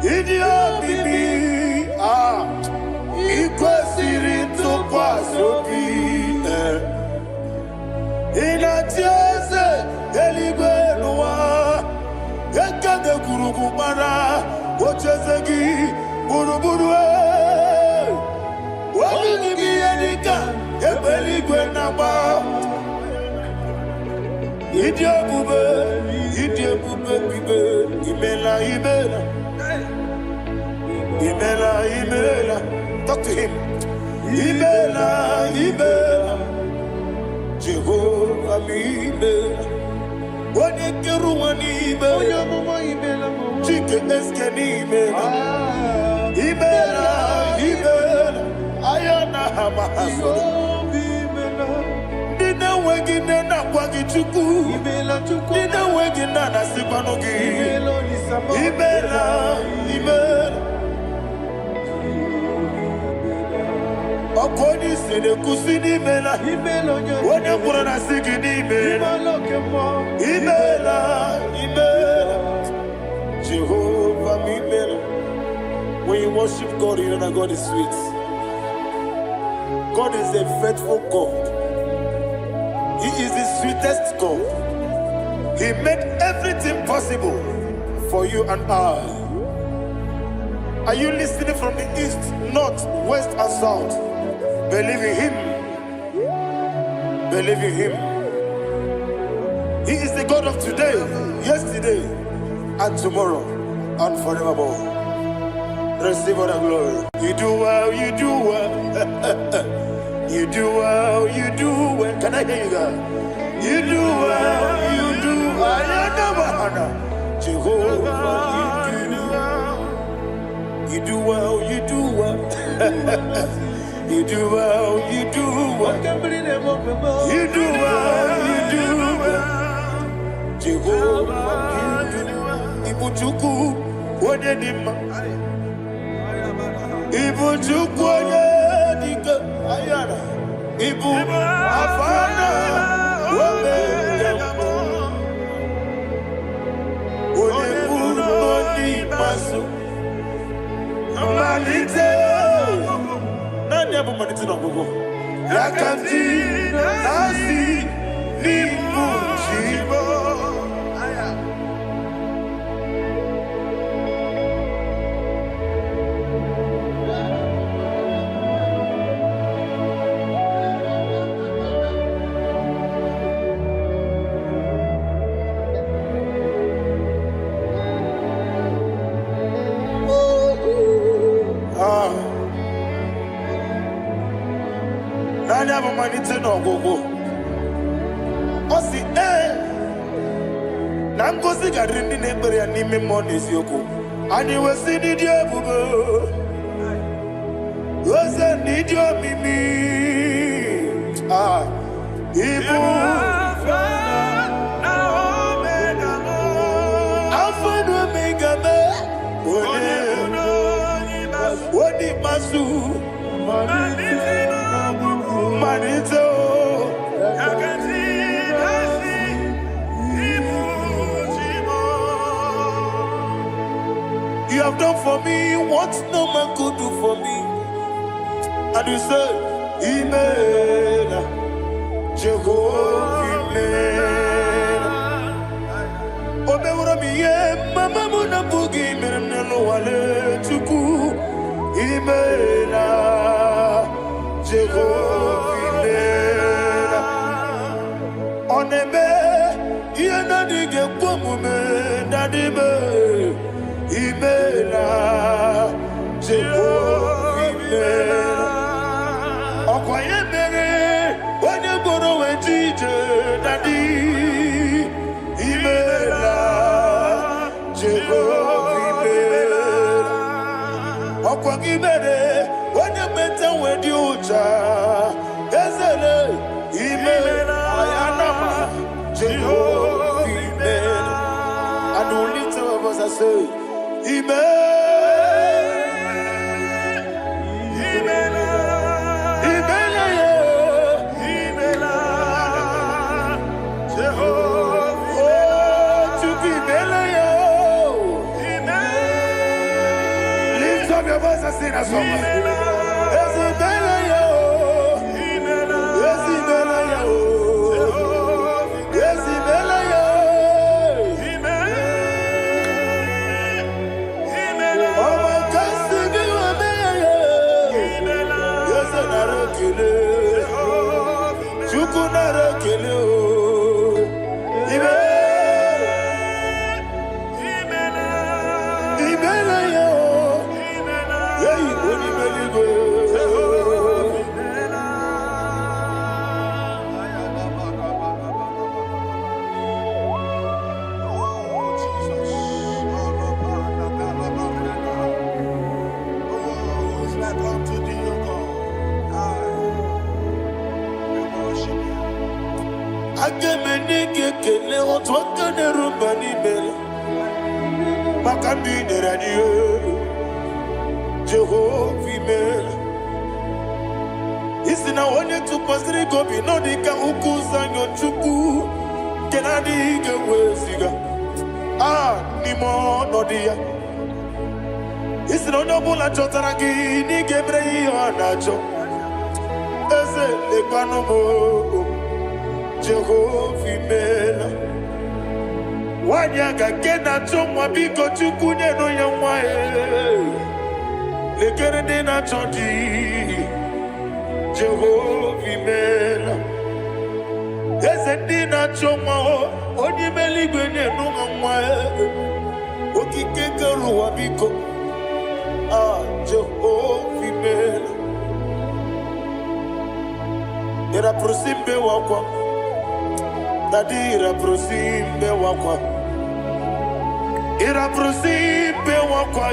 Idia bibi ikwesiri tụkwasị inatieze eligwe n'ụwa ekede kwurugu mara ocheze gị gburugburu obi gị ihe dịka ebe eligwe na-agba ịdị ebube bibe imela imela. Imela, Imela, talk to him. Imela, Imela, Jehovah, Imela. Wanekeru Imela, Chicken Eskeni Imela, Imela, Imela, Ayana Hamahaso. Dina wegina na kwagi chuku, Dina wegina na sipanogi, Imela, Imela. Akoni sene kusini mela, wone kurana sigini mela, imela, imela, Jehovah imela. When you worship God, you know that God is sweet. God is a faithful God. He is the sweetest God. He made everything possible for you and I. Are you listening from the east, north, west, and south? Believe in him. Believe in him. He is the God of today, yesterday, and tomorrow, and forevermore. Receive all the glory. You do well, you do well. You do well, you do well. Can I hear you guys? You do well, you do well. Jehovah, you do well, you do well. You do well, you do well. You do well, you do well. Jehovah, you do well. Ibuchuku, Wadedima. Ibuchuku, Wadedika. Ayana. Ibu, Afana. Wabedemo. Wadekuru, Odimasu. Amalite. Yakanti nasi ni mujibo. No go. Osi na ngozi gadiri ndị na-ekpere ya n'ime mmụọ na eziokwu. Anyị wee si n'ịdị ebube. Ose nidio mimi. Ah, Igbo. Alpha and Omega me. Wodi masu. Manito. You have done for me what no man could do for me. And you say, Amen. Jehovah, Amen. Obewura miye, mama muna bugi miremnelo wale chuku. Amen. Jehovah, Amen. Onebe, iye nadige kwamume, nadibe. Imela, Jehovah, Imela. Okoye mere, onye goro wejije, Daddy. Imela, Jehovah, Imela. Okoye mere, onye meta wedi ucha, Ezele, Imela, Ayanama, Jehovah, Imela. And the only two of us are say, lift up your voice and sing a song. Kele otwaka nerumba ni bele Makandi radio Jehovah Imela Isina onye tupasiri gobi no dika ukuza nyochuku Kenadi gewesiga Ah, nimo no dia Isina onye bula chotaragi ni gebrei anacho Eze lekwano mo Jehovah Imela Wanyaga kena chomwa biko chukunye no ya mwae Lekere dena chondi Jehovah Imela Eze dina chomwa Oni meligwe ne no mwae Okikeke ruwa biko Ah, Jehovah Imela Era prosimbe wakwa Daddy, ira prosimbe wakwa. Ira prosimbe wakwa.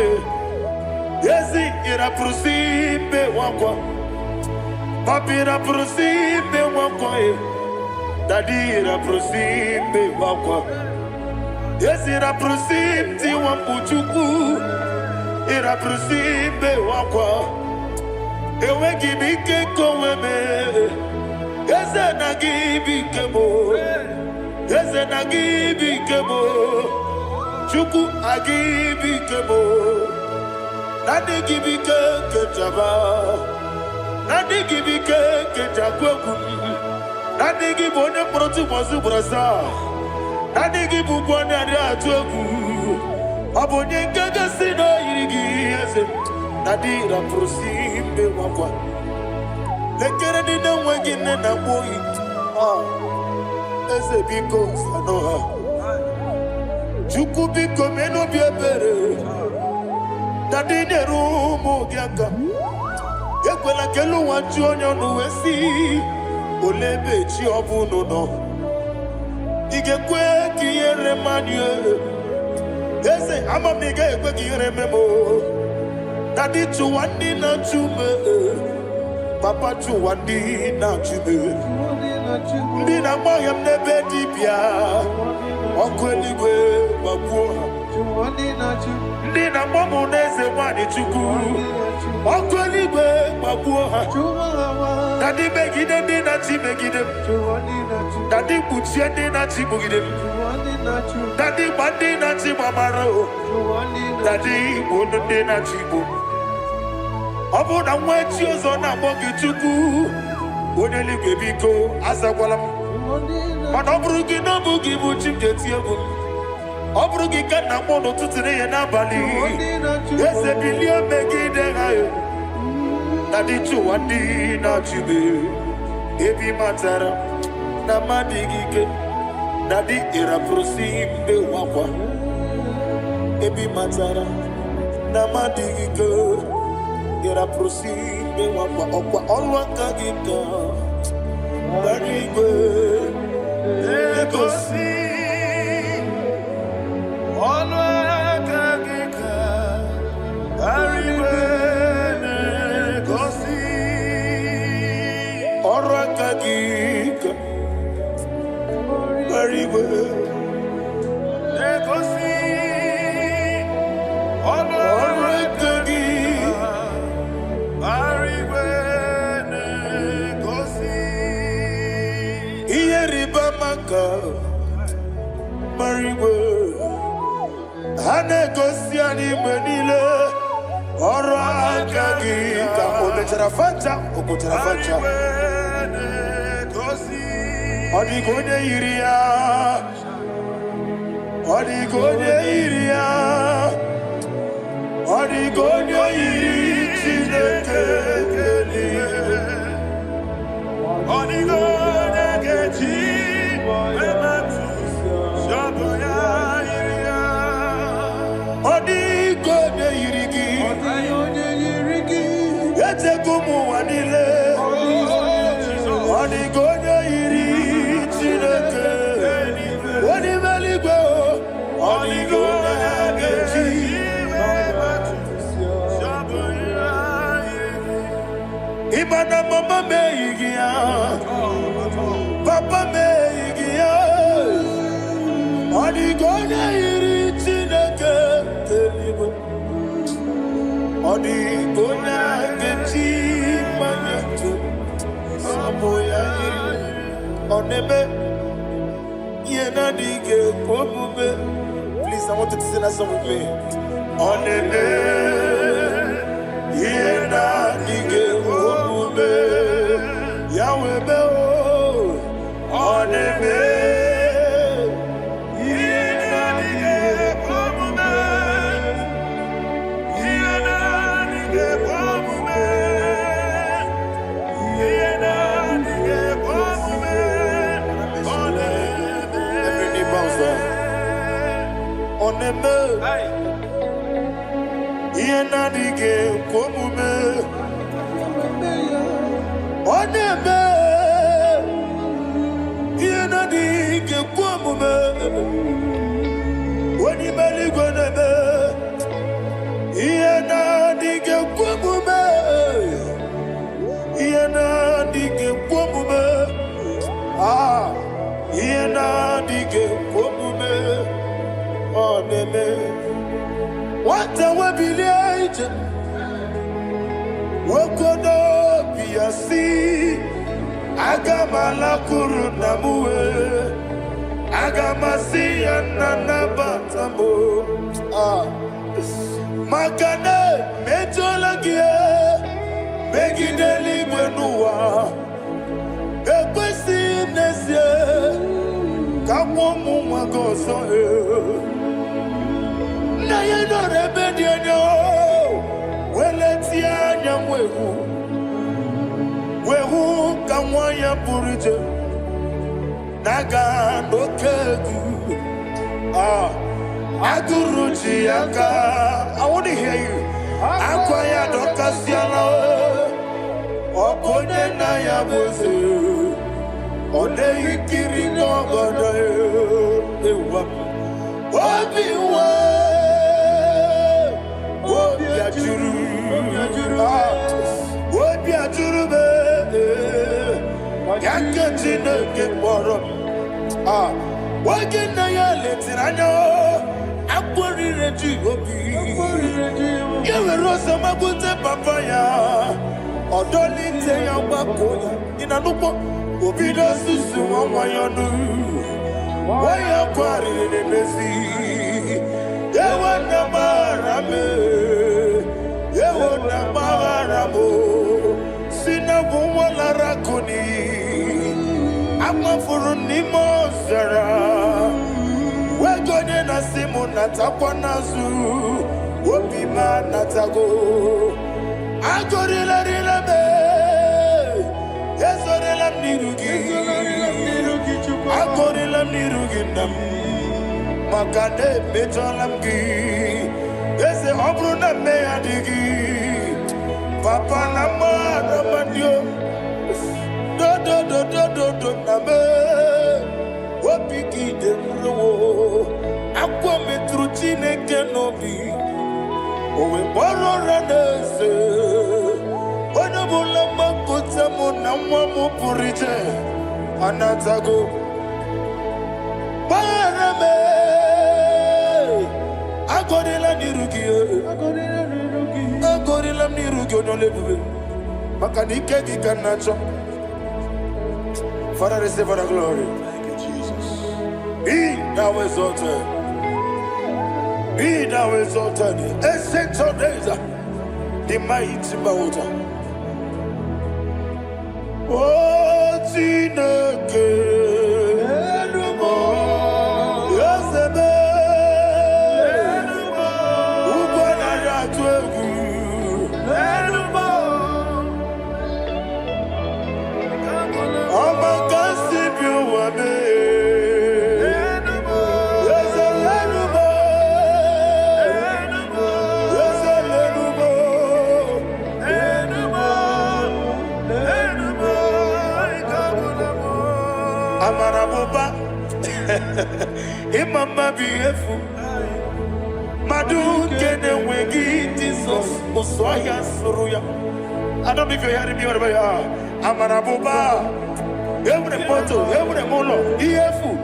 Yesi, ira prosimbe wakwa. Papi, ira prosimbe wakwa. Daddy, ira prosimbe wakwa. Yesi, ira prosimbe wambuchuku. Ira prosimbe wakwa. Ewe gibike koweme. Eze na gibi kebo, Eze na gibi kebo, Chuku agibi kebo, Nadi gibi kejaba, Nadi gibi kejakwegu, Nadi gibi one protu mazu brasa, Nadi gibi bwane atuegu, Abonye kega sino irigi Eze, Nadi raprosimbe wakwa. Lekere di na wengine na boy. Ah, eze biko sanoha. Chuku biko meno biebere. Dadi ne rumu giaka. Yekwela kelu wanchu onyo nuwesi. Olebe chi obuno no. Igekwe kiyere manye. Eze amamiga ekwe kiyere memo. Daddy chuwandi na chume, Papa chuwandi na chume. Ndi na moyam nebe dibia, okweligwe babuha. Ndi na momo neze wani chuku, okweligwe babuha. Daddy megide ndi na chi megide, Daddy buchie ndi na chi bugide, Daddy bandi na chi mamaro, Daddy bono ndi na chi bo. Obu na mwechi ozo na mogi chuku, oneligwe biko azagwalam. Mana obrugi no bugi buchim jeti ebu. Obrugi kana mono tutine ye na bali. Ese bilia megide hayo. Daddy chuwandi na chibe. Ebi matara na madigike. Daddy era prosimbe wakwa. Ebi matara na madigike. Era prosimbe wakwa. Okwa olwa kagika. Barigwe Legosi Olwa kagika. Barigwe Legosi Olwa kagika. Barigwe Legosi Olwa kagika. Barigwe Mariwe Hane Gosiani Menile Ora Kagika Ometarafanta Okotarafanta Odigone Iria Odigone Iria Odigone Iri Chineke Odigone Geji Odigone Yirigi Etekumu Wanile Odigone Yiri Chineke Onimeligwe Odigone Geji Imana mama meigia Papa meigia Odigone Yiri Chineke Odigone Geji Manyetu Samoya Yiri Oneme Yena Dige Komume. Please, I want you to sing that song with me. Oneme Yena Dige Komume Yahweh Beo Oneme Oneme Yena Dige Komume Oneme Yena Dige Komume Onimeligwe Neme Yena Dige Komume Yena Dige Komume Yena Dige Komume Oneme What a wabilage Wokono Biasi Agamala Kurunamue Agamasi Ananabatamo Makane Metolagie Megideli Wenua Ekwesi Nesie Kamomu Magoso Na yeno rebediano Weletia nyamwehu Wehu kamwaya purije Naga nokegu Aguruji yaka I want to hear you Akwaya dokasiana Okonye na ya boze Ode ikiri ngogoda Ewa Obi wa Obi ajuru Yakachino get bottom. Working na ya letting I know. I'm worried to be. You were Rosa Mabuta Papaya. Or don't let say I'm back in a look. Obido Susu, why you do? Why you quarry in the sea? They want the Marame. They want the Maramo. Sina Bumala Rakuni. I'm a for Nimo Zara. We're going to Simon Natapanazu. Wopima Natago. I got it. Yes, I am Nirugindam. Makade Betolamgi. Yes, the Obruna Meadigi. Papa Nama Namadio. Do Nabe. Wapiki de Ro. Aqua Metrucine Kenobi. Owe Boro Ranese. Wanabula Makuta Munamu Purite. Anatago. Barame. Agodela Nirugi. Agodela Nirugi no lebu. Makanike Gikanacho. Father, receive the glory. Thank you, Jesus. Be thou exalted. Be thou exalted. Ancient of days, the mighty mountain. Oh, Tineke. Imama beautiful. Madu kene wegi Jesus Oswaya Suruya. I don't know if you're hearing me wherever you are. Amarabuba. Every photo, every molo. Beautiful.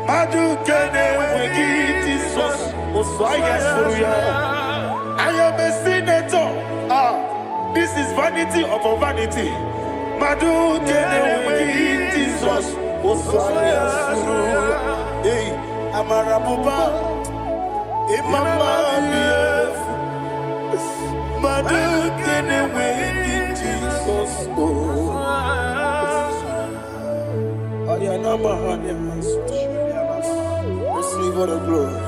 Madu kene wegi Jesus Oswaya Suruya. I am a senator. This is vanity of vanity. Madu kene wegi Jesus Oswaya Suruya. Hey, Amarabuba, Imama, Madu, can away Jesus. Receive all the glory.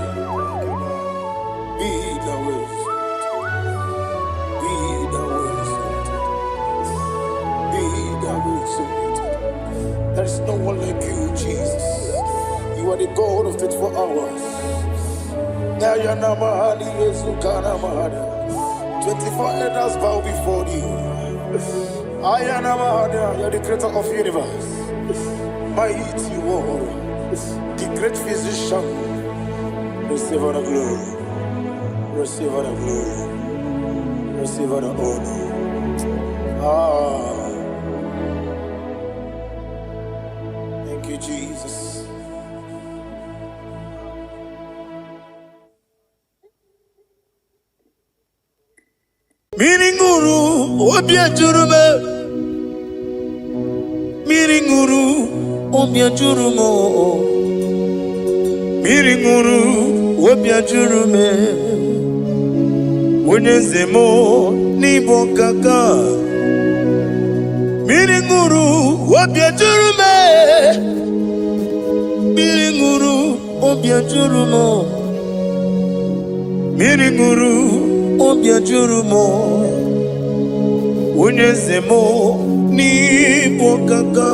Be the way. Be the way. Be the way. There is no one like you, Jesus. You are the God of 24 hours. 24 elders bow before you. You are the creator of the universe. Mighty warrior, the great physician. Receive all the glory. Receive all the glory. Receive all the honor. Thank you, Jesus. Miringuru, Obia Jurume. Miringuru, Obia Jurumo. Miringuru, Obia Jurume. Unezemo, Nibo Kaka. Miringuru, Obia Jurume. Miringuru, Obia Jurumo. Miringuru. Obia Jurumo, Unyezemo, ni Pokaga.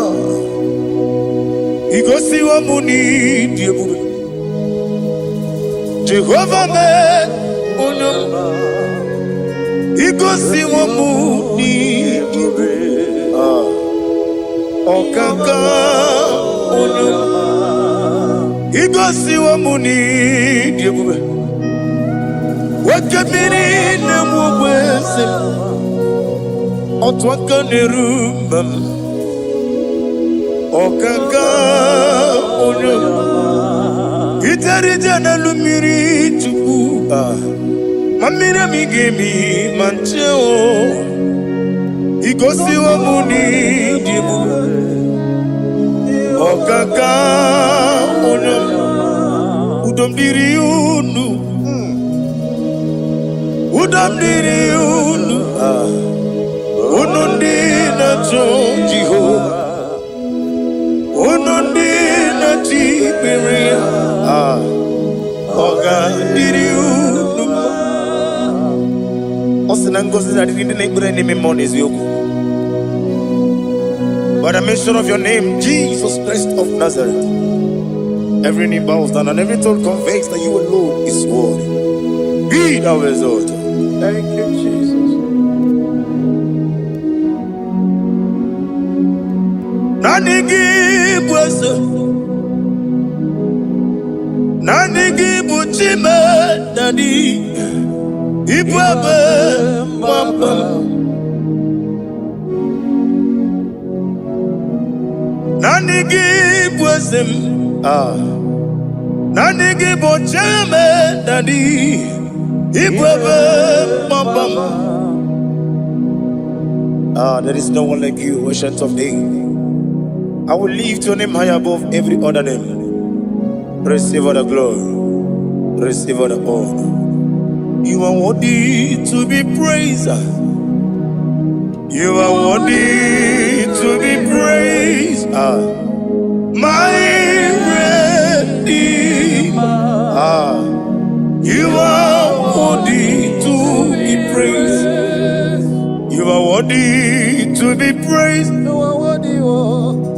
Igosi wa muni diebube. Jehovah me, Unyamba. Igosi wa muni diebube. Okaga, Unyamba. Igosi wa muni diebube. Wakabiri na mwese Otwaka nerumba Okaka onyo Itarija na lumiri tupu Mamira migemi mancheo Igosi wa muni dimu Okaka onyo Udomdiri unu Udomdiri unu Unundi na Jehovah Unundi na Tiberia Oga diri unu Osinangosi na diri neighbor name monies yoku By the mention of your name, Jesus Christ of Nazareth, every knee bows down and every tongue confesses that you alone is worthy. Be thou exalted. Thank you, Jesus. Nanigi buchime nani ibwabe mama Nanigi bwesem Nanigi buchime nani ibwabe mama There is no one like you, Ancient of Days. I will lift your name high above every other name. Receive all the glory, receive all the honor. You are worthy to be praised. You are worthy to be praised. My Redeemer. You are worthy to be praised. You are worthy to be praised.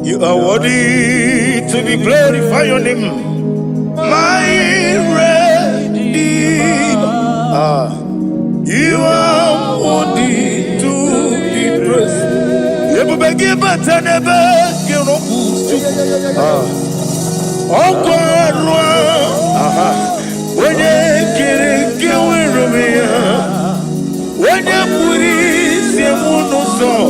You are worthy to be glorified your name. My Redeemer, you are worthy to be praised. You begin but never get up. Oh God, when you get going, when you put it, you won't know.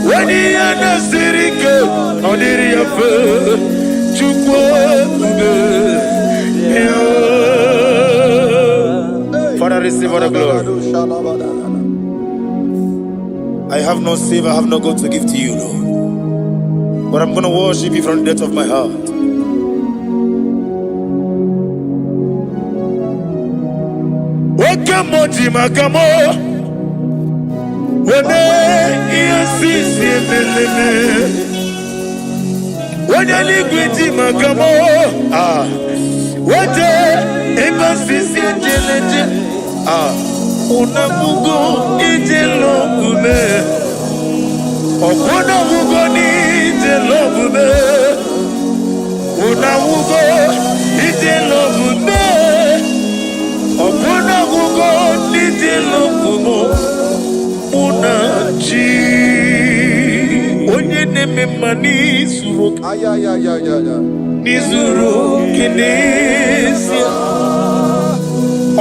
When you are the city girl, on the river. Father, receive all the glory. I have no save, I have no God to give to you, Lord. But I'm going to worship you from the depth of my heart. Welcome, Makamo. When you see when you live Makamo, what a embassy, Unamugo, Ijelobume, Okonamugo, Ijelobume, Unamugo, Ijelobume, Okonamugo, Ijelobume, Unachi. Onye neme mani suru nizuru kinesia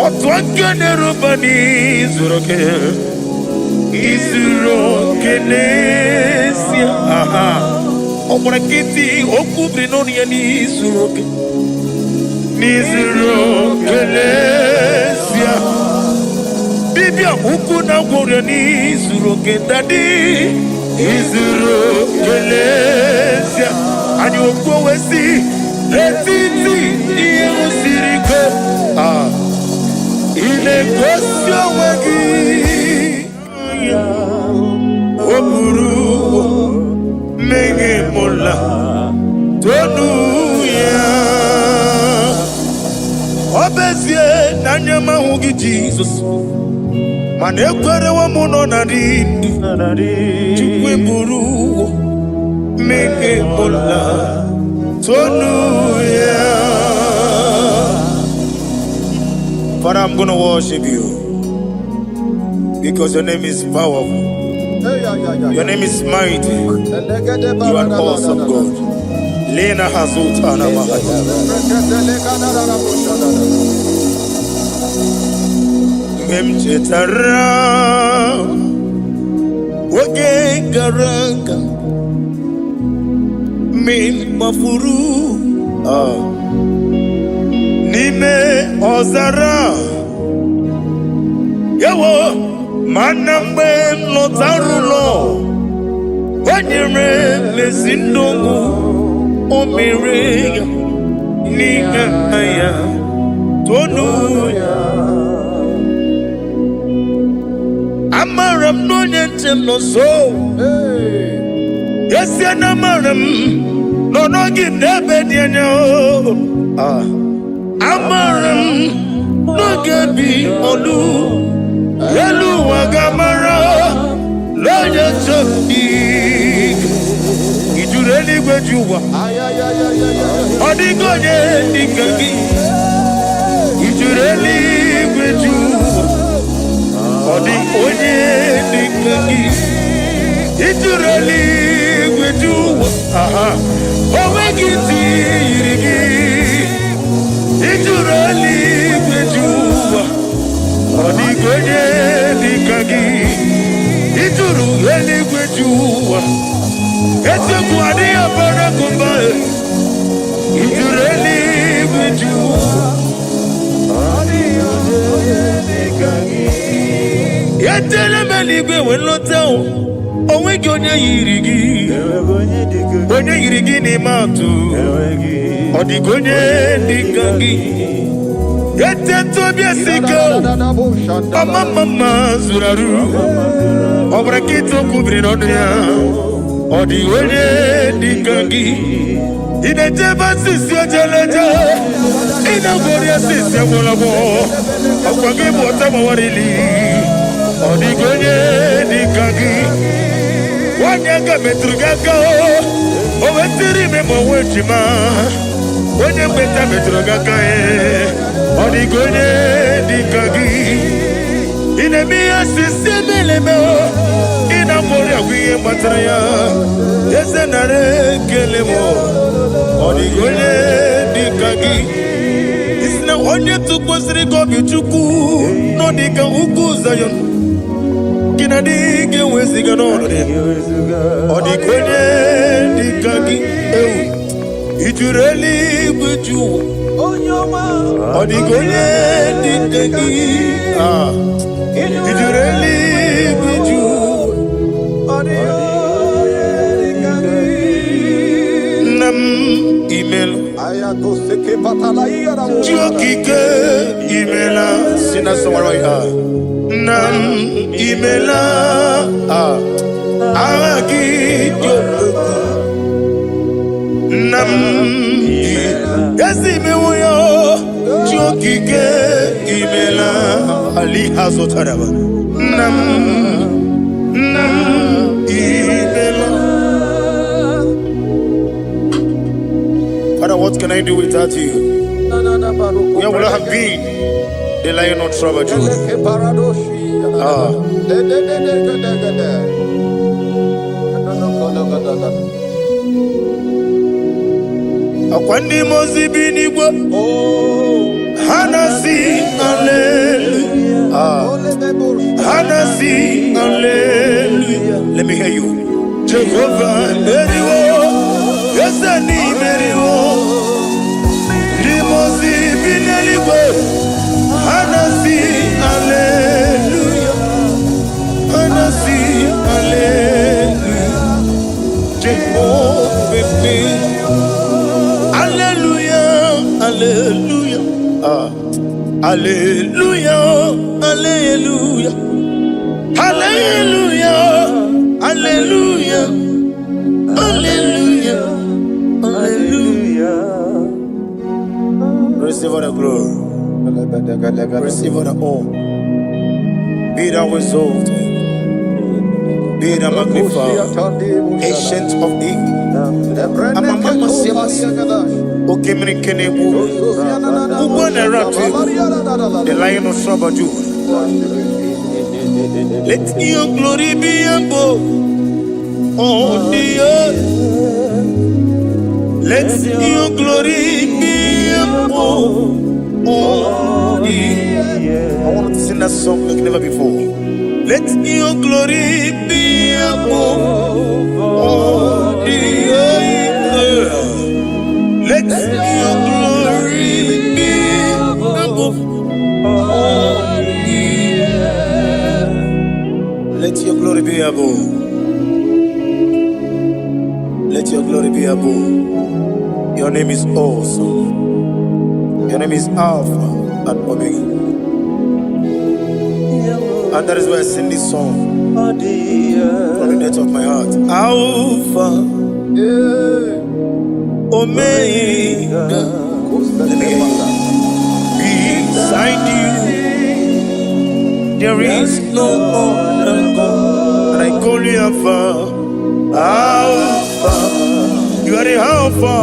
otwangane rubani zuru izuru kinesia omrakiti okubri noni ya nizuru kinesia bibia ukuna gwore nizuru kendadi Izuru kelesia ani okwowesi etiti iye usiriko ile kosio wagi oburu menge mola tonu ya obesie nanyama hugi Jesus Mane kwere wa muno na rindu Chukwe buru Meke mola Tonu ya Father, I'm gonna worship you Because your name is powerful Your name is mighty You are awesome God Lena Hazutana Mahaya Memchetara Wage Garanga seraphim mafuru Nime ozara Yawo manambe lotarulo Wanyere mezindongu Omire Nigaya Tonu Amaram no nyentem no so Yes yana maram No no give nebe dienyo Amaram no gebi olu Yelu wagamara Lo nyetem Ijureli gwejuwa Odigonye nikagi Ijureli gwejuwa Odigonye nikagi Ijureli gwejuwa Owegiti irigi Ijureli gwejuwa Odigonye nikagi Ijureli gwejuwa Ete kuadi abara kumbae Ijureli gweju Yetele meligwe wenlotao Owegi onye yirigi Onye yirigi ni matu Odigonye dikangi Yete tobia siko Mama zuraru Obrakito kubri noduya Odigonye dikangi Inejeba sisi ojeleje Inagoria sisi amulabo Akwagi mwota mawarili Odigonye dikangi Wanyanga metrugaka Owetiri memo wechima Onye mbeta metrugaka Odigonye dikangi Inemia sisi melemo Inagoria wiye matraya Yese nare kelemo Odigonye dikagi Isna onye tukwasiri gobi chuku No dika uku zayon Kina dike weziga nono Odigonye dikagi Ijureli gwejuwa Odigonye dikagi Ijureli gwejuwa Email Jokike Imela Sina Samaraya Nam Imela Agi Nam Yasime Woyo Jokike Imela Ali Hazotaraba Nam Imela Father, what can I do without you? Where would I have been? The Lion of Trouble, Akwandi mozibi nigwa Hanasi hallelujah Hanasi hallelujah Let me hear you Jehovah Meriwo Yesani Meriwo Limozi Bineligwe Hanasi hallelujah Hanasi hallelujah Jehovah Hallelujah Hallelujah Hallelujah Hallelujah Hallelujah Hallelujah Hallelujah Hallelujah Receive all the glory Receive all the honor Be thou exalted Be thou magnified Ancient of days Amama Simas Okemri Kenebu The Lion of Sabaju Let your glory be above on the earth Let your glory be above on the earth I want to sing that song like never before Let your glory be above on the earth Let your glory be above all the earth. Let your glory be above. Let your glory be above. Your name is awesome. Your name is Alpha and Omega. And that is why I sing this song from the depth of my heart. Alpha, Omega. Let me hear you. Beside you, there is no other God. And I call you Alpha. Alpha. You are the Alpha,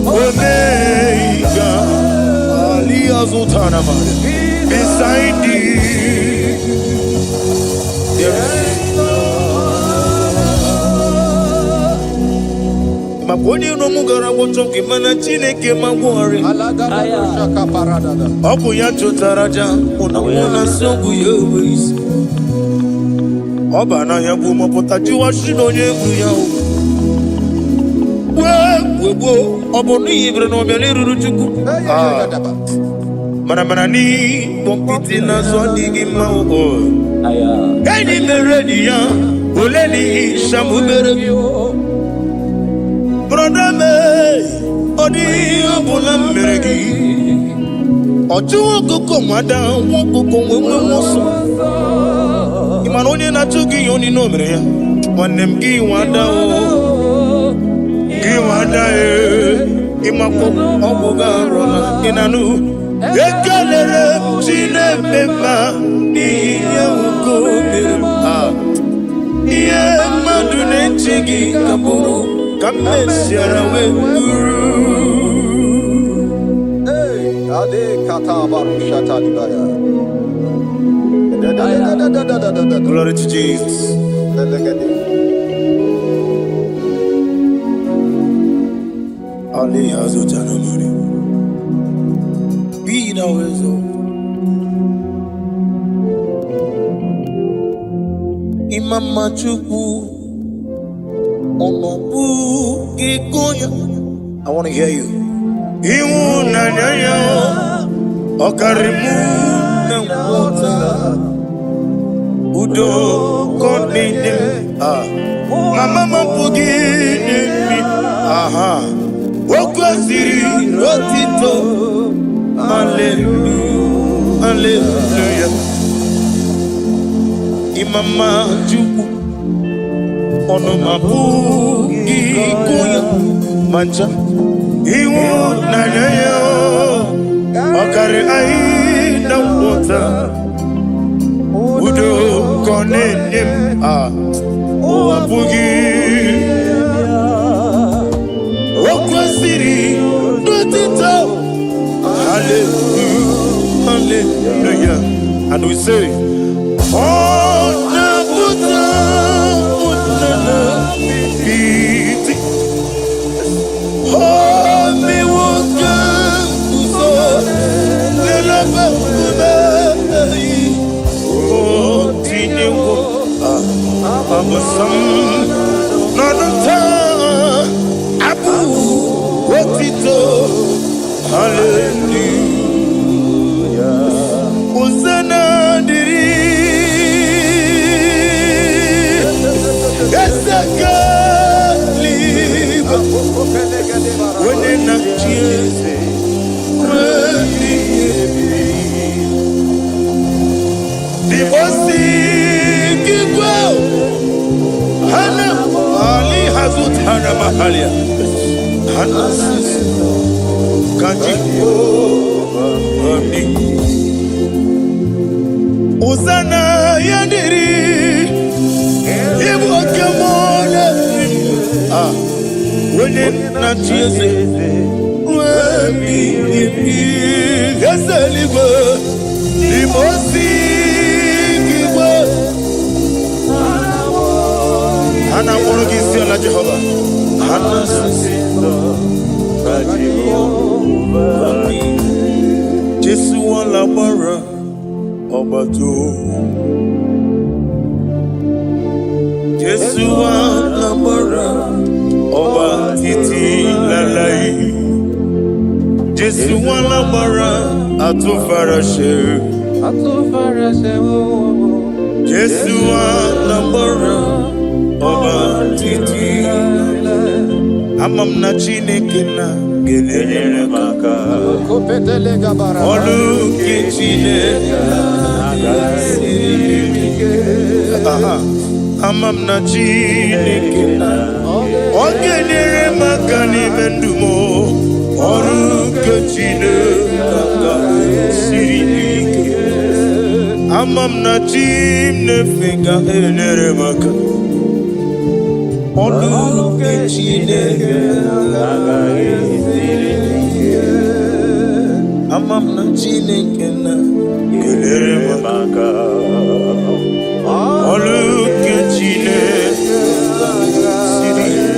Omega. Beside you, there is Maponi no mugara wotoke mana chineke magwari. Obu ya chotaraja una sogu yewis. Oba na ya bu mopota jiwa shino yebu ya. Webo obo ni ibre no bele ruruchuku. Mana ni kompiti na so digi mawo. Eni meredi ya oleni shamu meredi. Brother me, odi abula meregi. Oju koko mada, woko wemoso. Imanoni na chuki yoni no mere. Wanem gi wada o, gi wada e. Imako obuga rona inanu. Ekelele chine beba ni yauko merema. Iye madune chigi kaburu. Come share Hey, Ade Kata Barushata Libaya. Glory to Jesus. Ali Hazutana Mari. Be thou exalted. Imam Chuku. I want to hear you. Udo Mama Pugi. Aha. Rotito. Hallelujah. Hallelujah. Imama Juku. Ono mapu ikuya mancha iwo nanayo okare ai na wota udo konenim o apugi okwasiri dotito. Hallelujah, hallelujah. And we say oh na buta. Hallelujah. Hosanna diri. When they not cheers, the boss is well. Hana Ali Hazut Hana Mahalia Hana Kanji Hosanna Yandiri Ibu Kamona. When it not chasing, when me, yes, I live, the most and I want to give you a Jehovah. Jesu wala bara obatu. Jesu wala bara. Oba titi lalai Jesu wala bara atufarashe. Jesu wala bara oba titi. Amam na Chineke na gelele maka. Olu ke Chineke amam na Chineke na ogelele maka ni mendumo. Olu ke Chineke sirike. Amam na Chineke gelele maka. Olu ke Chineke amam na Chineke na gelele maka. Olu ke Chineke sirike.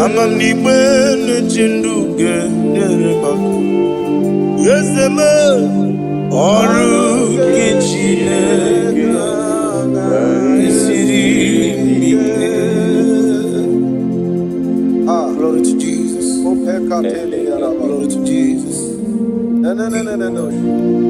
Amam ni bene chindu gelele maka. Yeseme olu ke Chineke glory to Jesus. Glory to Jesus. No.